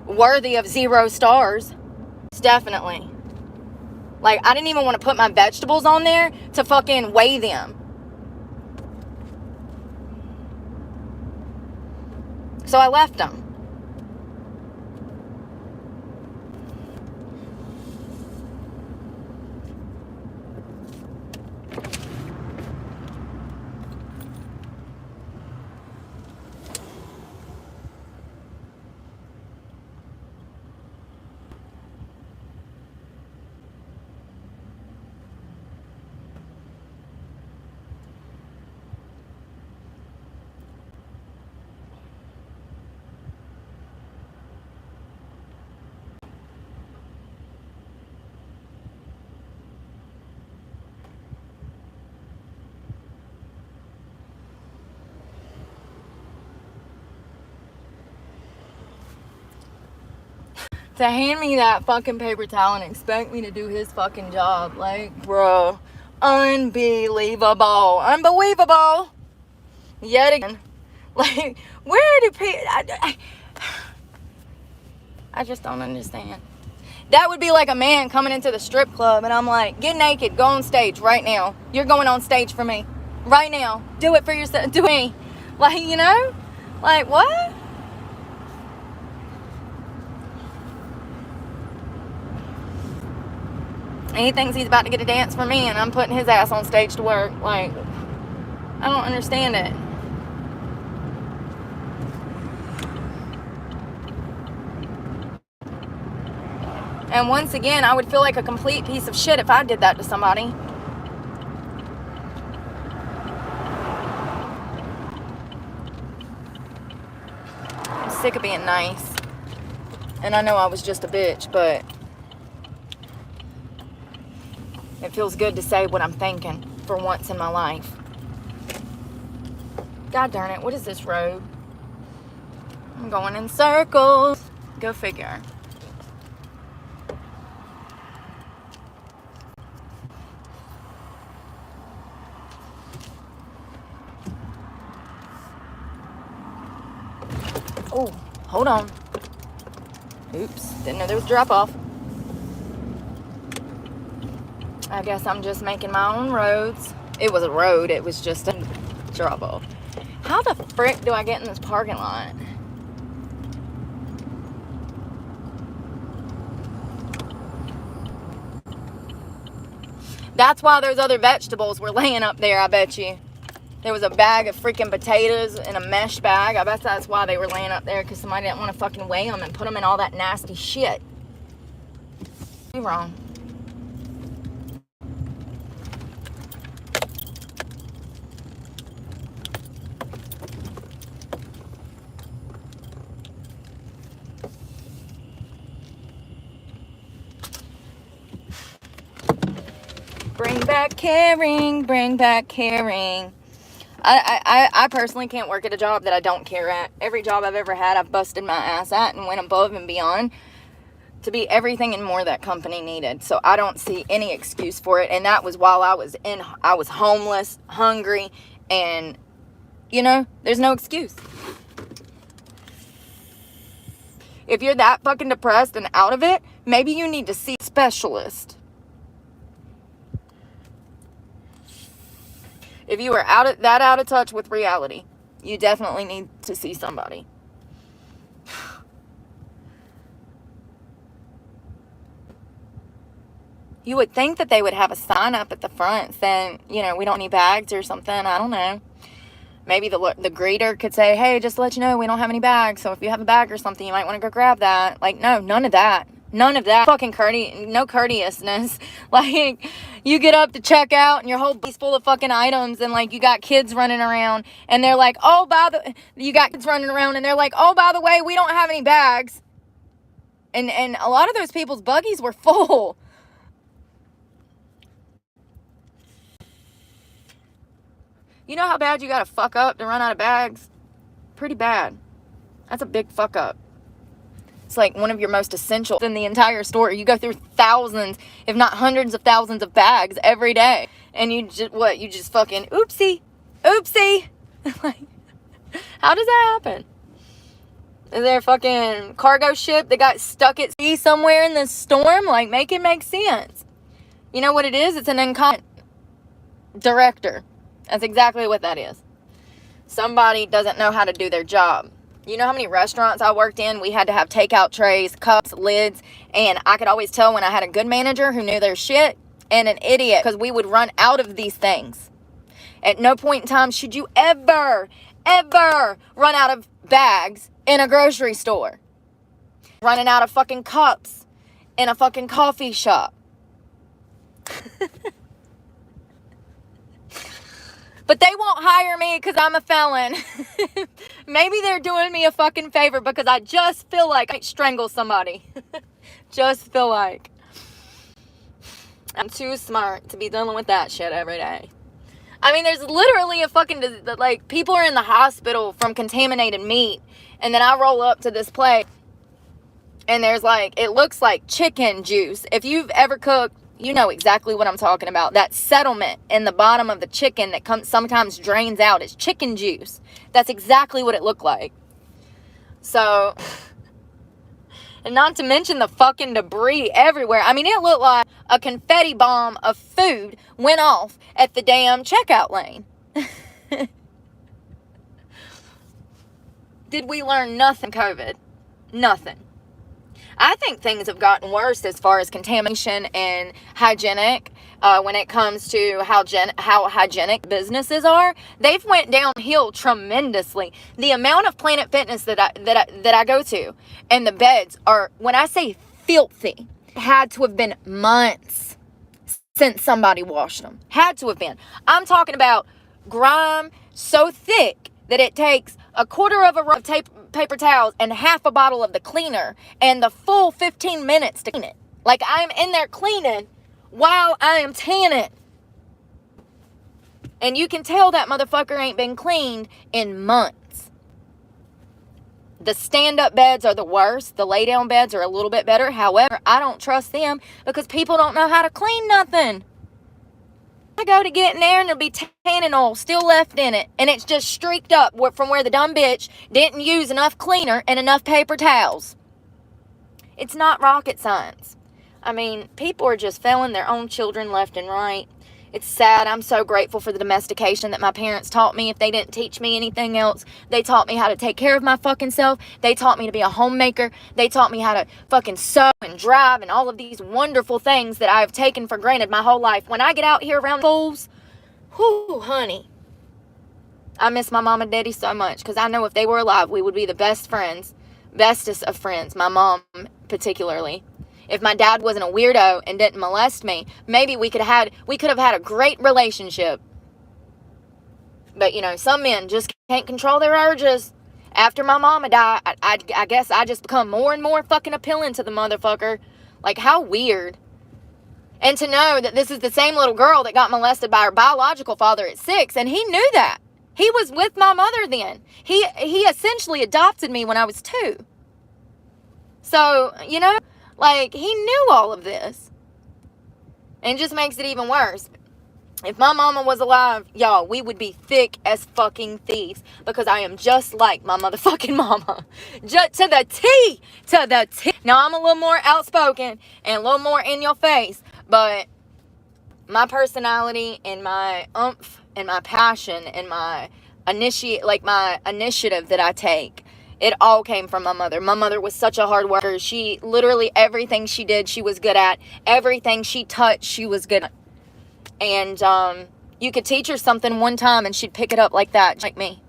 worthy of 0 stars. Definitely. Like, I didn't even want to put my vegetables on there to fucking weigh them. So I left them. To hand me that fucking paper towel and expect me to do his fucking job. Like, bro, unbelievable. Unbelievable. Yet again. Like, where do people... I just don't understand. That would be like a man coming into the strip club and I'm like, get naked, go on stage right now. You're going on stage for me. Right now. Do it for yourself. Do me. Like, you know? Like, what? And he thinks he's about to get a dance for me and I'm putting his ass on stage to work. Like, I don't understand it. And once again, I would feel like a complete piece of shit if I did that to somebody. I'm sick of being nice. And I know I was just a bitch, but it feels good to say what I'm thinking for once in my life. God darn it, what is this road? I'm going in circles. Go figure. Oh, hold on. Oops, didn't know there was a drop off. I guess I'm just making my own roads. It was a road, it was just a drop off. How the frick do I get in this parking lot? That's why those other vegetables were laying up there, I bet you. There was a bag of freaking potatoes in a mesh bag. I bet that's why they were laying up there, because somebody didn't want to fucking weigh them and put them in all that nasty shit. You're wrong. Bring back caring, bring back caring. I personally can't work at a job that I don't care at. Every job I've ever had, I've busted my ass at and went above and beyond to be everything and more that company needed. So I don't see any excuse for it. And that was while I was homeless, hungry, and, you know, there's no excuse. If you're that fucking depressed and out of it, maybe you need to see a specialist. If you are out of touch with reality, you definitely need to see somebody. You would think that they would have a sign up at the front saying, you know, we don't need bags or something. I don't know. Maybe the greeter could say, hey, just to let you know, we don't have any bags. So if you have a bag or something, you might want to go grab that. Like, no, none of that. None of that. Fucking no courteousness. Like, you get up to check out and your whole body's full of fucking items, and like you got kids running around and they're like, oh, you got kids running around and they're like, oh, by the way, we don't have any bags. And a lot of those people's buggies were full. You know how bad you gotta fuck up to run out of bags? Pretty bad. That's a big fuck up. It's like one of your most essential in the entire store. You go through thousands, if not hundreds of thousands of bags every day. And you just fucking oopsie. Like, how does that happen? Is there a fucking cargo ship that got stuck at sea somewhere in this storm? Like, make it make sense. You know what it is? It's an incompetent director. That's exactly what that is. Somebody doesn't know how to do their job. You know how many restaurants I worked in? We had to have takeout trays, cups, lids, and I could always tell when I had a good manager who knew their shit and an idiot, because we would run out of these things. At no point in time should you ever run out of bags in a grocery store. Running out of fucking cups in a fucking coffee shop. But they won't hire me because I'm a felon. Maybe they're doing me a fucking favor because I just feel like I might strangle somebody. Just feel like. I'm too smart to be dealing with that shit every day. I mean, there's literally a fucking, like, people are in the hospital from contaminated meat. And then I roll up to this place and there's like, it looks like chicken juice. If you've ever cooked, you know exactly what I'm talking about. That settlement in the bottom of the chicken that sometimes drains out. It's chicken juice. That's exactly what it looked like. So, and not to mention the fucking debris everywhere. I mean, it looked like a confetti bomb of food went off at the damn checkout lane. Did we learn nothing COVID? Nothing. I think things have gotten worse as far as contamination and hygienic. When it comes to how hygienic businesses are, they've went downhill tremendously. The amount of Planet Fitness that I go to, and the beds are, when I say filthy, had to have been months since somebody washed them. Had to have been. I'm talking about grime so thick that it takes a quarter of a roll of paper towels and half a bottle of the cleaner and the full 15 minutes to clean it. Like, I'm in there cleaning while I am tanning. And you can tell that motherfucker ain't been cleaned in months. The stand-up beds are the worst. The lay-down beds are a little bit better. However, I don't trust them because people don't know how to clean nothing. I go to get in there and there'll be tanning oil still left in it. And it's just streaked up from where the dumb bitch didn't use enough cleaner and enough paper towels. It's not rocket science. I mean, people are just failing their own children left and right. It's sad. I'm so grateful for the domestication that my parents taught me. If they didn't teach me anything else, they taught me how to take care of my fucking self. They taught me to be a homemaker. They taught me how to fucking sew and drive and all of these wonderful things that I've taken for granted my whole life. When I get out here around fools, whoo, honey, I miss my mom and daddy so much, because I know if they were alive, we would be the best friends, bestest of friends, my mom particularly. If my dad wasn't a weirdo and didn't molest me, maybe we could have had a great relationship. But, you know, some men just can't control their urges. After my mama died, I guess I just become more and more fucking appealing to the motherfucker. Like, how weird. And to know that this is the same little girl that got molested by her biological father at 6, and he knew that. He was with my mother then. He essentially adopted me when I was 2. So, you know, like, he knew all of this. And it just makes it even worse. If my mama was alive, y'all, we would be thick as fucking thieves. Because I am just like my motherfucking mama. Just to the T. To the T. Now, I'm a little more outspoken and a little more in your face. But my personality and my oomph and my passion and my initiative that I take, it all came from my mother. My mother was such a hard worker. She literally, everything she did, she was good at. Everything she touched, she was good at. And you could teach her something one time and she'd pick it up like that, like me.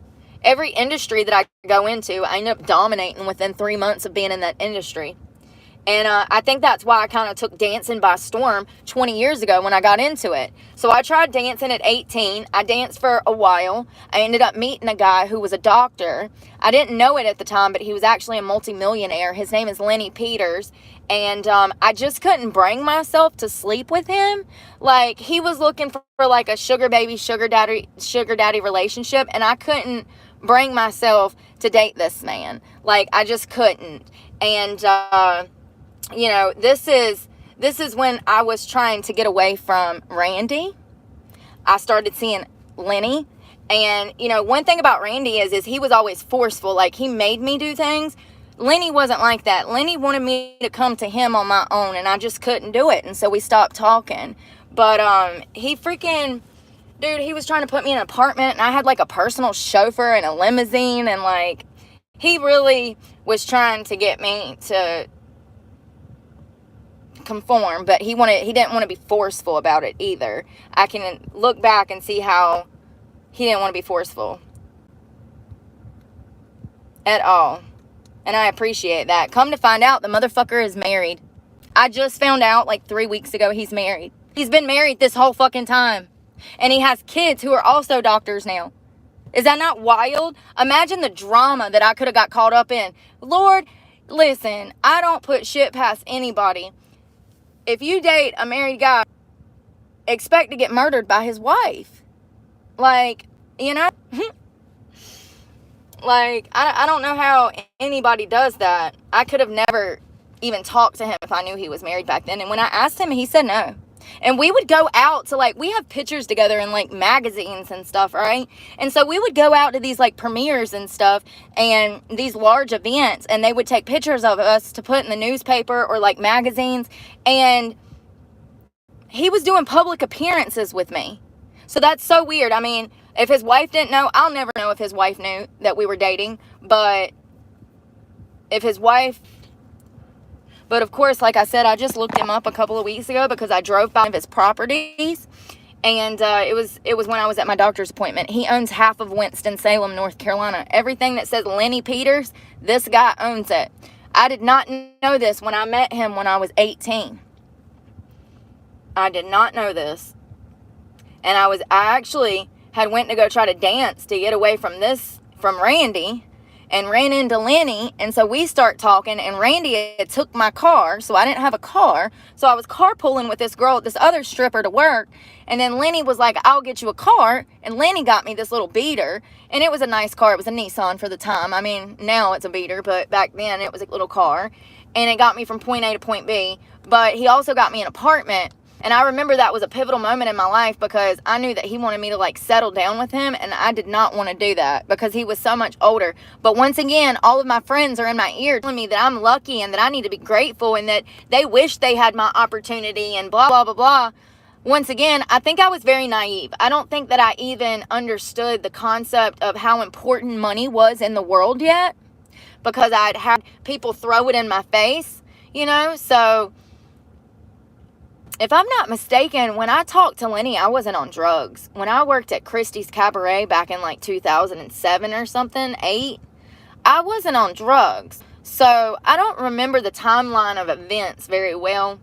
Every industry that I go into, I end up dominating within 3 months of being in that industry. And I think that's why I kind of took dancing by storm 20 years ago when I got into it. So I tried dancing at 18. I danced for a while. I ended up meeting a guy who was a doctor. I didn't know it at the time, but he was actually a multimillionaire. His name is Lenny Peters. And I just couldn't bring myself to sleep with him. Like, he was looking for like a sugar baby, sugar daddy relationship. And I couldn't bring myself to date this man. Like, I just couldn't. And, you know, this is when I was trying to get away from Randy. I started seeing Lenny. And, you know, one thing about Randy is he was always forceful. Like, he made me do things. Lenny wasn't like that. Lenny wanted me to come to him on my own, and I just couldn't do it. And so we stopped talking. But he freaking, dude, he was trying to put me in an apartment, and I had like a personal chauffeur and a limousine, and like, he really was trying to get me to conform, but he didn't want to be forceful about it either. I can look back and see how he didn't want to be forceful at all. And I appreciate that. Come to find out, the motherfucker is married. I just found out like 3 weeks ago he's married. He's been married this whole fucking time. And he has kids who are also doctors now. Is that not wild? Imagine the drama that I could have got caught up in. Lord, listen, I don't put shit past anybody. If you date a married guy, expect to get murdered by his wife. Like, you know? Like, I don't know how anybody does that. I could have never even talked to him if I knew he was married back then. And when I asked him, he said no. And we would go out to, like, we have pictures together in, like, magazines and stuff, right? And so we would go out to these, like, premieres and stuff and these large events, and they would take pictures of us to put in the newspaper or, like, magazines. And he was doing public appearances with me. So that's so weird. I mean, if his wife didn't know, I'll never know if his wife knew that we were dating. But if his wife... But of course, like I said, I just looked him up a couple of weeks ago because I drove by his properties. And it was when I was at my doctor's appointment. He owns half of Winston-Salem, North Carolina. Everything that says Lenny Peters, this guy owns it. I did not know this when I met him when I was 18. I did not know this. And I actually had went to go try to dance to get away from Randy, and ran into Lenny. And so we start talking, and Randy had took my car, so I didn't have a car. So I was carpooling with this girl, this other stripper, to work. And then Lenny was like, I'll get you a car. And Lenny got me this little beater, and it was a nice car. It was a Nissan for the time. I mean, now it's a beater, but back then it was a little car. And it got me from point A to point B. But he also got me an apartment. And I remember that was a pivotal moment in my life because I knew that he wanted me to, like, settle down with him. And I did not want to do that because he was so much older. But once again, all of my friends are in my ear telling me that I'm lucky and that I need to be grateful and that they wish they had my opportunity and blah, blah, blah, blah. once again, I think I was very naive. I don't think that I even understood the concept of how important money was in the world yet, because I'd had people throw it in my face, you know. So if I'm not mistaken, when I talked to Lenny, I wasn't on drugs. When I worked at Christie's Cabaret back in like 2007 or something, 8, I wasn't on drugs. So I don't remember the timeline of events very well.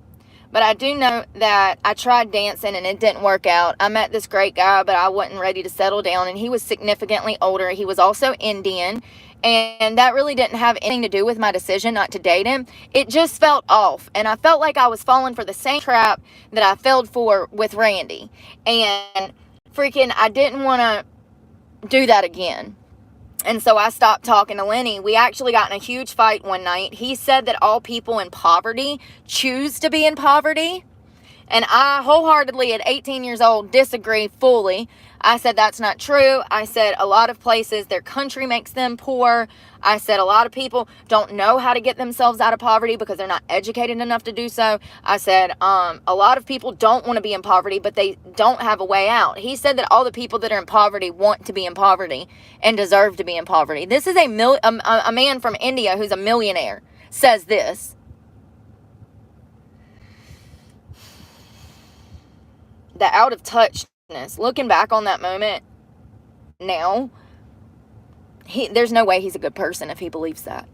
But I do know that I tried dancing and it didn't work out. I met this great guy, but I wasn't ready to settle down. And he was significantly older. He was also Indian. And that really didn't have anything to do with my decision not to date him. It just felt off. And I felt like I was falling for the same trap that I fell for with Randy. And freaking, I didn't want to do that again. And so I stopped talking to Lenny. We actually got in a huge fight one night. He said that all people in poverty choose to be in poverty. And I wholeheartedly, at 18 years old, disagree fully. I said that's not true. I said a lot of places, their country makes them poor. I said a lot of people don't know how to get themselves out of poverty because they're not educated enough to do so. I said a lot of people don't want to be in poverty, but they don't have a way out. He said that all the people that are in poverty want to be in poverty and deserve to be in poverty. This is a man from India who's a millionaire says this. The out of touchness, looking back on that moment now, there's no way he's a good person if he believes that.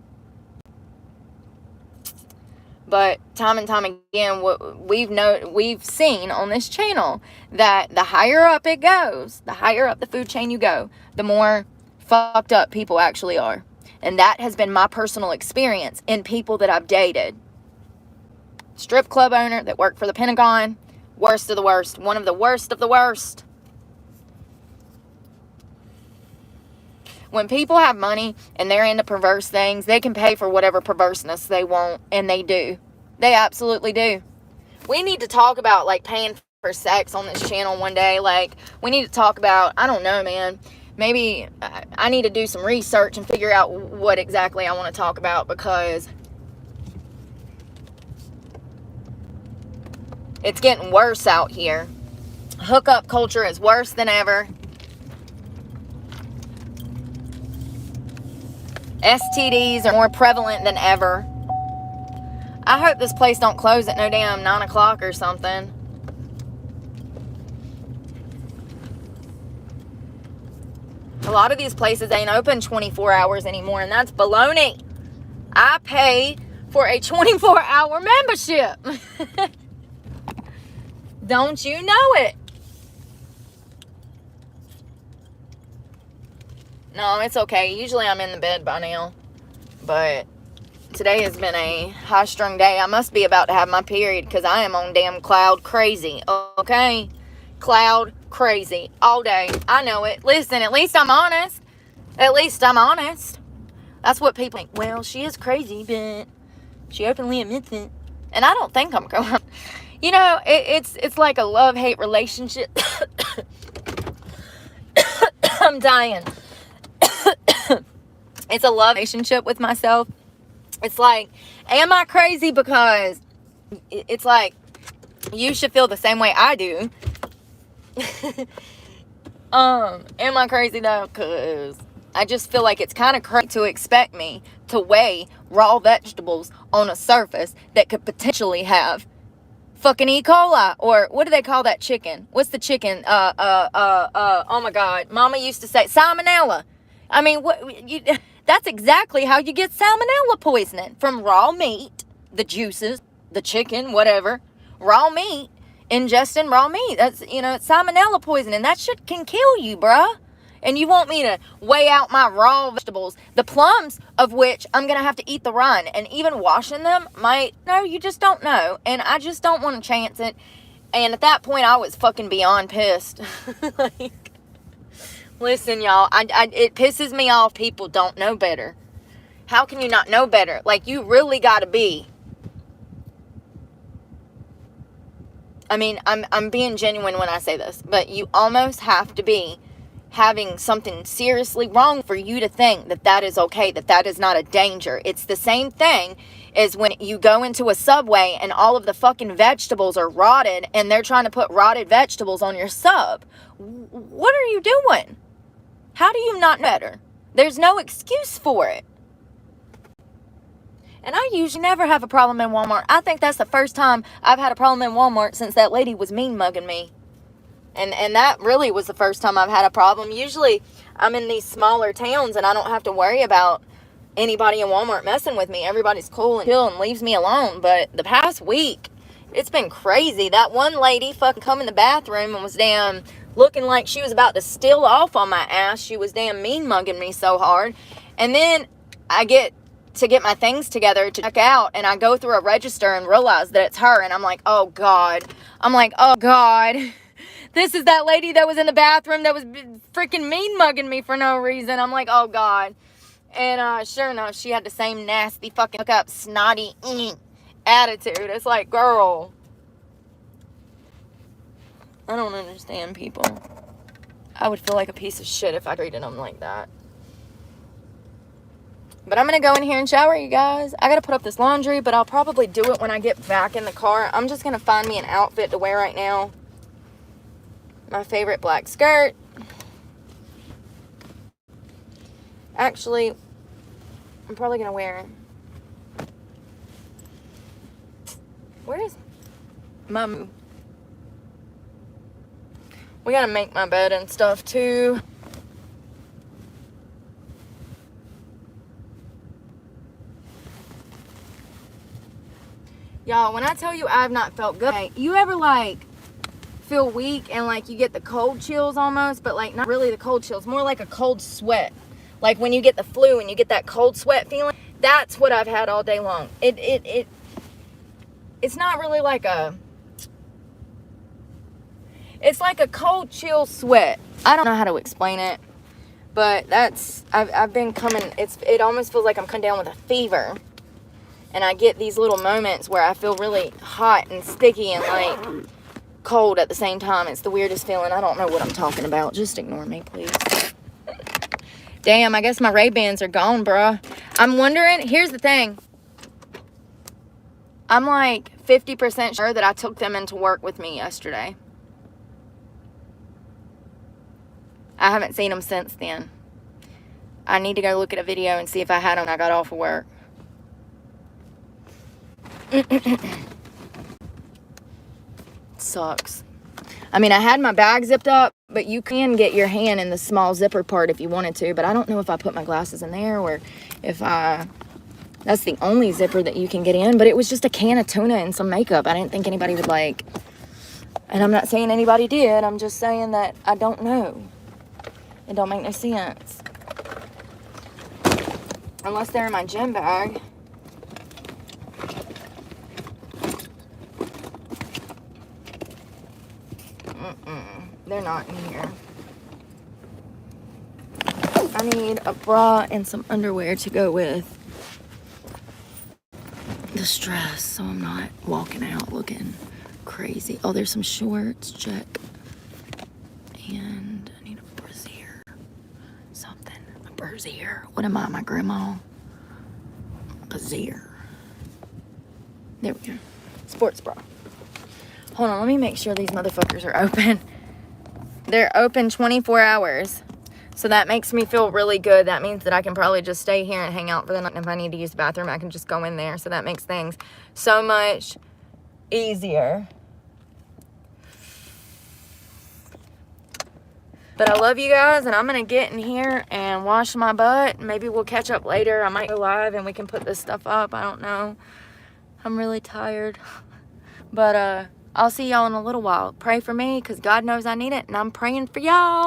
But time and time again, we've seen on this channel that the higher up it goes, the higher up the food chain you go, the more fucked up people actually are. And that has been my personal experience in people that I've dated. Strip club owner that worked for the Pentagon. Worst of the worst. One of the worst of the worst. When people have money and they're into perverse things, they can pay for whatever perverseness they want. And they do. They absolutely do. We need to talk about, like, paying for sex on this channel one day. Like, we need to talk about, I don't know, man. Maybe I need to do some research and figure out what exactly I want to talk about, because it's getting worse out here. Hookup culture is worse than ever. STDs are more prevalent than ever. I hope this place don't close at no damn 9 o'clock or something. A lot of these places ain't open 24 hours anymore, and that's baloney. I pay for a 24-hour membership. Don't you know it? No, it's okay. Usually I'm in the bed by now. But today has been a high-strung day. I must be about to have my period because I am on damn cloud crazy. Okay? Cloud crazy. All day. I know it. Listen, at least I'm honest. At least I'm honest. That's what people think. Well, she is crazy, but she openly admits it. And I don't think I'm going. You know, it's like a love-hate relationship. I'm dying. It's a love relationship with myself. It's like, am I crazy? Because it's like, you should feel the same way I do. Am I crazy though? Because I just feel like it's kind of crazy to expect me to weigh raw vegetables on a surface that could potentially have fucking E. coli, or what do they call that chicken? What's the chicken? Oh my God. Mama used to say salmonella. I mean, that's exactly how you get salmonella poisoning, from raw meat, the juices, the chicken, whatever, raw meat, ingesting raw meat. That's, you know, it's salmonella poisoning. That shit can kill you, bruh. And you want me to weigh out my raw vegetables, the plums of which I'm going to have to eat the rind, and even washing them might, no, you just don't know. And I just don't want to chance it. And at that point, I was fucking beyond pissed. Like, listen, y'all, it pisses me off. People don't know better. How can you not know better? Like, you really got to be. I mean, I'm being genuine when I say this, but you almost have to be having something seriously wrong for you to think that that is okay, that that is not a danger. It's the same thing as when you go into a Subway and all of the fucking vegetables are rotted and they're trying to put rotted vegetables on your sub. What are you doing? How do you not know better? There's no excuse for it. And I usually never have a problem in Walmart. I think that's the first time I've had a problem in Walmart since that lady was mean mugging me. And that really was the first time I've had a problem. Usually I'm in these smaller towns and I don't have to worry about anybody in Walmart messing with me. Everybody's cool and chill and leaves me alone. But the past week, it's been crazy. That one lady fucking come in the bathroom and was damn looking like she was about to steal off on my ass. She was damn mean mugging me so hard. And then I get to get my things together to check out, and I go through a register and realize that it's her, and I'm like, oh God. This is that lady that was in the bathroom that was freaking mean mugging me for no reason. I'm like, oh God. And sure enough, she had the same nasty fucking hook up snotty attitude. It's like, girl, I don't understand people. I would feel like a piece of shit if I treated them like that. But I'm going to go in here and shower, you guys. I got to put up this laundry, but I'll probably do it when I get back in the car. I'm just going to find me an outfit to wear right now. My favorite black skirt. Actually, I'm probably going to wear... Where is my... We got to make my bed and stuff, too. Y'all, when I tell you I've not felt good, like, you ever, like, feel weak and, like, you get the cold chills almost, but, like, not really the cold chills, more like a cold sweat. Like, when you get the flu and you get that cold sweat feeling, that's what I've had all day long. It's not really like a... It's like a cold chill sweat. I don't know how to explain it, but that's... I've been coming... It almost feels like I'm coming down with a fever. And I get these little moments where I feel really hot and sticky and, like, cold at the same time. It's the weirdest feeling. I don't know what I'm talking about. Just ignore me, please. Damn, I guess my Ray-Bans are gone, bruh. I'm wondering, here's the thing. I'm, like, 50% sure that I took them into work with me yesterday. I haven't seen them since then. I need to go look at a video and see if I had them when I got off of work. Sucks. I mean, I had my bag zipped up, but you can get your hand in the small zipper part if you wanted to, but I don't know if I put my glasses in there or if that's the only zipper that you can get in, but it was just a can of tuna and some makeup. I didn't think anybody would like, and I'm not saying anybody did, I'm just saying that I don't know. It don't make no sense. Unless they're in my gym bag. They're not in here. I need a bra and some underwear to go with the dress so I'm not walking out looking crazy. Oh, there's some shorts. Check. And I need a brassiere. Something. A brassiere. What am I, my grandma? Brassiere. There we go. Sports bra. Hold on, let me make sure these motherfuckers are open. They're open 24 hours. So that makes me feel really good. That means that I can probably just stay here and hang out for the night. If I need to use the bathroom, I can just go in there. So that makes things so much easier. But I love you guys, and I'm going to get in here and wash my butt. Maybe we'll catch up later. I might go live and we can put this stuff up. I don't know. I'm really tired. But, I'll see y'all in a little while. Pray for me, because God knows I need it, and I'm praying for y'all.